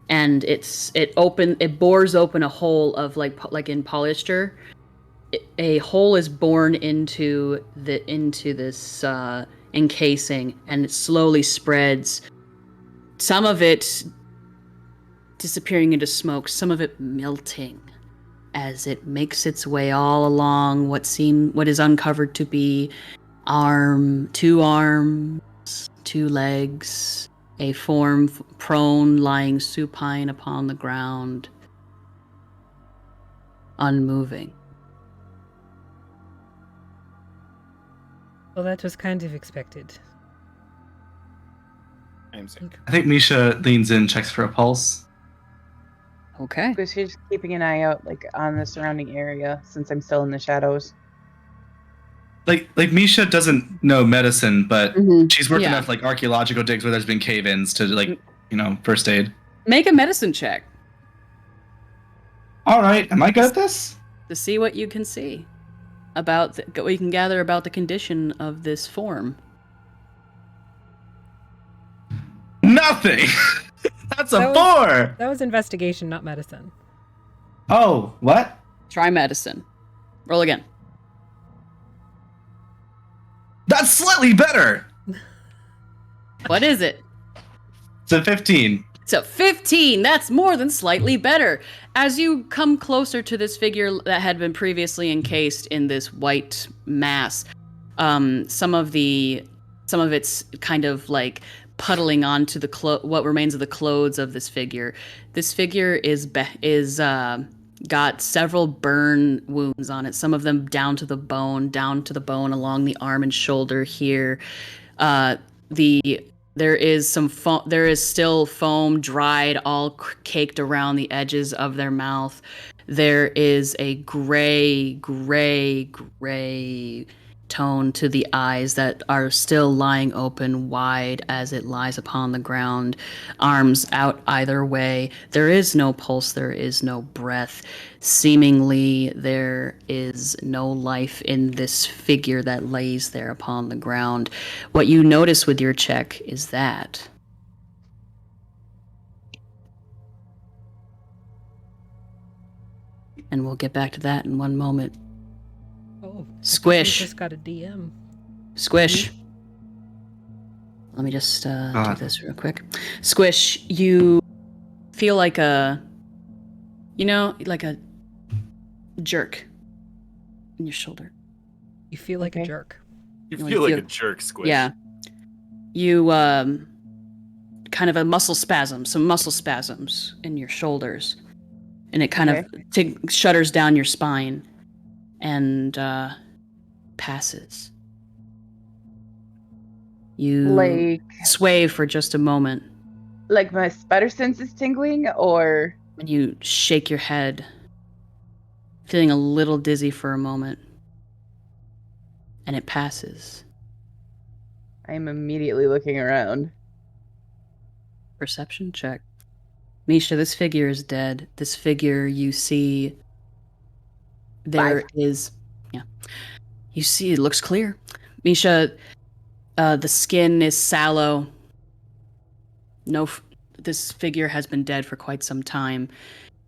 and it bores open a hole of like in polyester, a hole is born into this encasing, and it slowly spreads, some of it disappearing into smoke, some of it melting as it makes its way all along what is uncovered to be two arms, two legs, a form prone, lying supine upon the ground, unmoving. Well, that was kind of expected. I am Zinc. I think Misha leans in, checks for a pulse. Okay. Because she's keeping an eye out, like, on the surrounding area, since I'm still in the shadows. Like Misha doesn't know medicine, but Mhm. she's worked Yeah. enough like archaeological digs where there's been cave-ins to first aid. Make a medicine check All right, am I good at this? to see what you can see about what you can gather about the condition of this form. Nothing. That's a That 4. That was investigation, not medicine. Oh, what? Try medicine. Roll again. That's slightly better. What is it? It's a 15. So 15, that's more than slightly better. As you come closer to this figure that had been previously encased in this white mass, some of it's kind of like puddling onto the what remains of the clothes of this figure. This figure is got several burn wounds on it, some of them down to the bone along the arm and shoulder here. There is still foam dried, all caked around the edges of their mouth. There is a gray tone to the eyes that are still lying open wide as it lies upon the ground, arms out either way. There is no pulse, there is no breath. Seemingly, there is no life in this figure that lays there upon the ground. What you notice with your check is that and we'll get back to that in one moment. Oh, Squish. We just got a DM. Squish. Let me just do this real quick. Squish, you feel like a jerk in your shoulder. You feel like a Okay. jerk. You You feel like feel- a jerk, Squish. Yeah. You kind of some muscle spasms in your shoulders. And it kind of shudders down your spine and passes. You Like sway for just a moment, my spider sense is tingling, or and you shake your head, feeling a little dizzy for a moment, and it passes. I'm immediately looking around. Perception check. Misha, this figure is dead. This figure, you see, there is, yeah. You see, it looks clear. Misha, the skin is sallow. This figure has been dead for quite some time.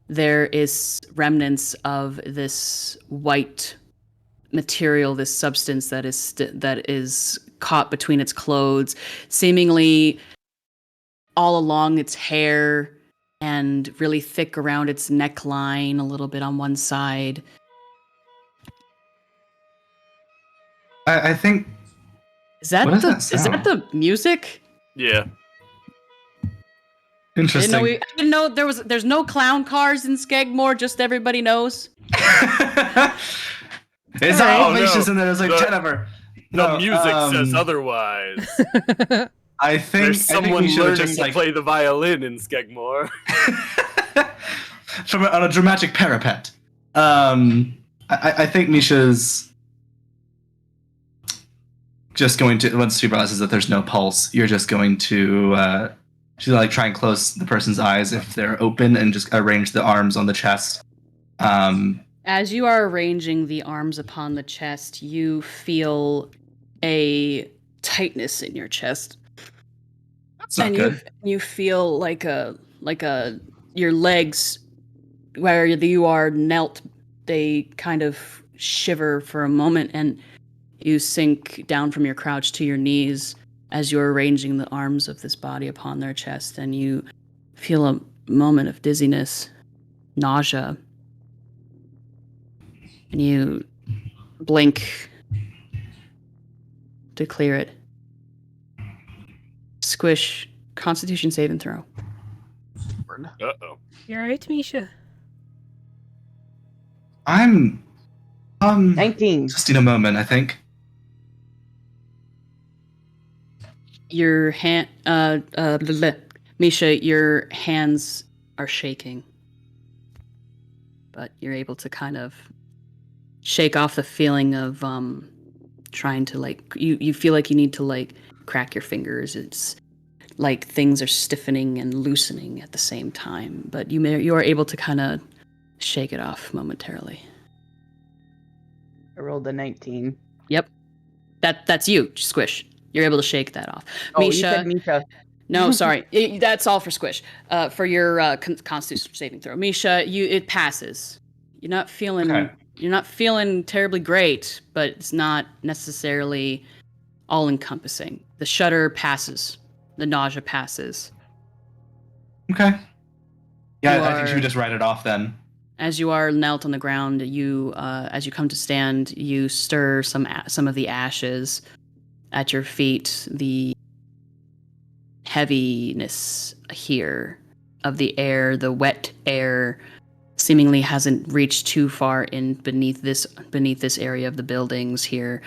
There is remnants of this white material, this substance that is caught between its clothes, seemingly all along its hair and really thick around its neckline, a little bit on one side. I think. Is that What does the that is that sound? the music? Yeah. Interesting. I didn't know there's no clown cars in Skeggmore, just everybody knows. It's All right. all Oh, vicious no. in there. It's like The- Jennifer. The music says otherwise. I think There's someone we should have learning just to play the violin in Skeggmore. on a dramatic parapet. I think Misha's just going to, once she realizes that there's no pulse, you're just going to she's like try and close the person's eyes if they're open and just arrange the arms on the chest. As you are arranging the arms upon the chest, you feel a tightness in your chest. That's not And good. you feel like your legs where you are knelt, they kind of shiver for a moment, and you sink down from your crouch to your knees as you're arranging the arms of this body upon their chest, and you feel a moment of dizziness, nausea, and you blink to clear it. Squish, Constitution saving throw. Uh-oh. You're right, Misha. I'm 19. just in a moment, I think. Your hand, Misha, your hands are shaking, but you're able to kind of shake off the feeling of trying to you feel like you need to crack your fingers. It's like things are stiffening and loosening at the same time, but you are able to kind of shake it off momentarily. I rolled a 19. Yep, that's you, Squish. You're able to shake that off. Oh, Misha, you said Misha. no, sorry, that's all for Squish. For your Constitution saving throw, Misha, it passes. You're not feeling Okay. you're not feeling terribly great, but it's not necessarily all encompassing. The shudder passes. The nausea passes. Okay. Yeah, You I think she are- would just write it off then. As you are knelt on the ground, as you come to stand, you stir some of the ashes at your feet. The heaviness here of the air, the wet air, seemingly hasn't reached too far in beneath this area of the buildings here.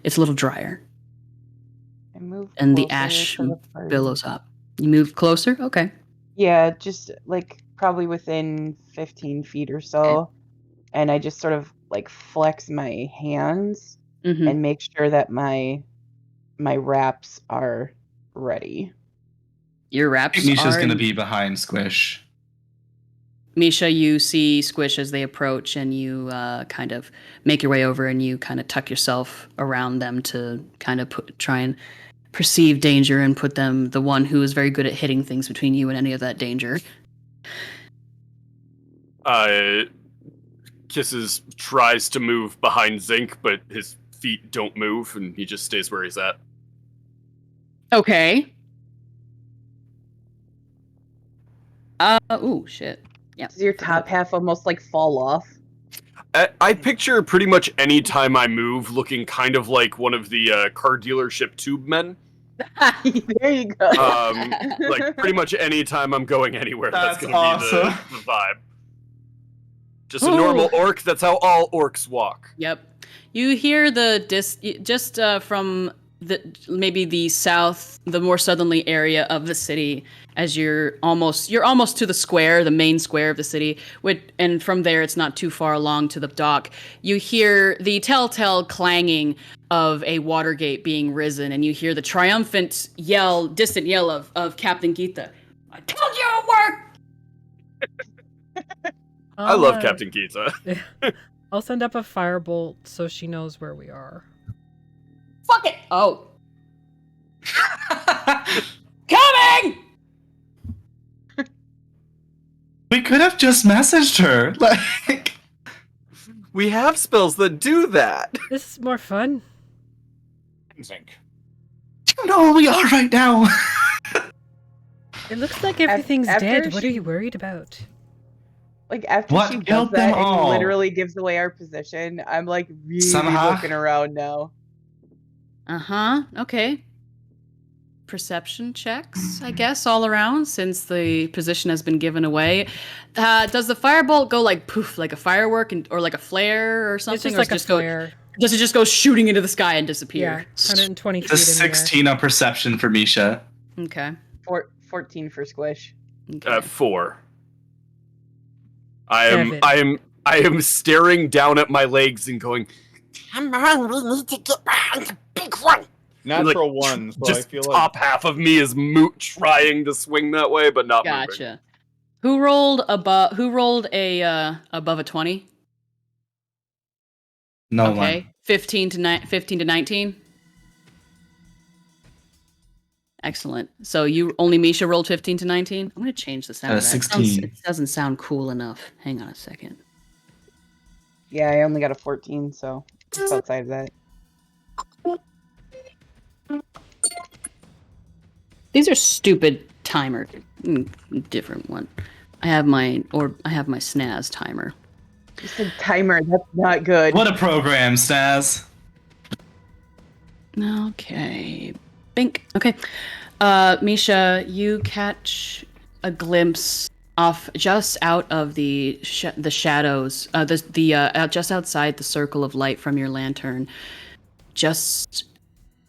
It's a little drier, I moved and the closer ash to the party. billows up. You move closer? Okay. Yeah, just probably within 15 feet or so. And I just sort of flex my hands Mm-hmm. and make sure that my wraps are ready. Your I wraps think Misha's are... going to be behind Squish. Misha, you see Squish as they approach, and you kind of make your way over, and you kind of tuck yourself around them to kind of try and perceive danger and put them, the one who is very good at hitting things, between you and any of that danger. Kysses tries to move behind Zinc, but his feet don't move, and he just stays where he's at. Okay. Ooh, shit. Yeah. Does your top half almost fall off? I picture pretty much any time I move looking kind of like one of the car dealership tube men. There you go. Pretty much any time I'm going anywhere, that's That's going to be awesome. the vibe. Just a normal orc, that's how all orcs walk. Yep. You hear from maybe the more southerly area of the city, as you're almost to the square, the main square of the city, and from there it's not too far along to the dock. You hear the telltale clanging of a water gate being risen, and you hear the triumphant distant yell of Captain Gita. I told you it worked! I love Captain Kita. I'll send up a firebolt so she knows where we are. Fuck it! Oh. Coming! We could have just messaged her. Like, We have spells that do that. This is more fun. Zinc. you know where we are right now. It looks like everything's after dead. What are she- you worried about? Like after What she does killed that them and all? literally gives away our position, I'm like really Sàmhach? looking around now. Uh-huh. Okay. Perception checks, I guess, all around since the position has been given away. Does the firebolt go like poof, like a firework, or like a flare or something? It's just or like a does flare. Does it just go shooting into the sky and Yeah, disappear? 120 feet Just in the air. 16 on perception for Misha. Okay. 14 for Squish. Okay. 4. Seven. I am staring down at my legs and going, Come on, we need to get behind the big one. Natural one, so I just feel top half of me is trying to swing that way, but not moving. Gotcha. Who rolled above? Who rolled a above a 20? No Okay. one. 15 to 19. Excellent. So only Misha rolled 15 to 19. I'm gonna change the sound. Of that. 16. It doesn't sound cool enough. Hang on a second. Yeah, I only got a 14, so just outside of that. These are stupid timer. Different one. I have my snaz timer. Just a timer, that's not good. What a program, Staz. Okay. Bink. Okay. Misha, you catch a glimpse off just out of the shadows, just outside the circle of light from your lantern, just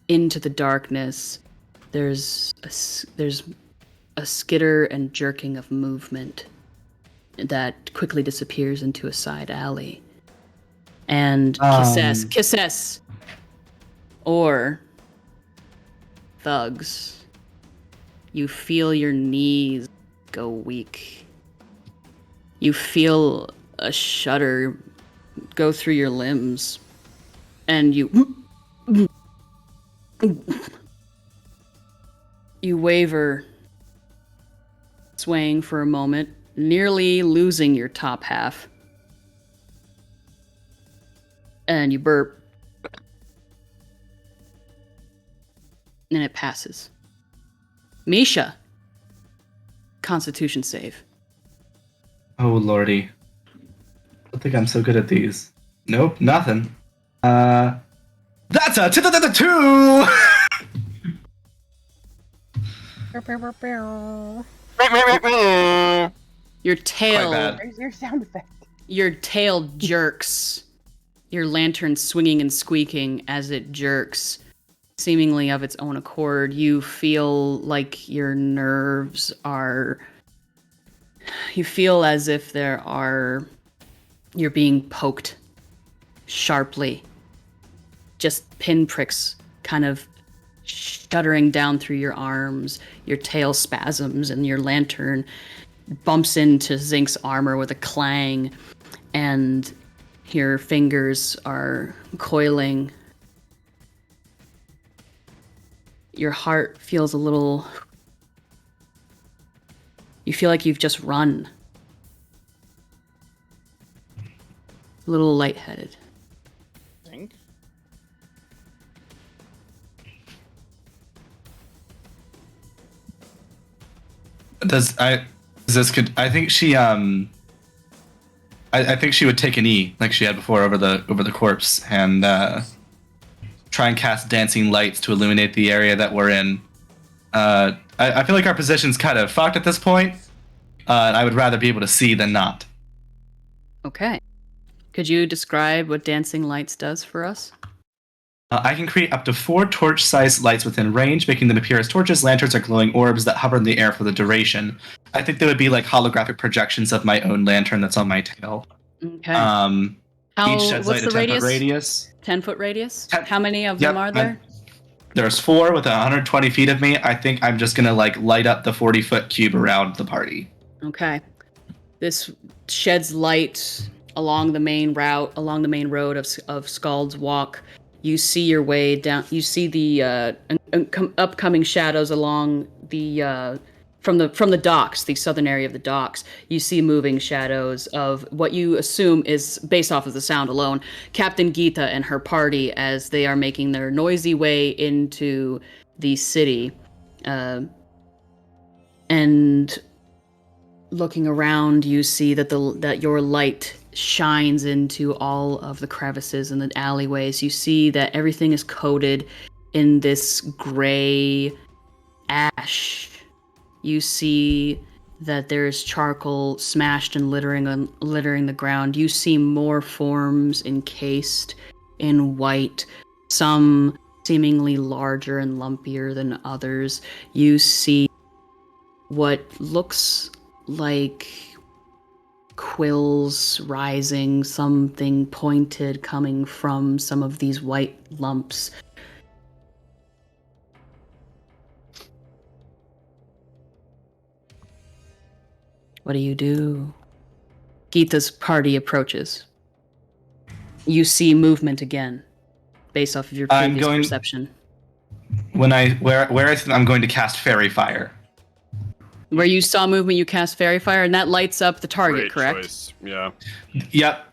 into the darkness. There's a skitter and jerking of movement that quickly disappears into a side alley. And Kysses, or thugs, you feel your knees go weak. You feel a shudder go through your limbs, and you waver, swaying for a moment, nearly losing your top half. And you burp. And it passes. Misha. Constitution save. Oh, lordy. I don't think I'm so good at these. Nope, nothing. That's a 2! Your tail. bad. Where's your sound effect? Your tail jerks. Your lantern swinging and squeaking as it jerks, seemingly of its own accord. You feel like your nerves are... You feel as if you're being poked sharply. Just pinpricks kind of shuddering down through your arms. Your tail spasms and your lantern bumps into Zinc's armor with a clang, and your fingers are coiling. Your heart feels a little... You feel like you've just run. A little lightheaded. Zinc? I think she I think she would take an E like she had before over the corpse and try and cast dancing lights to illuminate the area that we're in. I feel like our position's kind of fucked at this point. And I would rather be able to see than not. Okay. Could you describe what dancing lights does for us? I can create up to 4 torch-sized lights within range, making them appear as torches, lanterns, or glowing orbs that hover in the air for the duration. I think they would be like holographic projections of my own lantern that's on my tail. Okay. Each sheds What's light the a 10-foot radius. 10-foot radius? Ten- How many of Yep, them are there? There's 4 within 120 feet of me. I think I'm just gonna like light up the 40-foot cube around the party. Okay. This sheds light along the main route, along the main road of Scald's Walk. You see your way down. You see the upcoming shadows along the from the docks, the southern area of the docks. You see moving shadows of what you assume is, based off of the sound alone, Captain Geeta and her party as they are making their noisy way into the city, and looking around, you see that that your light shines into all of the crevices and the alleyways. You see that everything is coated in this gray ash. You see that there is charcoal smashed and littering the ground. You see more forms encased in white, some seemingly larger and lumpier than others. You see what looks like quills rising, something pointed coming from some of these white lumps. What do? Geeta's party approaches. You see movement again, based off of your previous perception. I'm going to cast Fairy Fire. Where you saw movement, you cast Fairy Fire, and that lights up the target, Great correct? choice. Yeah. Yep.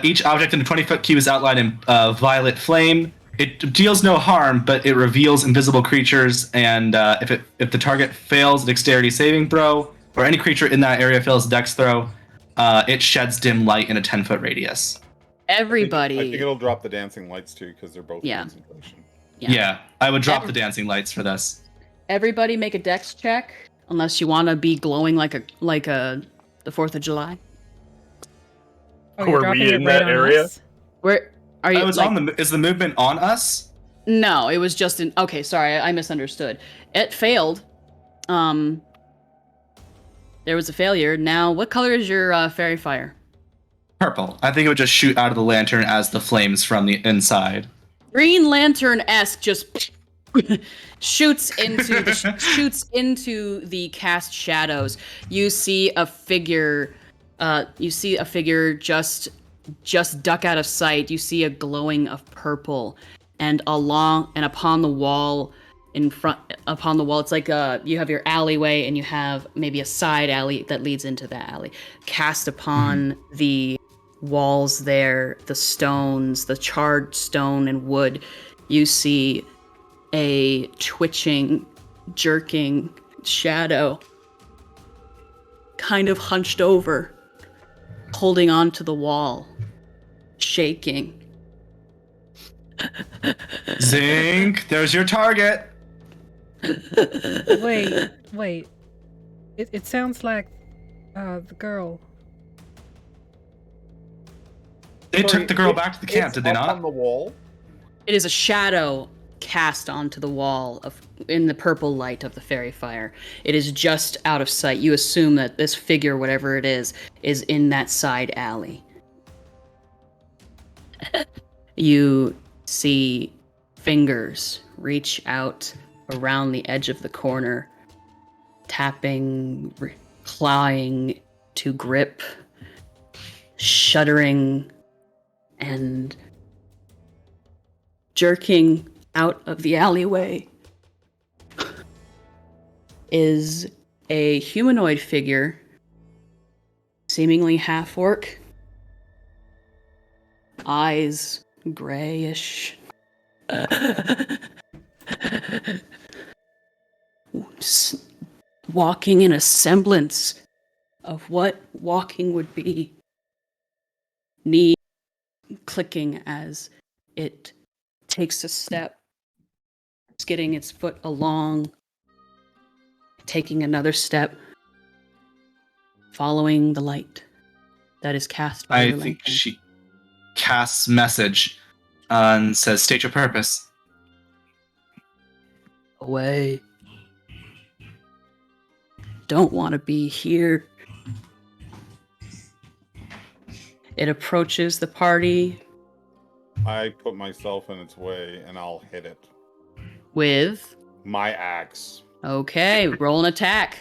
Each object in the 20-foot cube is outlined in violet flame. It deals no harm, but it reveals invisible creatures, and if the target fails a dexterity saving throw, or any creature in that area fails a dex throw, it sheds dim light in a 10-foot radius. Everybody. I think it'll drop the dancing lights too, because they're both concentration. Yeah, I would drop the dancing lights for this. Everybody make a dex check, unless you want to be glowing like the 4th of July. Oh, you're Were dropping we it in right that on area? us? Where are you? Is the movement on us? No, it was just in. Okay, sorry, I misunderstood. It failed. There was a failure. Now, what color is your fairy fire? Purple. I think it would just shoot out of the lantern as the flames from the inside. Green Lantern-esque just shoots into the cast shadows. You see a figure. Just duck out of sight. You see a glowing of purple, and upon the wall. It's like you have your alleyway, and you have maybe a side alley that leads into that alley. Cast upon the walls there, the stones, the charred stone and wood, you see a twitching, jerking shadow, kind of hunched over, holding on to the wall, shaking. Zinc, there's your target. Wait. It sounds like the girl. They took the girl back to the camp, did they not? On the wall. It is a shadow cast onto the wall in the purple light of the fairy fire. It is just out of sight. You assume that this figure, whatever it is in that side alley. You see fingers reach out around the edge of the corner, tapping, clawing to grip, shuddering, and jerking out of the alleyway is a humanoid figure, seemingly half-orc, eyes grayish, walking in a semblance of what walking would be. Knee clicking as it takes a step, skidding its foot along, taking another step, following the light that is cast by I the think lantern. she casts message and says, "State your purpose." Away. Don't want to be here. It approaches the party. I put myself in its way and I'll hit it. With? My axe. Okay, roll an attack.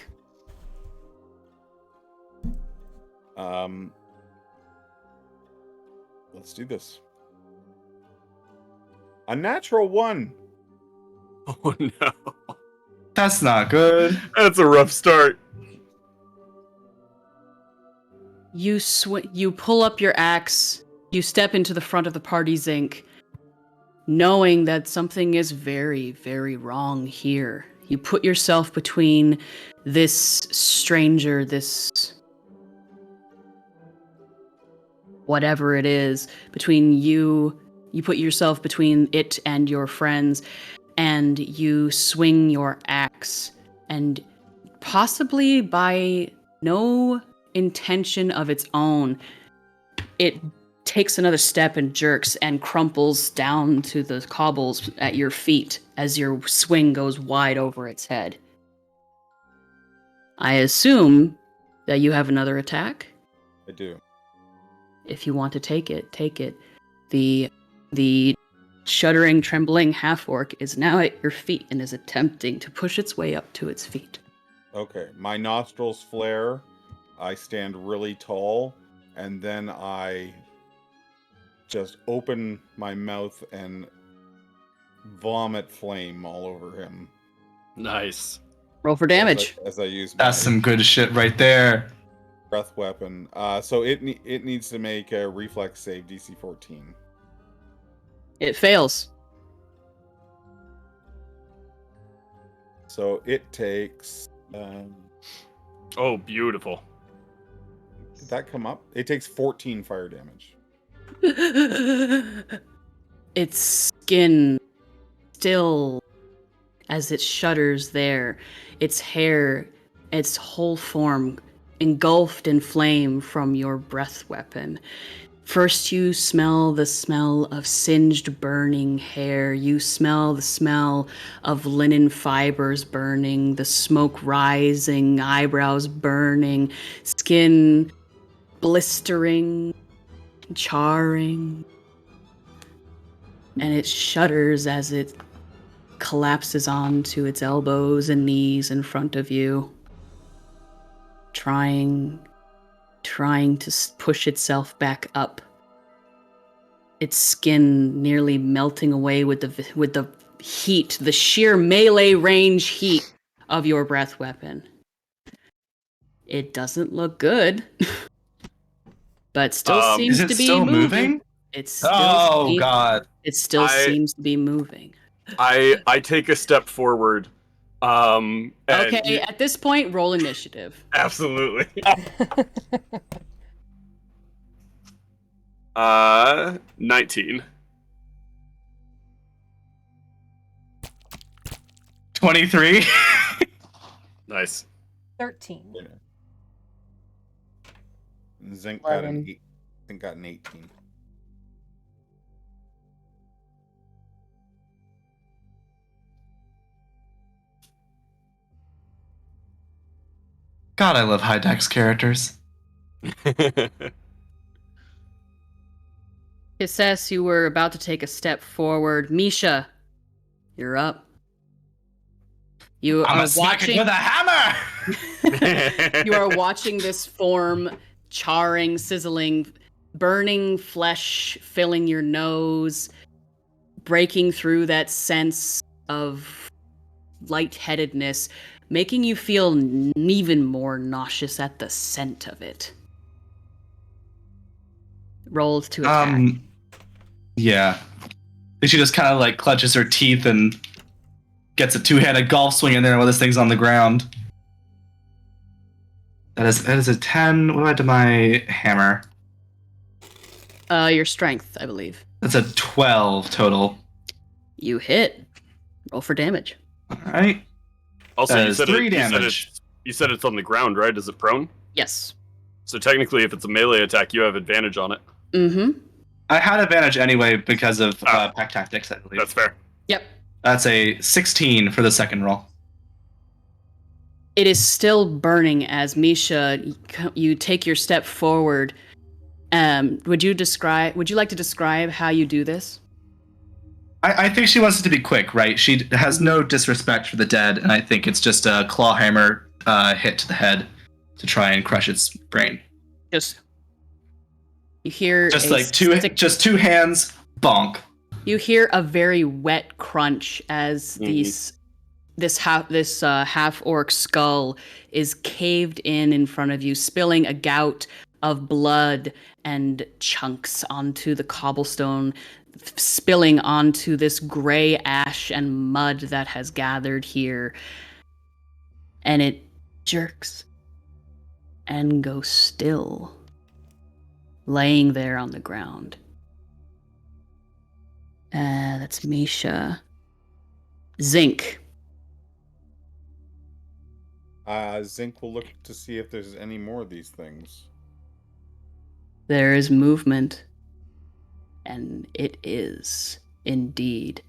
Let's do this. A natural 1. Oh no. That's not good. That's a rough start. You pull up your axe. You step into the front of the party, Zinc, knowing that something is very, very wrong here. You put yourself between this stranger, this whatever it is, between you. You put yourself between it and your friends, and you swing your axe, and possibly by no intention of its own, it takes another step and jerks and crumples down to the cobbles at your feet as your swing goes wide over its head. I assume that you have another attack. I do. If you want to take it, take it. The shuddering, trembling half-orc is now at your feet and is attempting to push its way up to its feet. Okay, my nostrils flare. I stand really tall, and then I just open my mouth and vomit flame all over him. Nice. Roll for damage. As I use my That's some good shit right there. breath weapon. So it needs to make a reflex save, DC 14. It fails. So it takes. Oh, beautiful. Did that come up? It takes 14 fire damage. Its skin still as it shudders there, its hair, its whole form engulfed in flame from your breath weapon. First you smell the smell of singed burning hair. You smell the smell of linen fibers burning, the smoke rising, eyebrows burning, skin blistering, charring. And it shudders as it collapses onto its elbows and knees in front of you, trying to push itself back up. Its skin nearly melting away with the heat, the sheer melee range heat of your breath weapon. It doesn't look good, but still seems Is it to be still moving. moving? It still Oh god. It still seems to be moving. I take a step forward. And Okay, at this point, roll initiative. Absolutely. 19. 23. Nice. 13. Zinc got an 11. 8. Zinc got an 18. God, I love high dex characters. Kysses, you were about to take a step forward. Misha, you're up. You I'm are a smack it watching. with a hammer. You are watching this form, charring, sizzling, burning flesh filling your nose, breaking through that sense of lightheadedness, making you feel even more nauseous at the scent of it. Rolled to attack. Yeah. She just kind of like clutches her teeth and gets a two-handed golf swing in there while this thing's on the ground. That is a 10. What do I do to my hammer? Your strength, I believe. That's a 12 total. You hit. Roll for damage. All right. Also, That you is said 3 damage. You said it's on the ground, right? Is it prone? Yes. So technically, if it's a melee attack, you have advantage on it. Mm-hmm. I had advantage anyway because of pack tactics, I believe. That's fair. Yep. That's a 16 for the second roll. It is still burning as Misha, you take your step forward. Would you like to describe how you do this? I think she wants it to be quick, right? She has no disrespect for the dead, and I think it's just a claw hammer hit to the head to try and crush its brain. Just you hear Just a like two hands, bonk. You hear a very wet crunch as this half orc skull is caved in front of you, spilling a gout of blood and chunks onto the cobblestone, spilling onto this gray ash and mud that has gathered here. And it jerks and goes still, laying there on the ground. That's Misha. Zinc. Zinc will look to see if there's any more of these things. There is movement. And it is, indeed,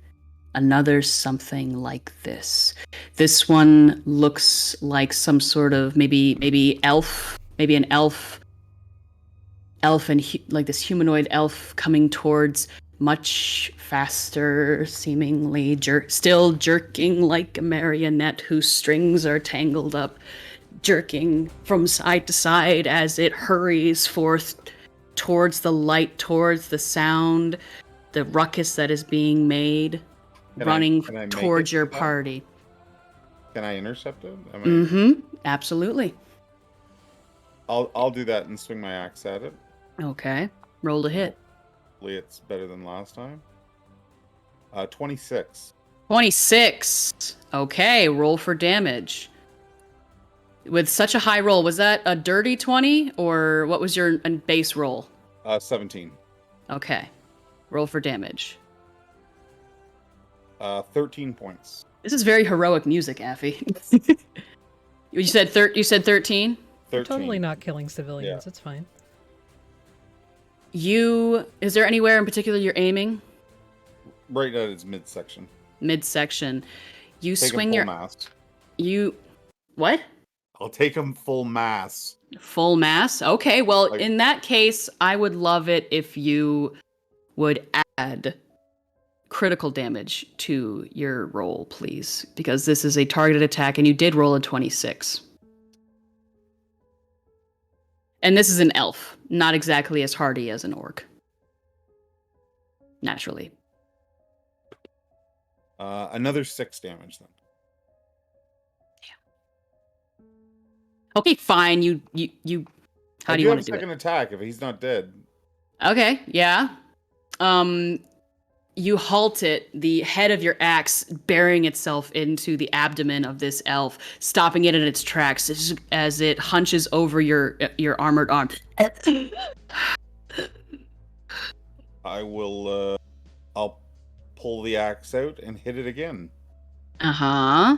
another something like this. This one looks like some sort of maybe elf, maybe an elf and like this humanoid elf coming towards, much faster, seemingly still jerking like a marionette whose strings are tangled up, jerking from side to side as it hurries forth towards the light, towards the sound, the ruckus that is being made, running can I make towards it your to that? party. Can I intercept it? Absolutely. I'll do that and swing my axe at it. Okay. Roll to hit. Hopefully it's better than last time. 26. 26. Okay, roll for damage. With such a high roll, was that a dirty 20 or what was your base roll? 17. Okay. Roll for damage. 13 points. This is very heroic music, Aphi. You said 13? 13. You're totally not killing civilians. Yeah. It's fine. Is there anywhere in particular you're aiming? Right at its midsection. Midsection. You Take swing him full your mass. What? I'll take him full mass. Full mass? Okay, well, Like- in that case, I would love it if you would add critical damage to your roll, please, because this is a targeted attack and you did roll a 26. And this is an elf, not exactly as hardy as an orc. Naturally. Another 6 damage then. Okay, fine. You how do you want to do second attack if he's not dead? it? Okay, yeah. You halt it, the head of your axe burying itself into the abdomen of this elf, stopping it in its tracks as it hunches over your armored arm. I will, I'll pull the axe out and hit it again. Uh-huh.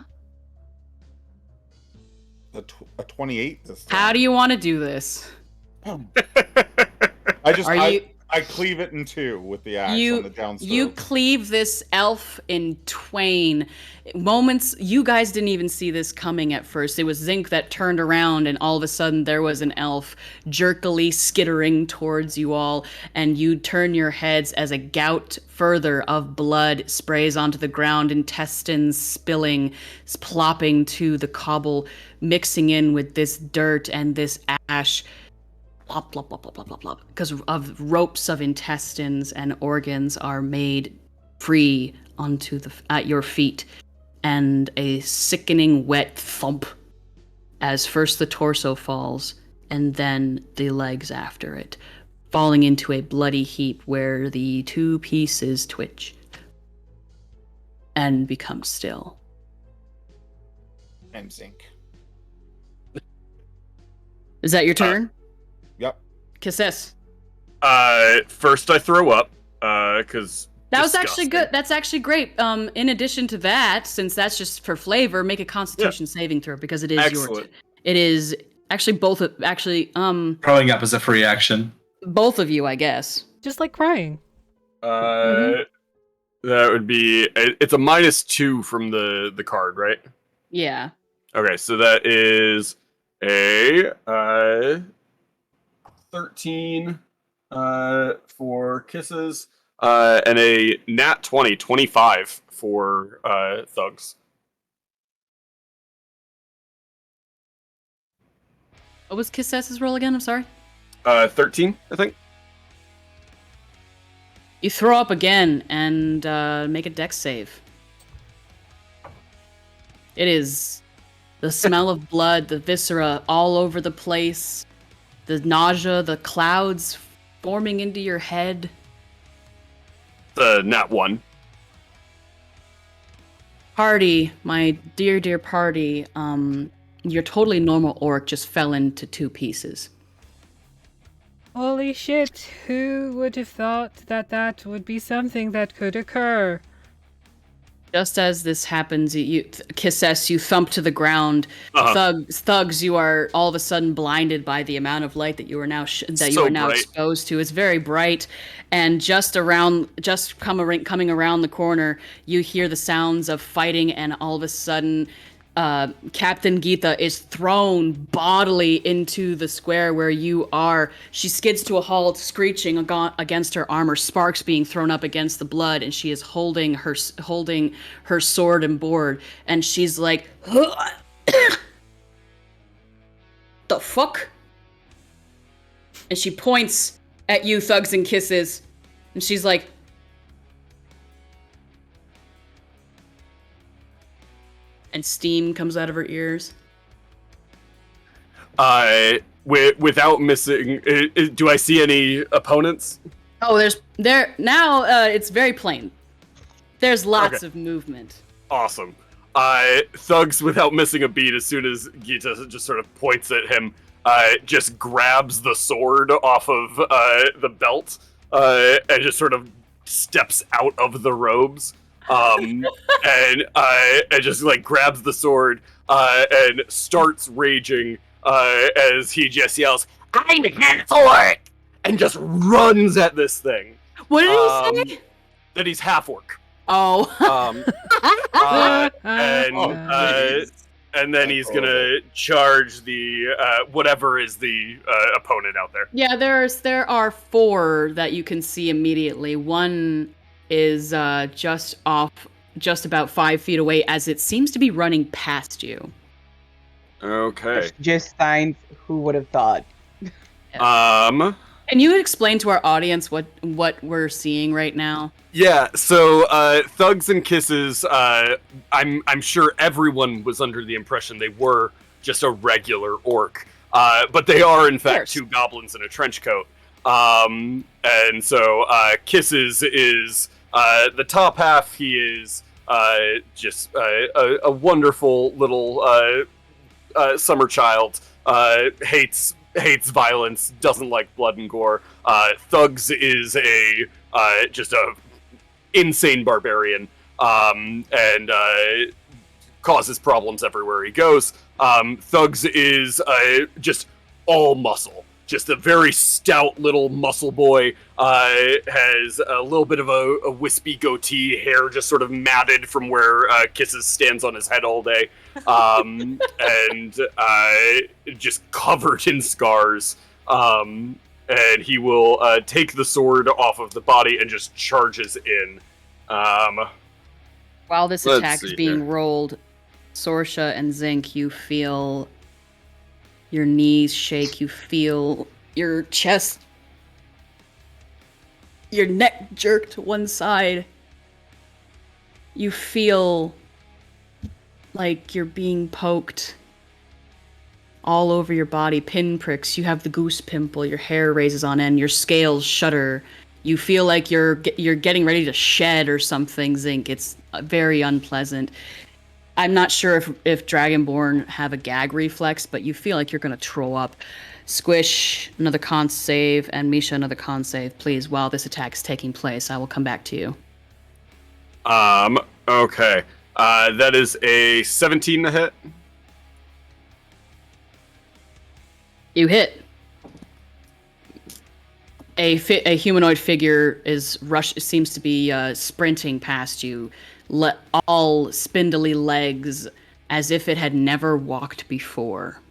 A 28 this time. How do you want to do this? I cleave it in two with the axe on the down You stroke. cleave this elf in twain. You guys didn't even see this coming at first. It was Zinc that turned around and all of a sudden there was an elf jerkily skittering towards you all, and you turn your heads as a gout further of blood sprays onto the ground, intestines spilling, plopping to the cobble, mixing in with this dirt and this ash. Plop, plop, plop, plop, plop, plop, plop, because of ropes of intestines and organs are made free at your feet, and a sickening wet thump as first the torso falls and then the legs after it, falling into a bloody heap where the two pieces twitch and become still. I'm Zinc. Is that your turn? Yep. Kysses. First I throw up, because That was actually good. That's actually great. In addition to that, since that's just for flavor, make a Constitution saving throw because it is Excellent. It is actually Throwing up is a free action. both of you, I guess. Just like crying. That would be, it's a -2 from the card, right? Yeah. Okay, so that is a 13 for Kysses, and a nat 20, 25 for Thugs. What was Kysses' roll again? I'm sorry. 13, I think. You throw up again and make a dex save. It is the smell of blood, the viscera all over the place, the nausea, the clouds forming into your head. The nat 1. Party, my dear, dear party, your totally normal orc just fell into 2 pieces. Holy shit, who would have thought that that would be something that could occur? Just as this happens, Kysses, you thump to the ground. Uh-huh. Thugs, you are all of a sudden blinded by the amount of light that you are now Bright. exposed to. It's very bright, and coming around the corner, you hear the sounds of fighting, and all of a sudden, Captain Geetha is thrown bodily into the square where you are. She skids to a halt, screeching against her armor, sparks being thrown up against the blood, and she is holding her sword and board, and she's like, "The fuck?" And she points at you, Thugs and Kysses, and she's like, and steam comes out of her ears. Without missing, do I see any opponents? Oh, it's very plain. There's lots of movement. Awesome. Thugs, without missing a beat, as soon as Geeta just sort of points at him, just grabs the sword off of the belt and just sort of steps out of the robes. And just like grabs the sword and starts raging as he just yells, "I'm half orc!" and just runs at this thing. What did he say? That he's half orc. Oh. And then he's gonna charge the whatever is the opponent out there. Yeah, there are 4 that you can see immediately. One is just about 5 feet away, as it seems to be running past you. Okay. Just signs. Who would have thought? Can you explain to our audience what we're seeing right now? Yeah. So Thugs and Kysses. I'm sure everyone was under the impression they were just a regular orc, but they are in fact 2 goblins in a trench coat. And so Kysses is the top half. He is just a wonderful little summer child. Hates violence. Doesn't like blood and gore. Thugs is just a insane barbarian. And causes problems everywhere he goes. Thugs is just all muscle. Just a very stout little muscle boy. Has a little bit of a wispy goatee, hair just sort of matted from where Kysses stands on his head all day. And just covered in scars. And he will take the sword off of the body and just charges in. While this attack is being rolled, Sorcha and Zinc, you feel your knees shake, you feel your chest, your neck jerk to one side. You feel like you're being poked all over your body, pinpricks. You have the goose pimple, your hair raises on end, your scales shudder. You feel like you're getting ready to shed or something, Zinc. It's very unpleasant. I'm not sure if Dragonborn have a gag reflex, but you feel like you're going to throw up. Squish, another con save, and Misha, another con save. Please, while this attack is taking place, I will come back to you. Okay. That is a 17 to hit. You hit. A humanoid figure seems to be sprinting past you, all spindly legs, as if it had never walked before.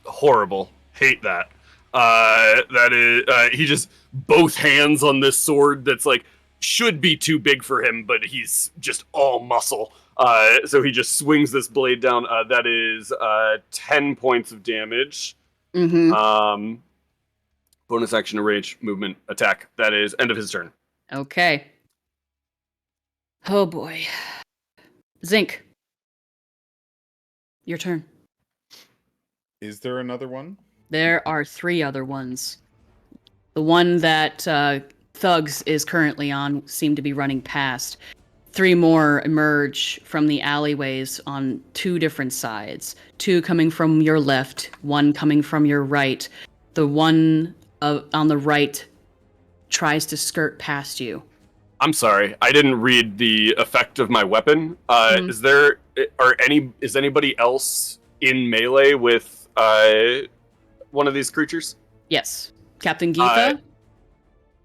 Horrible. Hate that. That is, he just both hands on this sword that's like should be too big for him, but he's just all muscle. So he just swings this blade down. That is 10 points of damage. Mm-hmm. Bonus action, rage, movement, attack. That is end of his turn. Okay. Oh boy. Zinc. Your turn. Is there another one? There are 3 other ones. The one that Thugs is currently on seemed to be running past. 3 more emerge from the alleyways on 2 different sides. 2 coming from your left, 1 coming from your right. The one on the right tries to skirt past you. I'm sorry, I didn't read the effect of my weapon. Is anybody else in melee with one of these creatures? Yes. Captain Geetha?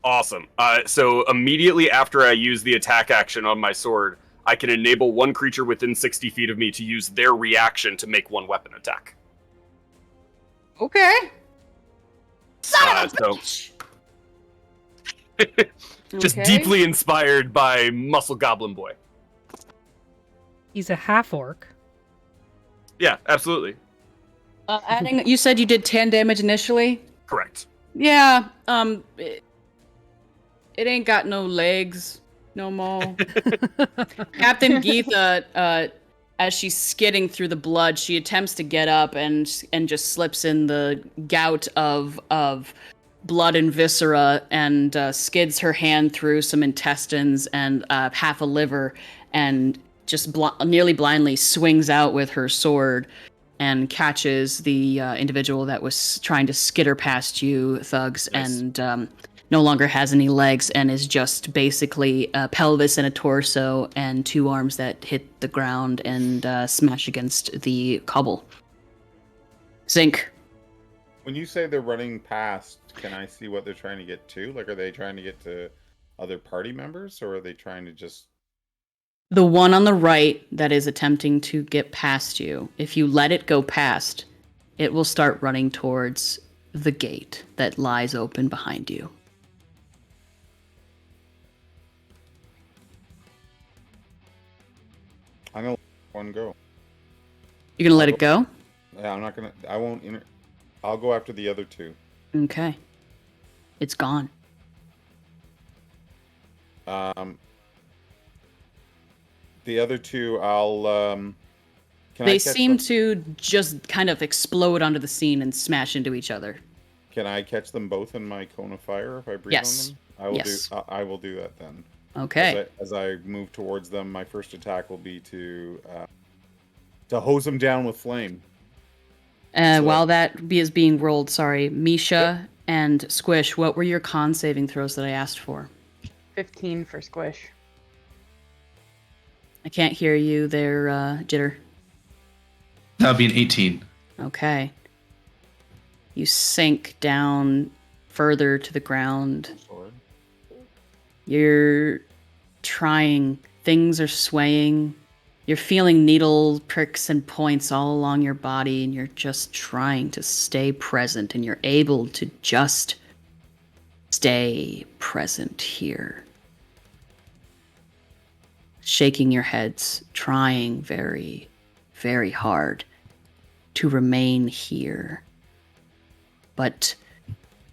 Awesome. So immediately after I use the attack action on my sword, I can enable one creature within 60 feet of me to use their reaction to make one weapon attack. Okay. Son of a bitch! Just Okay. deeply inspired by Muscle Goblin Boy. He's a half-orc. Yeah, absolutely. Adding, you said you did 10 damage initially? Correct. Yeah, it ain't got no legs no more. Captain Geetha, as she's skidding through the blood, she attempts to get up and just slips in the gout of blood and viscera and skids her hand through some intestines and half a liver and just nearly blindly swings out with her sword and catches the individual that was trying to skitter past you, Thugs, Nice. and no longer has any legs and is just basically a pelvis and a torso and 2 arms that hit the ground and smash against the cobble. Zinc. When you say they're running past, can I see what they're trying to get to? Like, are they trying to get to other party members, or are they trying to just... The one on the right that is attempting to get past you, if you let it go past, it will start running towards the gate that lies open behind you. I'm gonna let one go. You're gonna let it go? Yeah, I'm not gonna... I'll go after the other 2. Okay. It's gone. The other 2, I'll... They seem to just kind of explode onto the scene and smash into each other. Can I catch them both in my cone of fire if I breathe Yes. on them? I will Yes. I will do that then. Okay. As I move towards them, my first attack will be to hose them down with flame. While that is being rolled, sorry, Misha and Squish, what were your con saving throws that I asked for? 15 for Squish. I can't hear you there, Jitter. That would be an 18. Okay. You sink down further to the ground. Sword. You're trying. Things are swaying. You're feeling needle pricks and points all along your body, and you're just trying to stay present, and you're able to just stay present here. Shaking your heads, trying very, very hard to remain here. But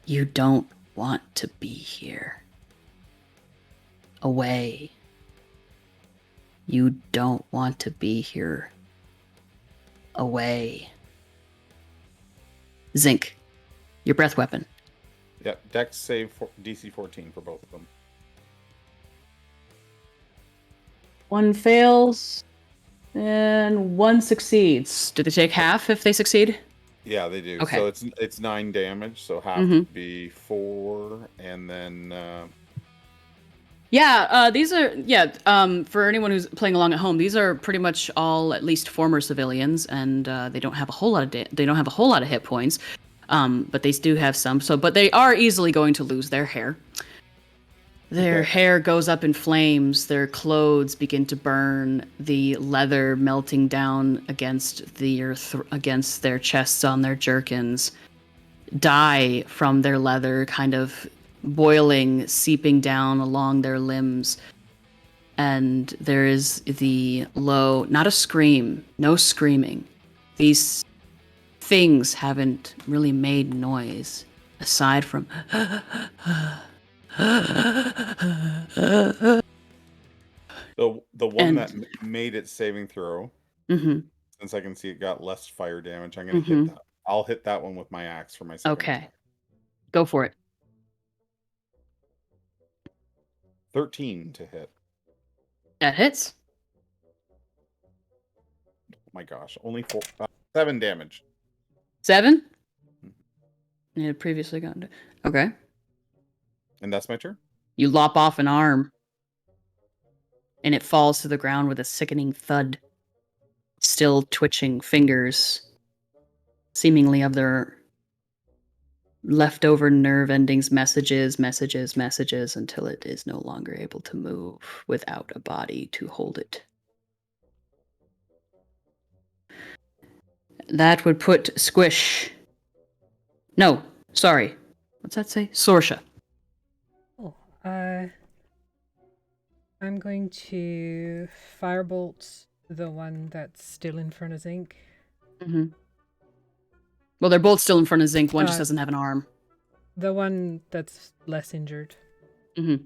you don't want to be here. Away. You don't want to be here. Away. Zinc, your breath weapon. Yep, Dex save DC 14 for both of them. 1 fails, and 1 succeeds. Do they take half if they succeed? Yeah, they do. Okay. So it's 9 damage, so half Mhm. would be 4, and then These are for anyone who's playing along at home. These are pretty much all at least former civilians, and they don't have a whole lot of hit points, but they do have some. But they are easily going to lose their hair. Their hair goes up in flames. Their clothes begin to burn. The leather melting down against against their chests on their jerkins. Dye from their leather kind of boiling, seeping down along their limbs. And there is the low, not a scream, no screaming. These things haven't really made noise, aside from... The one that made its saving throw, Mhm. since I can see it got less fire damage, I'm going to hit that. I'll hit that one with my axe for my second Okay. attack. Go for it. 13 to hit. That hits. Oh my gosh, only 7 damage. 7? You had previously gotten to... Okay. And that's my turn? You lop off an arm, and it falls to the ground with a sickening thud. Still twitching fingers, seemingly of their leftover nerve endings, messages, until it is no longer able to move without a body to hold it. That would put Squish... No, sorry. What's that say? Sorcha. Oh, I'm going to firebolt the one that's still in front of Zinc. Mm-hmm. Well, they're both still in front of Zinc. One just Uh, doesn't have an arm. The one that's less injured. Mm-hmm.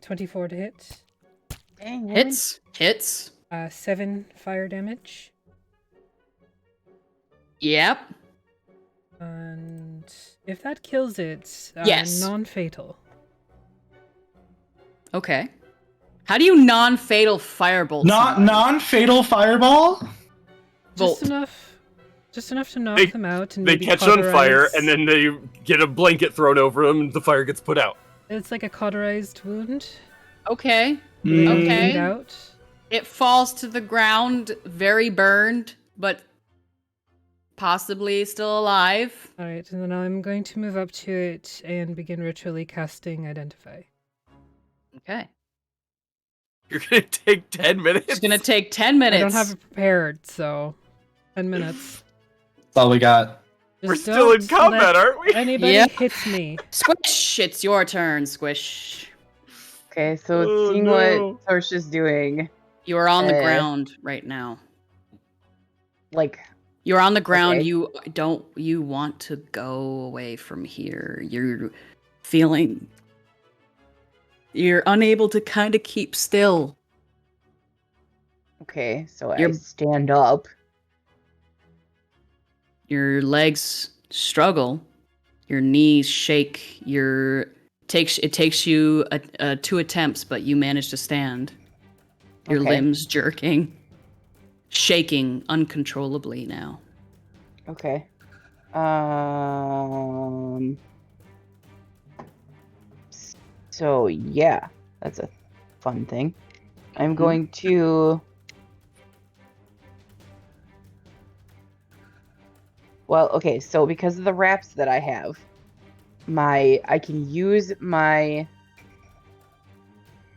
24 to hit. Dang, really? Hits. 7 fire damage. Yep. And if that kills it, Yes. non-fatal. Okay. How do you non-fatal firebolt? Not somebody? non-fatal fireball? Bolt. Just enough to knock them out and They maybe catch on fire, cauterize. and then they get a blanket thrown over them, and the fire gets put out. It's like a cauterized wound. Okay. They don't Okay. bleed out. It falls to the ground, very burned, but possibly still alive. Alright, and then I'm going to move up to it and begin ritually casting Identify. Okay. You're gonna take 10 minutes? It's gonna take 10 minutes. I don't have it prepared, so 10 minutes. That's all we got. We're Just still in don't combat, let aren't we? Anybody Yep. hits me. Squish! It's your turn, Squish. Okay, so Oh, seeing no. what Sorcha's doing, You are on the Uh, ground right now. like, You're on the ground. Okay. You want to go away from here. You're feeling you're unable to kind of keep still. okay, so I You're- stand up. Your legs struggle. Your knees shake. It takes you 2 attempts, but you manage to stand. Your Okay. limbs jerking, shaking uncontrollably now. Okay. So yeah, that's a fun thing. I'm going to. Well, okay, so because of the wraps that I have, I can use my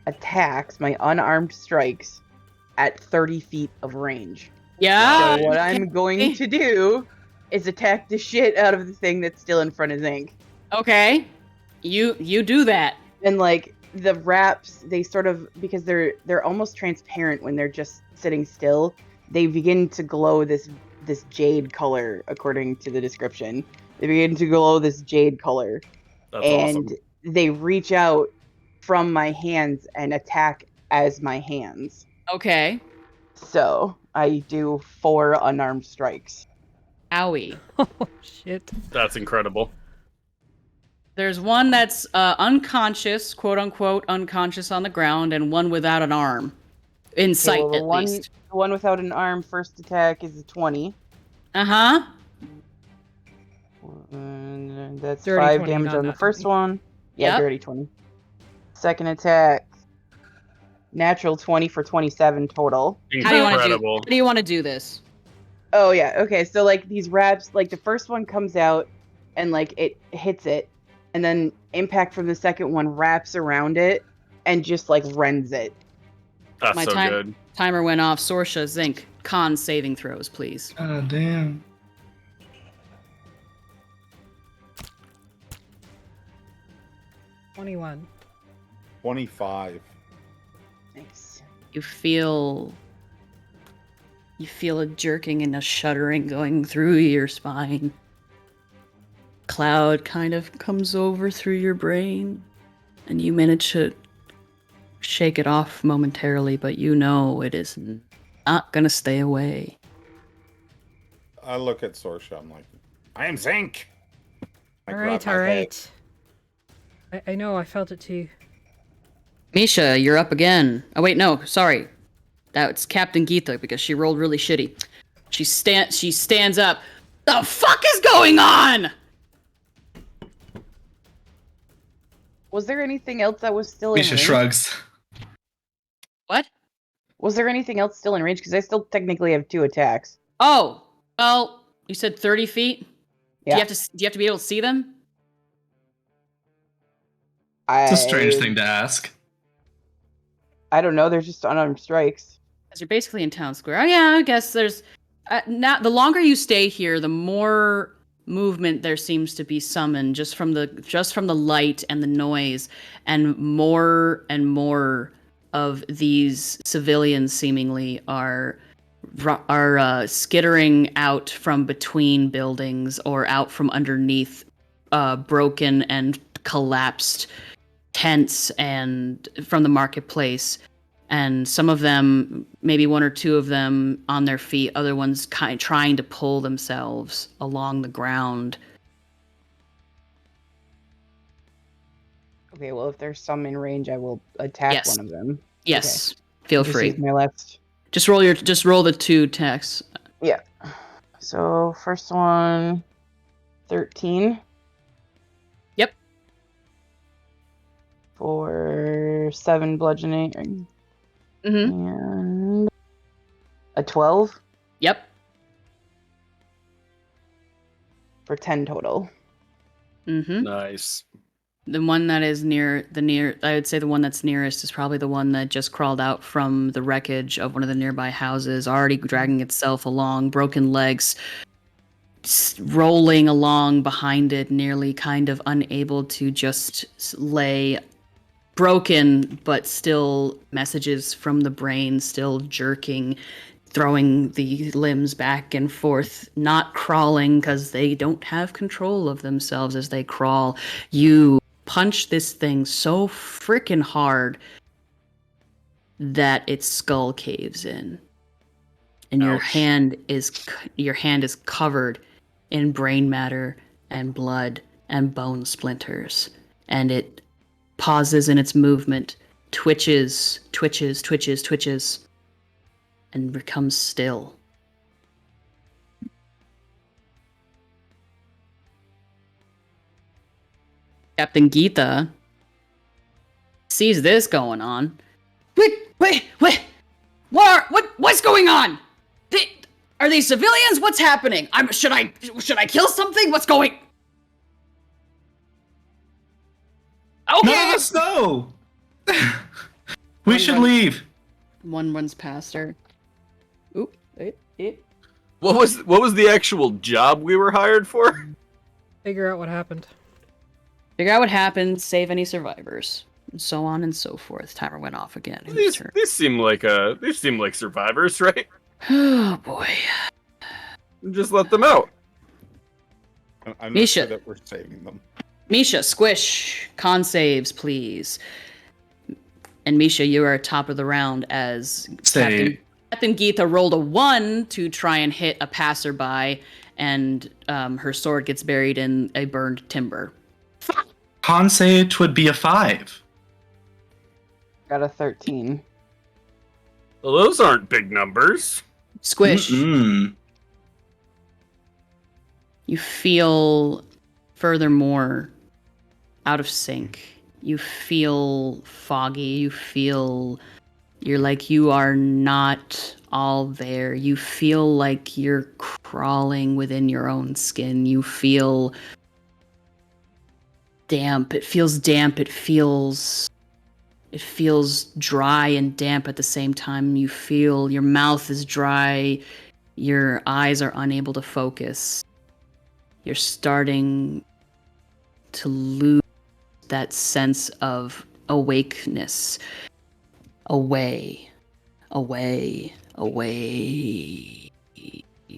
attacks, my unarmed strikes, at 30 feet of range. Yeah. So what I'm going to do is attack the shit out of the thing that's still in front of Zinc. Okay. You do that. And like the wraps, they sort of, because they're almost transparent when they're just sitting still, they begin to glow this jade color, according to the description. They begin to glow this jade color. That's and awesome. they reach out from my hands and attack as my hands. Okay. So I do 4 unarmed strikes. Owie. Oh, shit. That's incredible. There's one that's unconscious, quote unquote, unconscious on the ground, and one without an arm. In sight, well, the at one, least. The one without an arm, first attack is a 20. Uh-huh. And that's Dirty 5 20, damage not on the nat first 20. one. Yeah, Yep. dirty 20. Second attack, natural 20 for 27 total. How do you Incredible. want to do this? Oh yeah, okay. So like these wraps, like the first one comes out and like it hits it, and then impact from the second one wraps around it and just like rends it. That's My so time- good. Timer went off. Sorcha, Zinc, con saving throws, please. Oh, damn. 21. 25. Nice. You feel a jerking and a shuddering going through your spine. Cloud kind of comes over through your brain, and you manage to shake it off momentarily, but you know it is not gonna stay away. I look at Sorcha. I'm like, I am Zinc. I All grab right, my all head. right. I know, I felt it too. Misha, you're up again. Oh wait, no, sorry. That's Captain Geetha because she rolled really shitty. She stands up. The fuck is going on? Was there anything else that was still in Misha range? shrugs. What? Was there anything else still in range? Because I still technically have 2 attacks. Oh, well, you said 30 feet? Yeah. Do you have to be able to see them? It's a strange thing to ask. I don't know. There's just unarmed strikes. Because you're basically in town square. Oh yeah, I guess there's... now, the longer you stay here, the more movement there seems to be summoned just from the light and the noise, and more of these civilians seemingly are skittering out from between buildings or out from underneath broken and collapsed tents and from the marketplace. And some of them, maybe 1 or 2 of them on their feet, other ones trying to pull themselves along the ground. Okay, well, if there's some in range, I will attack Yes. one of them. Yes, feel Just free. use my left. Just roll the 2 attacks. Yeah. So, first one, 13. Yep. For 7 bludgeoning. Mm-hmm. And a 12 Yep. for 10 total. Mm-hmm. Nice. The one that is I would say the one that's nearest is probably the one that just crawled out from the wreckage of one of the nearby houses, already dragging itself along, broken legs, rolling along behind it, nearly kind of unable to just lay, broken, but still messages from the brain still jerking, throwing the limbs back and forth, not crawling because they don't have control of themselves as they crawl. You punch this thing so freaking hard that its skull caves in, and your hand is covered in brain matter and blood and bone splinters, and it pauses in its movement, twitches, and becomes still. Captain Geetha sees this going on. Wait! What's going on? Are these civilians? What's happening? Should I kill something? What's going? Okay. None of us know. We should leave. One runs past her. Oop! What was the actual job we were hired for? Figure out what happened. Figure out what happened. Save any survivors. And so on and so forth. Timer went off again. Whose turn? These seem like survivors, right? Oh boy. Just let them out. I'm not Misha. sure that we're saving them. Misha, Squish, con saves, please. And Misha, you are top of the round as Captain Geetha rolled a 1 to try and hit a passerby, and her sword gets buried in a burned timber. Con save would be a 5. Got a 13. Well, those aren't big numbers. Squish. Mm-mm. You feel, furthermore, out of sync. You feel foggy. You feel you're like you are not all there. You feel like you're crawling within your own skin. You feel damp. It feels damp. It feels dry and damp at the same time. You feel your mouth is dry. Your eyes are unable to focus. You're starting to lose that sense of awakeness. Away, away, away.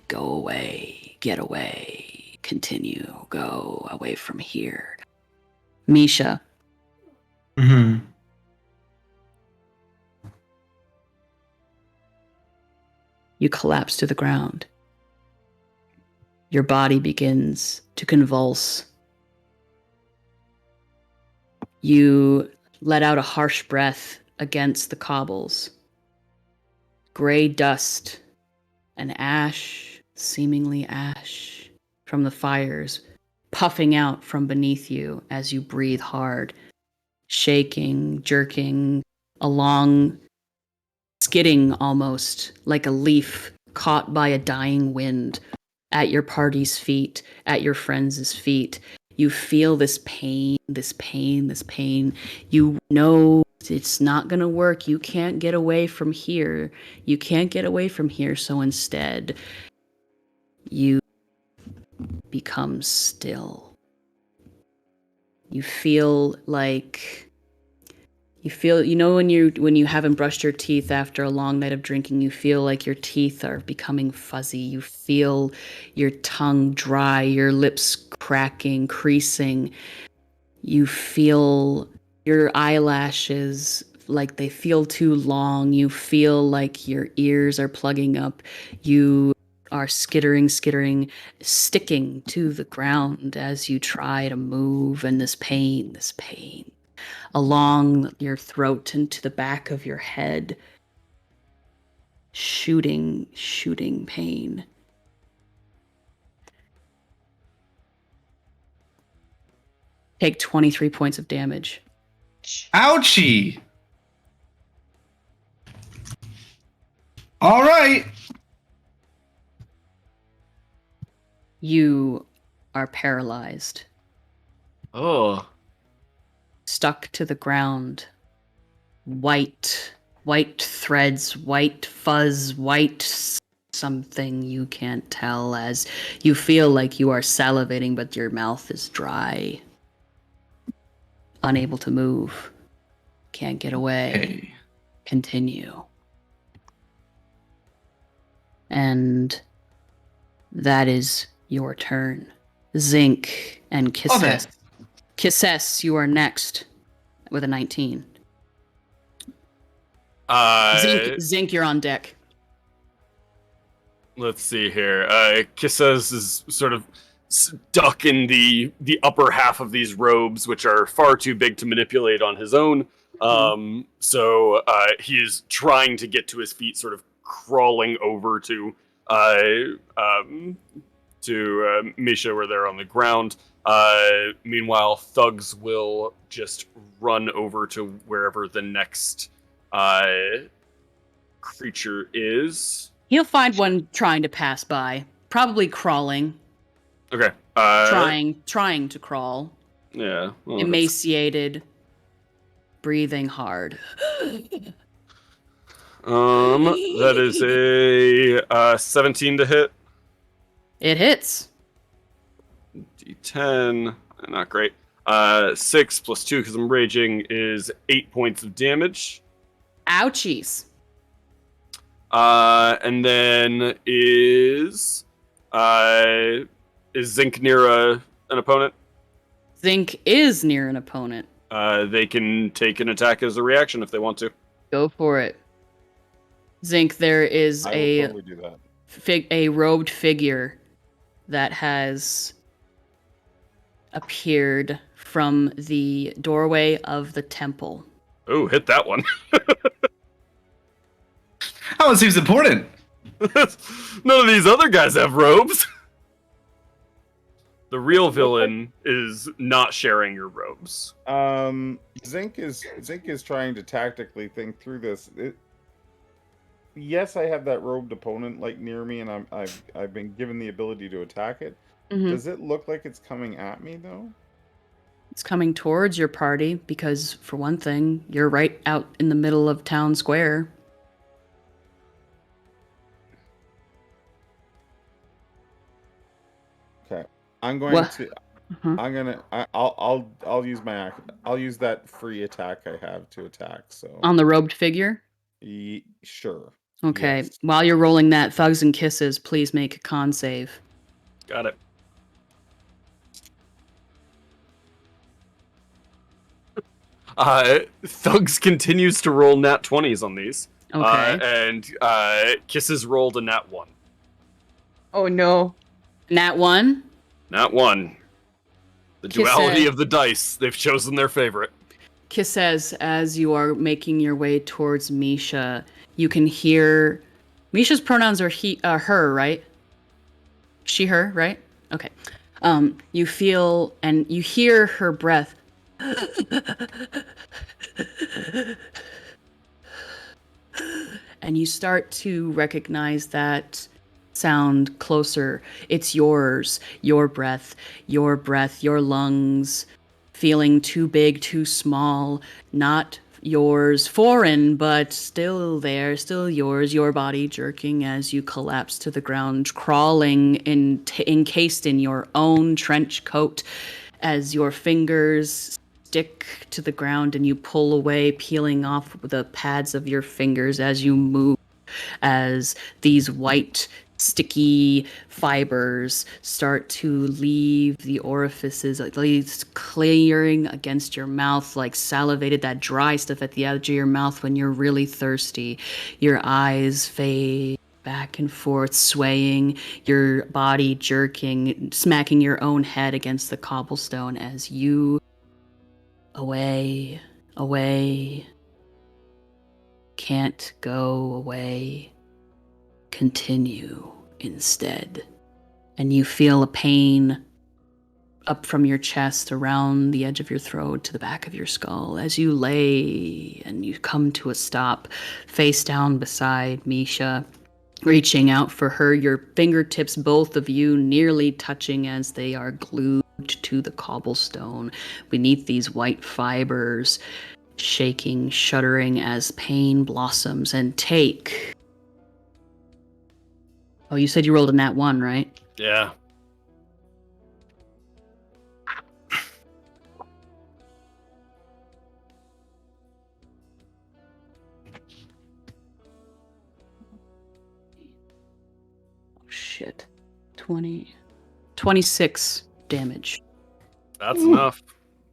Go away, get away, continue, go away from here. Misha. Mm-hmm. You collapse to the ground. Your body begins to convulse. You let out a harsh breath against the cobbles. Gray dust and ash, seemingly ash, from the fires, puffing out from beneath you as you breathe hard, shaking, jerking along, skidding almost like a leaf caught by a dying wind at your party's feet, at your friends' feet. You feel this pain, this pain, this pain. You know it's not going to work. You can't get away from here. You can't get away from here. So instead, you become still. You feel like when you haven't brushed your teeth after a long night of drinking, you feel like your teeth are becoming fuzzy. You feel your tongue dry, your lips cracking, creasing. You feel your eyelashes like they feel too long. You feel like your ears are plugging up. You are skittering, sticking to the ground as you try to move, and this pain along your throat and to the back of your head. Shooting pain. Take 23 points of damage. Ouchie! All right. You are paralyzed. Oh. Stuck to the ground. White threads, white fuzz, white something you can't tell, as you feel like you are salivating, but your mouth is dry. Unable to move. Can't get away. Hey. Continue. And that is your turn. Zinc and Kysses. Kysses, you are next with a 19. Zinc, you're on deck. Let's see here. Kysses is sort of stuck in the upper half of these robes, which are far too big to manipulate on his own. So he is trying to get to his feet, sort of crawling over to Misha, where they're on the ground. Meanwhile, thugs will just run over to wherever the next creature is. He'll find one trying to pass by, probably crawling. Okay. Trying to crawl. Yeah. Well, emaciated, breathing hard. That is a 17 to hit. It hits. D10, not great. 6 plus 2 because I'm raging is 8 points of damage. Ouchies. And then is Zinc near an opponent? Zinc is near an opponent. They can take an attack as a reaction if they want to. Go for it. Zinc, there is I will totally do that. A robed figure that has appeared from the doorway of the temple. Oh, hit that one. That one seems important. None of these other guys have robes. The real villain is not sharing your robes. Zinc is trying to tactically think through this. Yes, I have that robed opponent like near me, and I've been given the ability to attack it. Mm-hmm. Does it look like it's coming at me though? It's coming towards your party because, for one thing, you're right out in the middle of town square. Okay, I'm going to I'll use I'll use that free attack I have to attack. So On the robed figure? sure. Okay. Yes. While you're rolling that, Thugs and Kisses, please make a con save. Got it. Thugs continues to roll nat 20s on these. Okay. And Kisses rolled a nat 1. Oh no. Nat 1? Nat 1. The Kisses. duality of the dice. They've chosen their favorite. Kisses, as you are making your way towards Misha, you can hear... Misha's pronouns are her, right? She, her, right? Okay. You feel and you hear her breath. And you start to recognize that sound closer. It's yours, your breath, your lungs, feeling too big, too small, not yours, foreign, but still there, still yours, your body jerking as you collapse to the ground, crawling encased in your own trench coat as your fingers stick to the ground and you pull away, peeling off the pads of your fingers as you move, as these white sticky fibers start to leave the orifices, at least clearing against your mouth, like salivated, that dry stuff at the edge of your mouth when you're really thirsty. Your eyes fade back and forth, swaying, your body jerking, smacking your own head against the cobblestone as you away, can't go away. Continue instead. And you feel a pain up from your chest, around the edge of your throat, to the back of your skull, as you lay and you come to a stop, face down beside Misha, reaching out for her, your fingertips, both of you, nearly touching as they are glued to the cobblestone beneath these white fibers, shaking, shuddering as pain blossoms. And take... Oh, you said you rolled a nat 1, right? Yeah. Oh, shit. 26 damage. That's enough.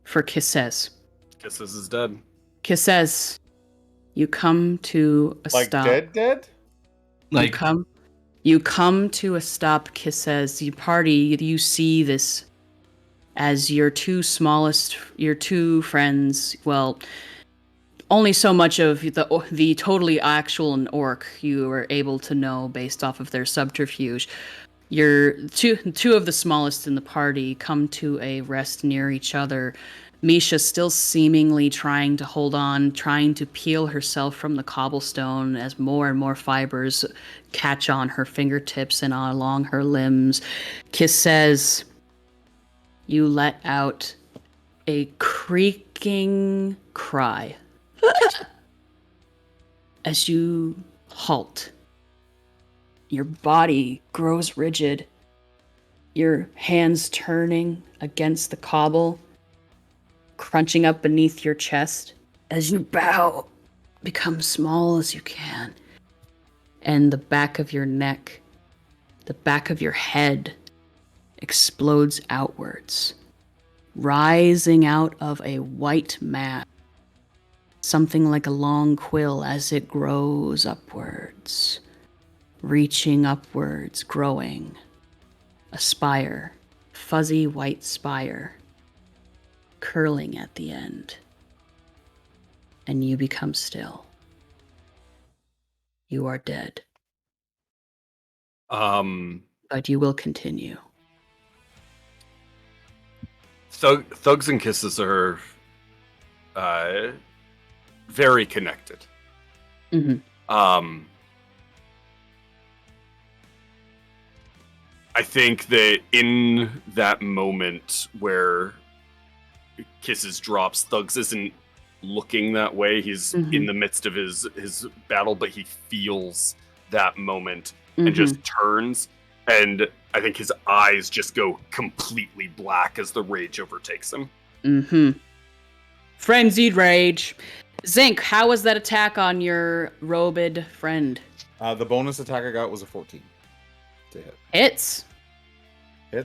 For Kysses. Kisses is dead. Kysses, you come to a Like stop. dead? Like, You come to a stop, Kysses. You party, you see this as your two friends, well, only so much of the totally actual and orc you were able to know based off of their subterfuge. Your two of the smallest in the party come to a rest near each other. Misha still seemingly trying to hold on, trying to peel herself from the cobblestone as more and more fibers catch on her fingertips and along her limbs. Kysses, you let out a creaking cry as you halt. Your body grows rigid, your hands turning against the cobble, crunching up beneath your chest as you bow, become small as you can. And the back of your neck, the back of your head explodes outwards, rising out of a white mass, something like a long quill as it grows upwards, reaching upwards, growing. A spire, fuzzy white spire, curling at the end. And you become still. You are dead. But you will continue. Thugs and Kisses are very connected. Mm-hmm. I think that in that moment where Kisses drops, Thugs isn't looking that way. He's in the midst of his battle, but he feels that moment and just turns And I think his eyes just go completely black as the rage overtakes him. Mm-hmm. Frenzied rage. Zinc, how was that attack on your robed friend? The bonus attack I got was a 14 to hit. Hits.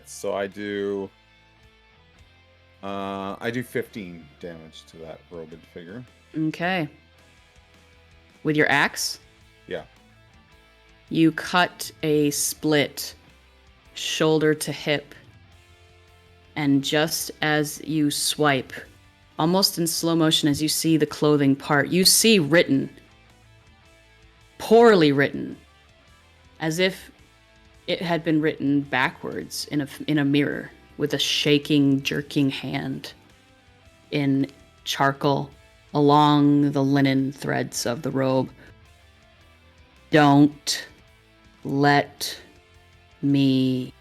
So I do 15 damage to that robed figure. Okay. With your axe? Yeah. You cut a split shoulder to hip, and just as you swipe, almost in slow motion as you see the clothing part, you see written, poorly written, as if it had been written backwards in a mirror with a shaking, jerking hand in charcoal along the linen threads of the robe. Don't let me.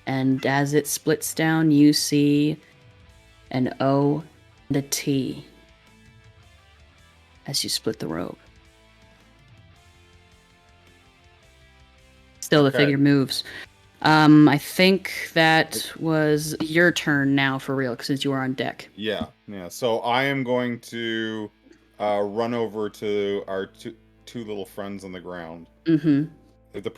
And as it splits down, you see an O and a T as you split the robe. Still, the Okay. figure moves. I think that was your turn now for real, since you were on deck. Yeah. So I am going to run over to our two little friends on the ground. Mm-hmm. If the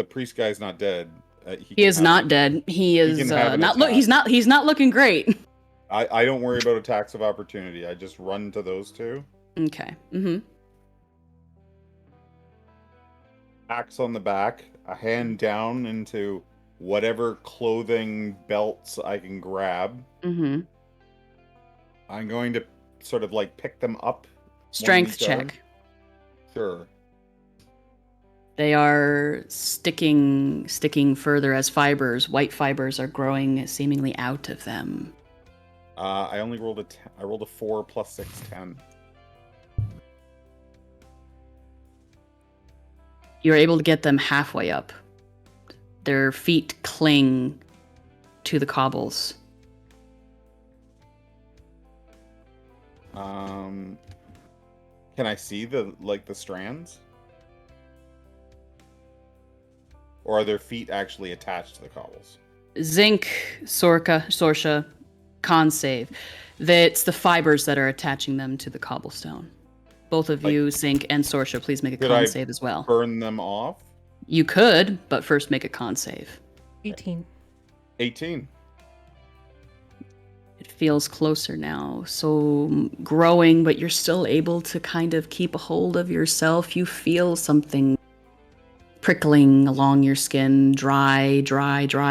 priest guy's not dead, He is not dead. He is can have an not. Look, attack. he's not looking great. I don't worry about attacks of opportunity. I just run to those two. Okay. Mm-hmm. Axe on the back, a hand down into whatever clothing belts I can grab. Mm-hmm. I'm going to sort of like pick them up. Strength each other. check. Sure. They are sticking further as fibers. White fibers are growing seemingly out of them. I only rolled I rolled a 4 plus 6, 10. You're able to get them halfway up. Their feet cling to the cobbles. Can I see the strands? Or are their feet actually attached to the cobbles? Zinc, Sorcha, con save. It's the fibers that are attaching them to the cobblestone. Both of you, Zinc and Sorcha, please make a con save as well. Burn them off? You could, but first make a con save. 18. 18. It feels closer now. So growing, but you're still able to kind of keep a hold of yourself. You feel something prickling along your skin, dry,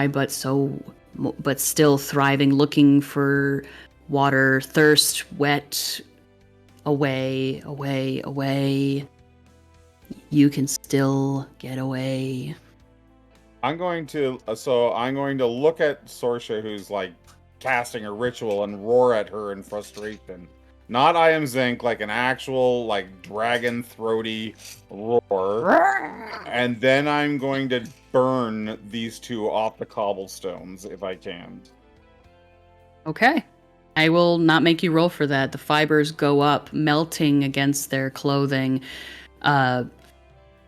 but still thriving, looking for water, thirst, wet, away. You can still get away. I'm going to look at Sorcha, who's like casting a ritual, and roar at her in frustration. Not I am Zinc, like an actual like dragon throaty roar. And then I'm going to burn these two off the cobblestones if I can. Okay. I will not make you roll for that. The fibers go up, melting against their clothing.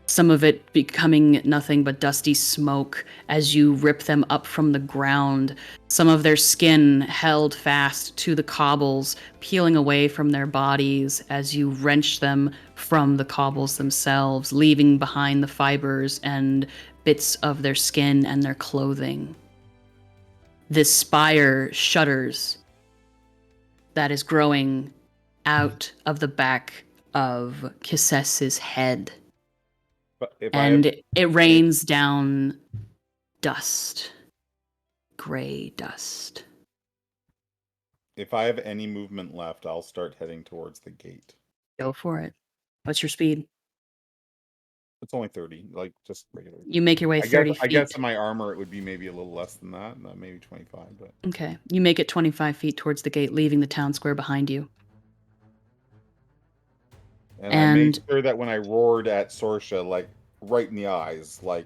Some of it becoming nothing but dusty smoke as you rip them up from the ground. Some of their skin held fast to the cobbles, peeling away from their bodies as you wrench them from the cobbles themselves, leaving behind the fibers and bits of their skin and their clothing. This spire shudders that is growing out of the back of Kysses' head. And it rains down dust. Gray dust. If I have any movement left, I'll start heading towards the gate. Go for it. What's your speed? It's only 30, like just regular. You make your way 30 feet. I guess in my armor it would be maybe a little less than that, maybe 25. But okay, you make it 25 feet towards the gate, leaving the town square behind you. And I made sure that when I roared at Sorcha, like right in the eyes, like.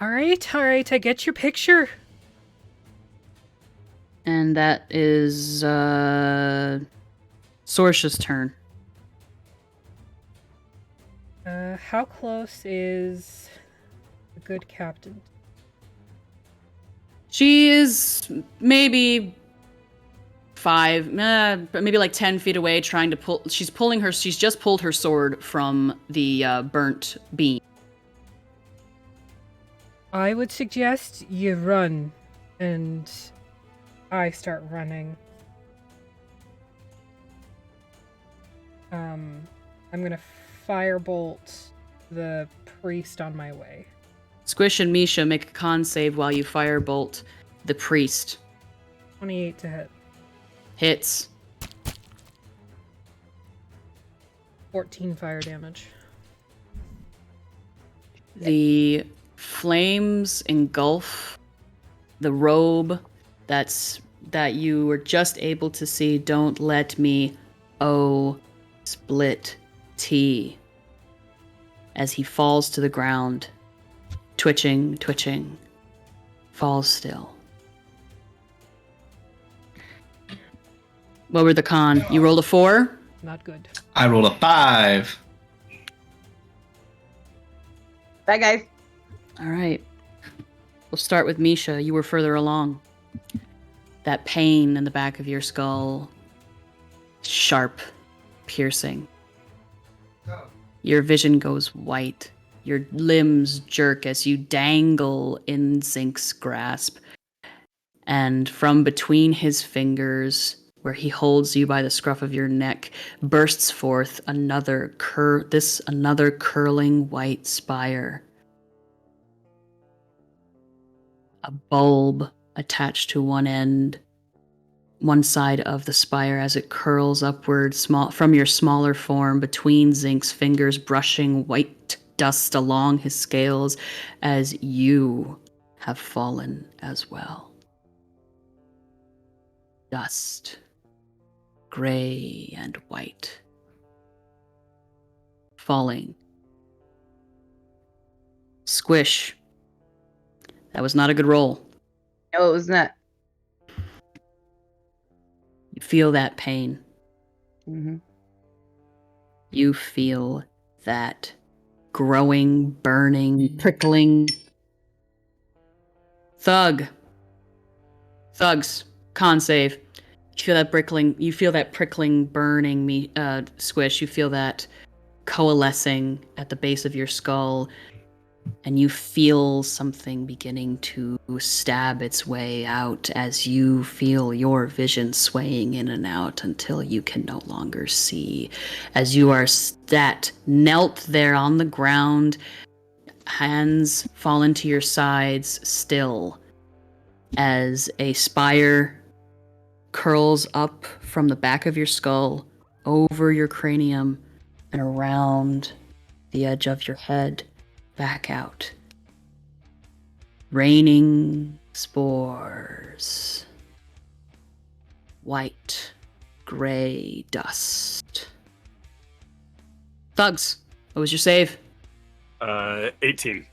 All right, I get your picture. And that is Sorcha's turn. How close is a good captain? She is maybe maybe like 10 feet away, trying to pull. She's just pulled her sword from the burnt beam. I would suggest you run, and I start running. I'm gonna firebolt the priest on my way. Squish and Misha make a con save while you firebolt the priest. 28 to hit. Hits. 14 fire damage. The flames engulf the robe that you were just able to see. Don't let me split T. As he falls to the ground, twitching, falls still. What were the con? You rolled a 4? Not good. I rolled a 5. Bye, guys. All right. We'll start with Misha. You were further along. That pain in the back of your skull, sharp, piercing. Your vision goes white. Your limbs jerk as you dangle in Zinc's grasp. And from between his fingers, where he holds you by the scruff of your neck, bursts forth another curling white spire. A bulb attached to one side of the spire as it curls upward from your smaller form between Zinc's fingers, brushing white dust along his scales as you have fallen as well. Dust, gray and white, falling. Squish. That was not a good roll. No, it was not. You feel that pain. Mm-hmm. You feel that growing, burning, prickling. Thugs, con save. You feel that prickling, burning Squish. You feel that coalescing at the base of your skull. And you feel something beginning to stab its way out as you feel your vision swaying in and out until you can no longer see. As you are knelt there on the ground, hands fall into your sides still, as a spire curls up from the back of your skull, over your cranium, and around the edge of your head. Back out. Raining spores. White, gray dust. Thugs, what was your save? 18.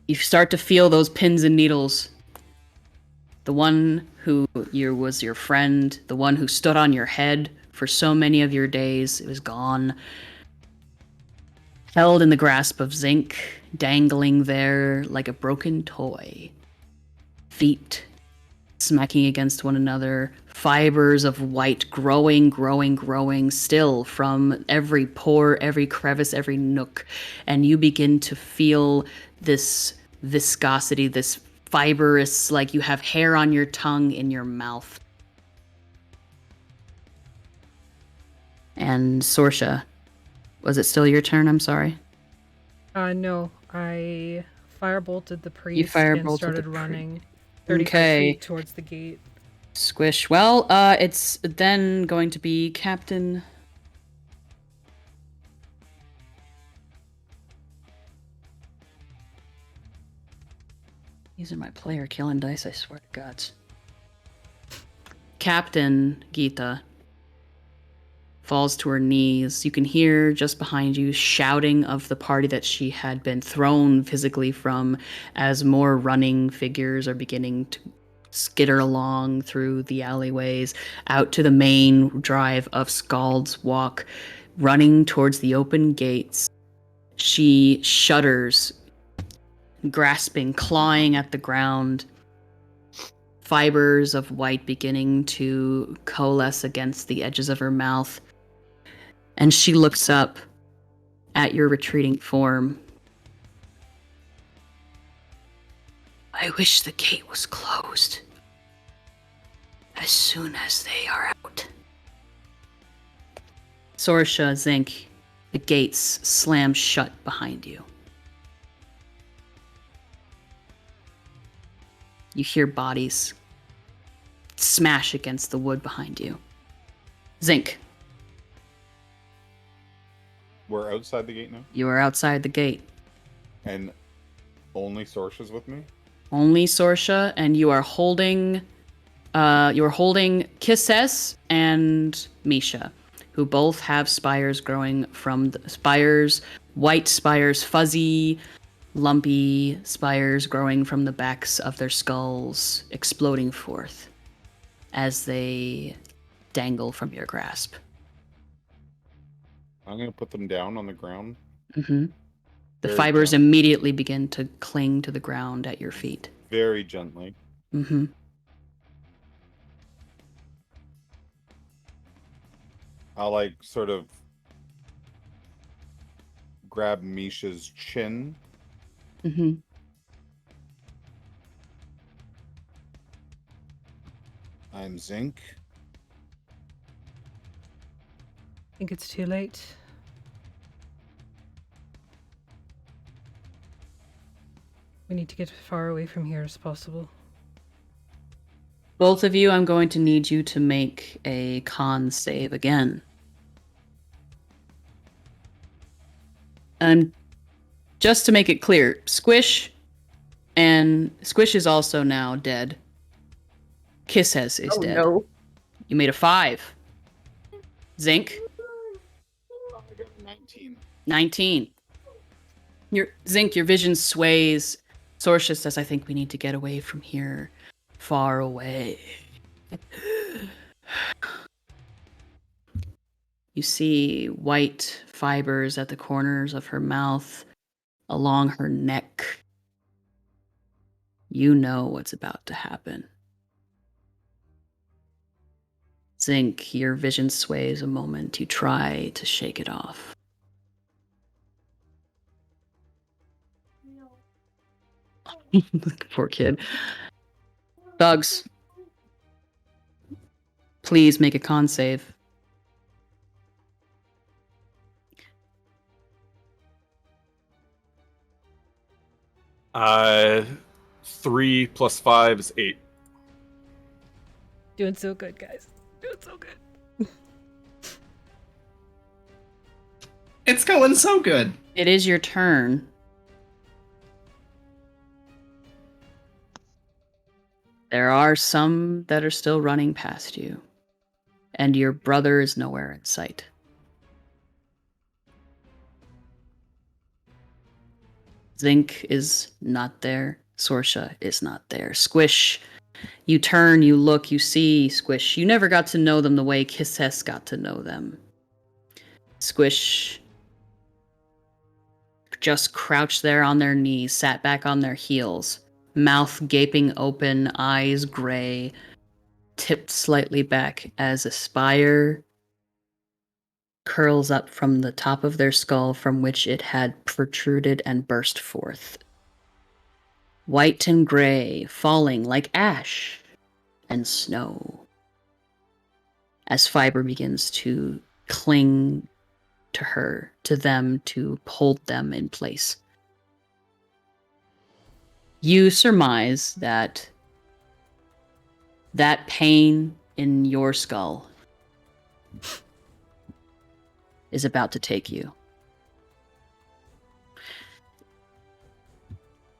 You start to feel those pins and needles. The one who was your friend, the one who stood on your head for so many of your days, it was gone. Held in the grasp of Zinc, dangling there like a broken toy. Feet smacking against one another, fibers of white growing still from every pore, every crevice, every nook. And you begin to feel this viscosity, this fibrous, like you have hair on your tongue, in your mouth. And Sorcha. Was it still your turn? I'm sorry. No. I firebolted the priest firebolted and started the running 35 Okay. feet towards the gate. Squish. Well, it's then going to be Captain. These are my player killing dice, I swear to God. Captain Geeta falls to her knees. You can hear just behind you shouting of the party that she had been thrown physically from as more running figures are beginning to skitter along through the alleyways out to the main drive of Scald's Walk, running towards the open gates. She shudders grasping, clawing at the ground. Fibers of white beginning to coalesce against the edges of her mouth. And she looks up at your retreating form. I wish the gate was closed as soon as they are out. Sorcha, Zinc, the gates slam shut behind you. You hear bodies smash against the wood behind you. Zinc, We're outside the gate now, you are outside the gate. and only Sorcha's with me. Only Sorcha, and you are holding Kysses and Misha, who both have spires growing from the spires, white spires, fuzzy, lumpy spires growing from the backs of their skulls, exploding forth as they dangle from your grasp. I'm gonna put them down on the ground. Mm-hmm. The Very fibers gently. immediately begin to cling to the ground at your feet. Very gently. Mm-hmm. I'll like sort of grab Misha's chin. Mm-hmm. I'm Zinc. I think it's too late. We need to get as far away from here as possible. Both of you, I'm going to need you to make a con save again. And just to make it clear, Squish is also now dead. Kysses is dead. No. You made a 5. Zinc, I got a 19. 19. Zinc, your vision sways. Sorcha says, I think we need to get away from here. Far away. You see white fibers at the corners of her mouth, along her neck. You know what's about to happen. Zinc, your vision sways a moment. You try to shake it off. Poor kid. Bugs, please make a con save. Uh, 3 plus 5 is 8. Doing so good, guys. Doing so good. It's going so good. It is your turn. There are some that are still running past you, and your brother is nowhere in sight. Zinc is not there. Sorcha is not there. Squish, you turn, you look, you see Squish. You never got to know them the way Kysses got to know them. Squish just crouched there on their knees, sat back on their heels, mouth gaping open, eyes gray, tipped slightly back as a spire curls up from the top of their skull from which it had protruded and burst forth. White and gray, falling like ash and snow, as fiber begins to cling to her, to them, to hold them in place. You surmise that that pain in your skull is about to take you.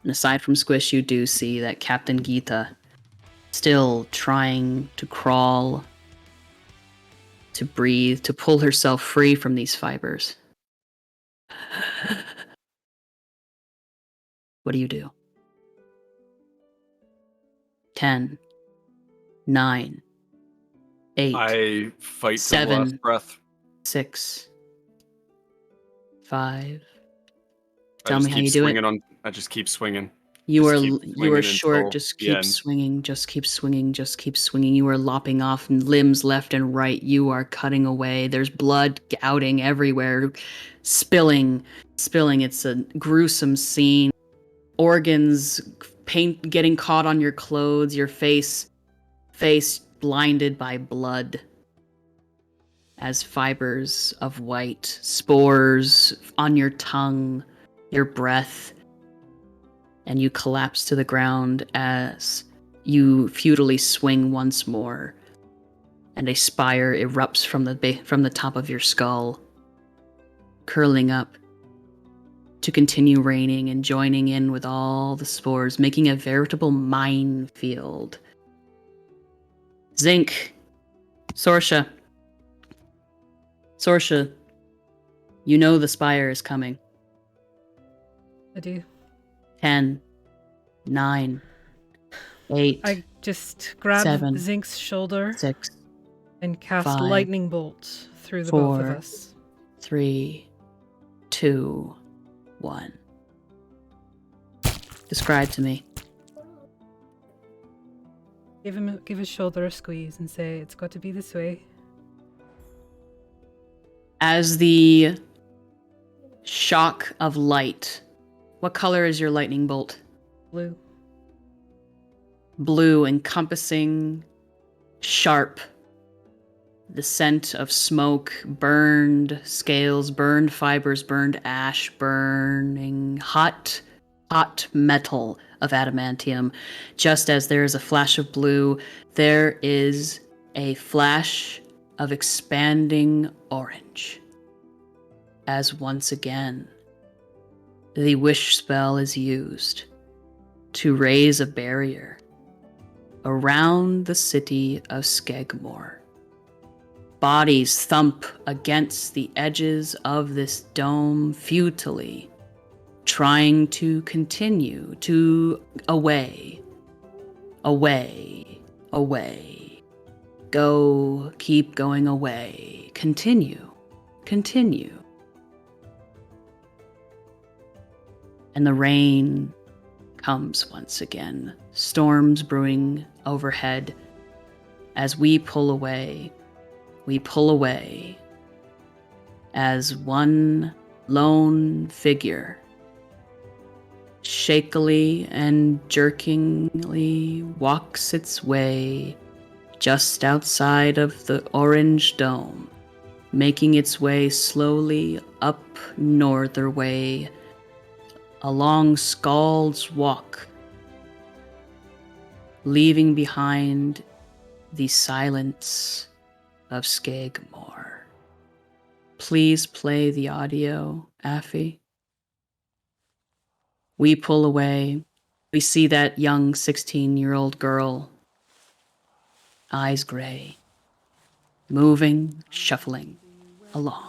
And aside from Squish, you do see that Captain Geeta still trying to crawl, to breathe, to pull herself free from these fibers. What do you do? 10, 9, 8, I fight to the 7, last breath. 6, 5. I Tell just me how keep you do it. swinging on. I just keep swinging. You Just are keep you swinging are short. until Just the keep end. swinging. Just keep swinging. Just keep swinging. You are lopping off limbs left and right. You are cutting away. There's blood gouting everywhere, spilling. It's a gruesome scene. Organs, paint getting caught on your clothes. Your face blinded by blood. As fibers of white, spores on your tongue, your breath. And you collapse to the ground as you futilely swing once more, and a spire erupts from the top of your skull, curling up to continue raining and joining in with all the spores, making a veritable minefield. Zinc, Sorcha, you know the spire is coming. I do. 10, 9, 8, I just grab 7, Zinc's shoulder 6, and cast 5, lightning bolt through the both of 4, us. 3, 2, 1. Describe to me. Give his shoulder a squeeze and say, "It's got to be this way." As the shock of light, what color is your lightning bolt? Blue. Blue, encompassing, sharp. The scent of smoke, burned scales, burned fibers, burned ash, burning hot metal of adamantium. Just as there is a flash of blue, there is a flash of expanding orange. As once again, the wish spell is used to raise a barrier around the city of Skeggmore. Bodies thump against the edges of this dome futilely, trying to continue to away. Go, keep going away. Continue. And the rain comes once again, storms brewing overhead. As we pull away as one lone figure shakily and jerkingly walks its way just outside of the orange dome, making its way slowly up northerway along Scald's Walk, leaving behind the silence of Skeggmore. Please play the audio, Aphi. We pull away. We see that young 16-year-old girl, eyes gray, moving, shuffling along.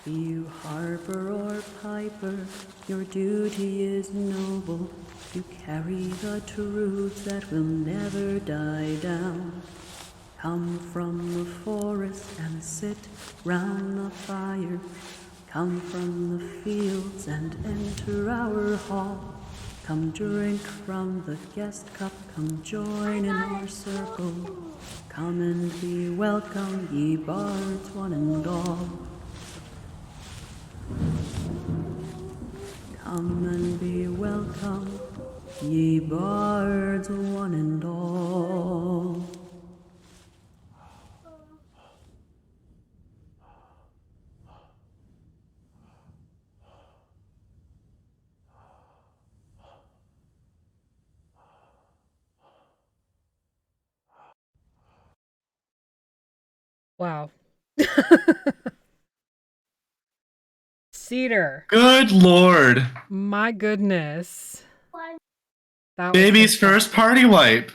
Be you harper or piper, your duty is noble. You carry the truth that will never die down. Come from the forest and sit round the fire. Come from the fields and enter our hall. Come drink from the guest cup, come join in our circle. Come and be welcome, ye bards one and all. Come and be welcome, ye bards one and all. Wow. Cedar. Good lord. My goodness. That was Baby's first party wipe.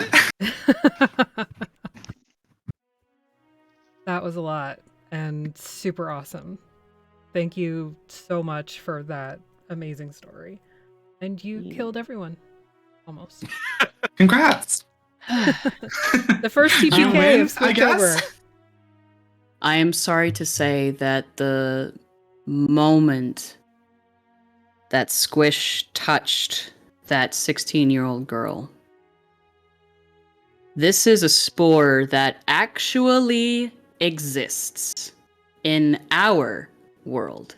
That was a lot and super awesome. Thank you so much for that amazing story. And you killed everyone. Almost. Congrats. The first You TPK win, of I Spooktober. guess. I am sorry to say that the moment that Squish touched that 16-year-old girl, this is a spore that actually exists in our world.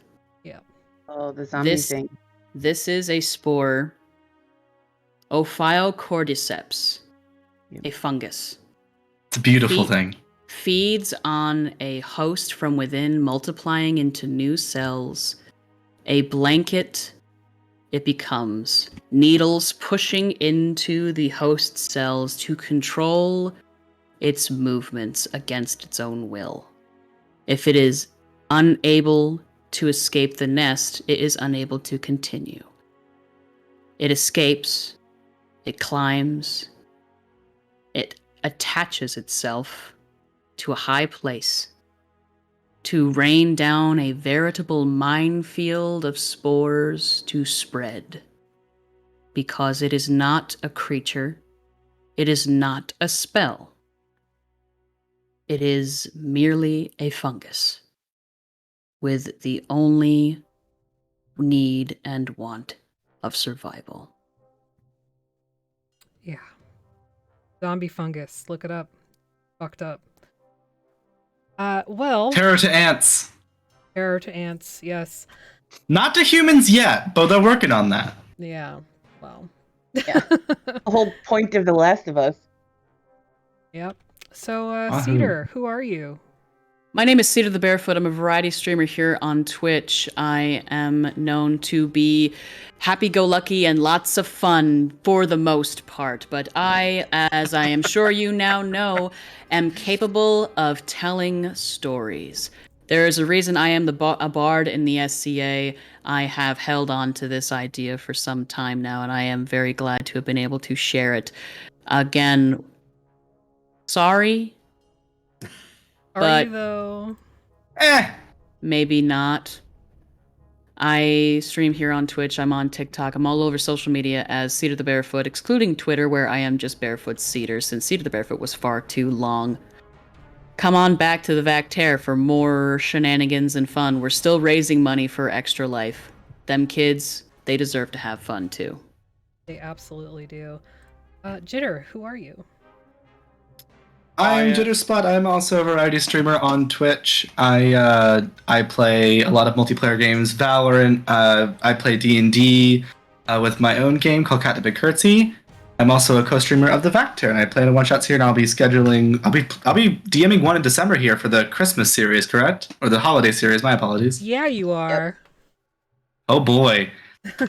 Oh, the zombie thing. This is a spore, Ophiocordyceps, a fungus. It's a beautiful thing. Feeds on a host from within, multiplying into new cells. A blanket it becomes. Needles pushing into the host cells to control its movements against its own will. If it is unable to escape the nest, it is unable to continue. It escapes, it climbs, it attaches itself to a high place to rain down a veritable minefield of spores to spread. Because it is not a creature, it is not a spell. It is merely a fungus with the only need and want of survival. Yeah. Zombie fungus. Look it up. Fucked up. Well. Terror to ants. Terror to ants, yes. Not to humans yet, but they're working on that. Yeah. Well. Yeah. The whole point of The Last of Us. Yep. So, Cedar, who are you? My name is Cedar the Barefoot. I'm a variety streamer here on Twitch. I am known to be happy-go-lucky and lots of fun for the most part, but I, as I am sure you now know, am capable of telling stories. There is a reason I am a bard in the SCA. I have held on to this idea for some time now, and I am very glad to have been able to share it. Again, sorry. Are you, though? Maybe not. I stream here on Twitch. I'm on TikTok. I'm all over social media as Cedar the Barefoot, excluding Twitter, where I am just Barefoot Cedar, since Cedar the Barefoot was far too long. Come on back to the Vactaire for more shenanigans and fun. We're still raising money for Extra Life. Them kids, they deserve to have fun, too. They absolutely do. Jitter, who are you? I'm Jitterspot. I'm also a variety streamer on Twitch. I play a lot of multiplayer games, Valorant. I play D&D with my own game called Cat the Big Curtsy. I'm also a co-streamer of the Vactor, and I play the one-shots here. And I'll be DMing one in December here for the Christmas series, correct? Or the holiday series. My apologies. Yeah, you are. Yep. Oh boy.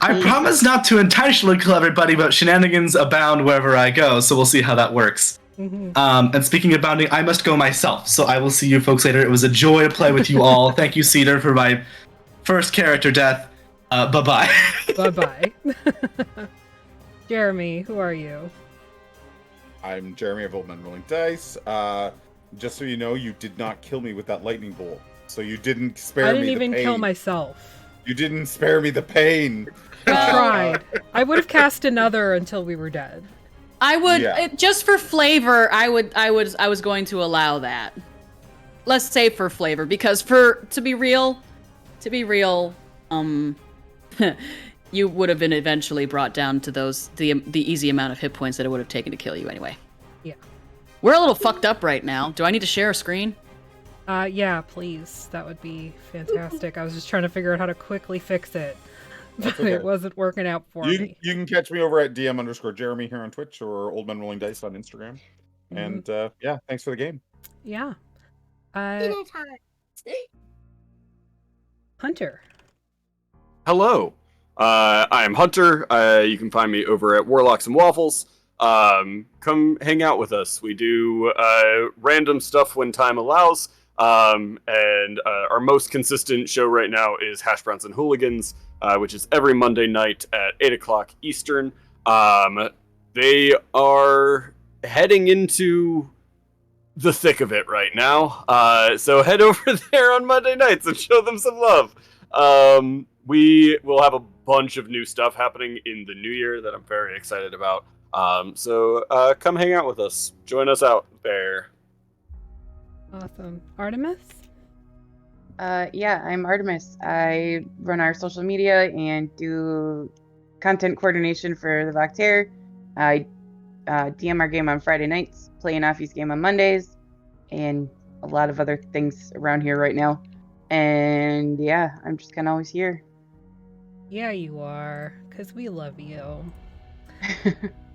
I promise not to intentionally kill everybody, but shenanigans abound wherever I go. So we'll see how that works. Mm-hmm. And speaking of bounding, I must go myself, so I will see you folks later. It was a joy to play with you all. Thank you, Cedar, for my first character death. Bye-bye. Bye-bye. Jeremy, who are you? I'm Jeremy of Old Men Rolling Dice. Just so you know, you did not kill me with that lightning bolt, so you didn't spare me the pain. I didn't even kill myself. You didn't spare me the pain. I tried. I would have cast another until we were dead. I would just for flavor. I was going to allow that. Let's say for flavor, because to be real, you would have been eventually brought down to the easy amount of hit points that it would have taken to kill you anyway. Yeah. We're a little fucked up right now. Do I need to share a screen? Yeah, please. That would be fantastic. I was just trying to figure out how to quickly fix it. But okay. It wasn't working out for me. You can catch me over at DM_Jeremy here on Twitch or Old Men Rolling Dice on Instagram. Mm-hmm. And yeah, thanks for the game. Yeah. Hunter. Hello. I am Hunter. You can find me over at Warlocks and Waffles. Come hang out with us. We do random stuff when time allows. And our most consistent show right now is Hash Browns and Hooligans, which is every Monday night at 8 o'clock Eastern. They are heading into the thick of it right now. So head over there on Monday nights and show them some love. We will have a bunch of new stuff happening in the new year that I'm very excited about. So come hang out with us. Join us out there. Awesome. Artemis? Yeah, I'm Artemis. I run our social media and do content coordination for the Vactaire. I DM our game on Friday nights, play an Aphi's game on Mondays, and a lot of other things around here right now. And yeah, I'm just kind of always here. Yeah, you are, because we love you.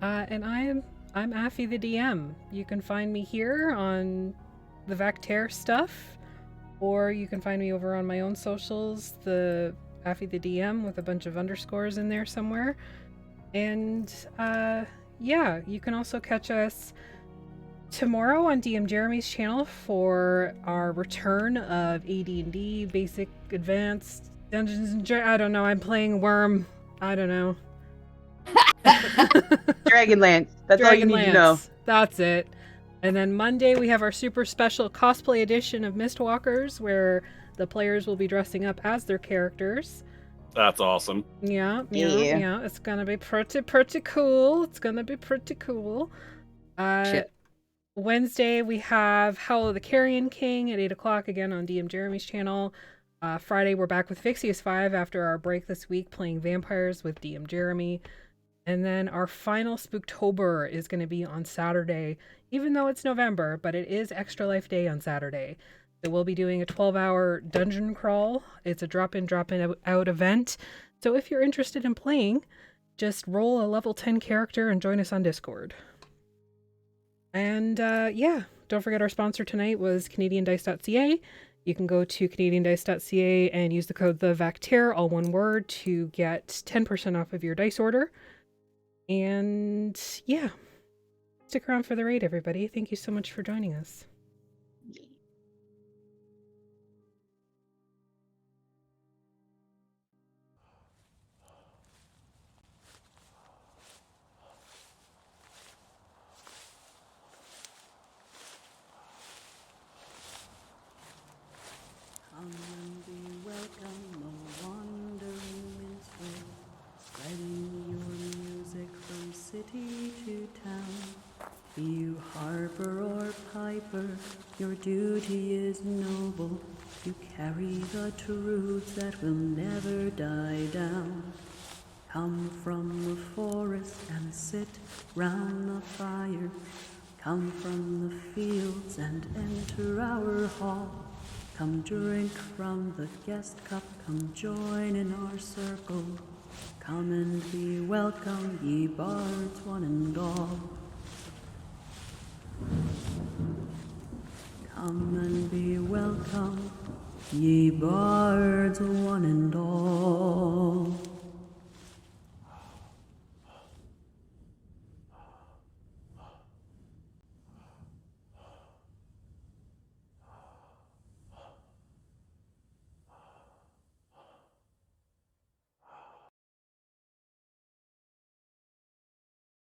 And I'm Aphi the DM. You can find me here on the Vactaire stuff, or you can find me over on my own socials, the Aphi the DM with a bunch of underscores in there somewhere. And yeah, you can also catch us tomorrow on DM Jeremy's channel for our return of AD&D Basic Advanced Dungeons and I don't know. I'm playing Worm. I don't know. Dragonlance. That's all you need to know. That's it. And then Monday we have our super special cosplay edition of Mistwalkers, where the players will be dressing up as their characters. That's awesome. Yeah. Yeah. It's gonna be pretty cool. It's gonna be pretty cool. Shit. Wednesday we have Howl of the Carrion King at 8 o'clock again on DM Jeremy's channel. Friday we're back with Fixius 5 after our break this week playing vampires with DM Jeremy. And then our final Spooktober is going to be on Saturday, even though it's November, but it is Extra Life Day on Saturday. So we'll be doing a 12-hour dungeon crawl. It's a drop-in out event. So if you're interested in playing, just roll a level 10 character and join us on Discord. And yeah, don't forget our sponsor tonight was CanadianDice.ca. You can go to CanadianDice.ca and use the code TheVactaire, all one word, to get 10% off of your dice order. And yeah, stick around for the raid, everybody. Thank you so much for joining us. Come and be welcome, O wandering minstrel, spreading your music from city to town. Be you harper or piper, your duty is noble. You carry the truths that will never die down. Come from the forest and sit round the fire. Come from the fields and enter our hall. Come drink from the guest cup, come join in our circle. Come and be welcome, ye bards one and all. Come and be welcome, ye bards one and all.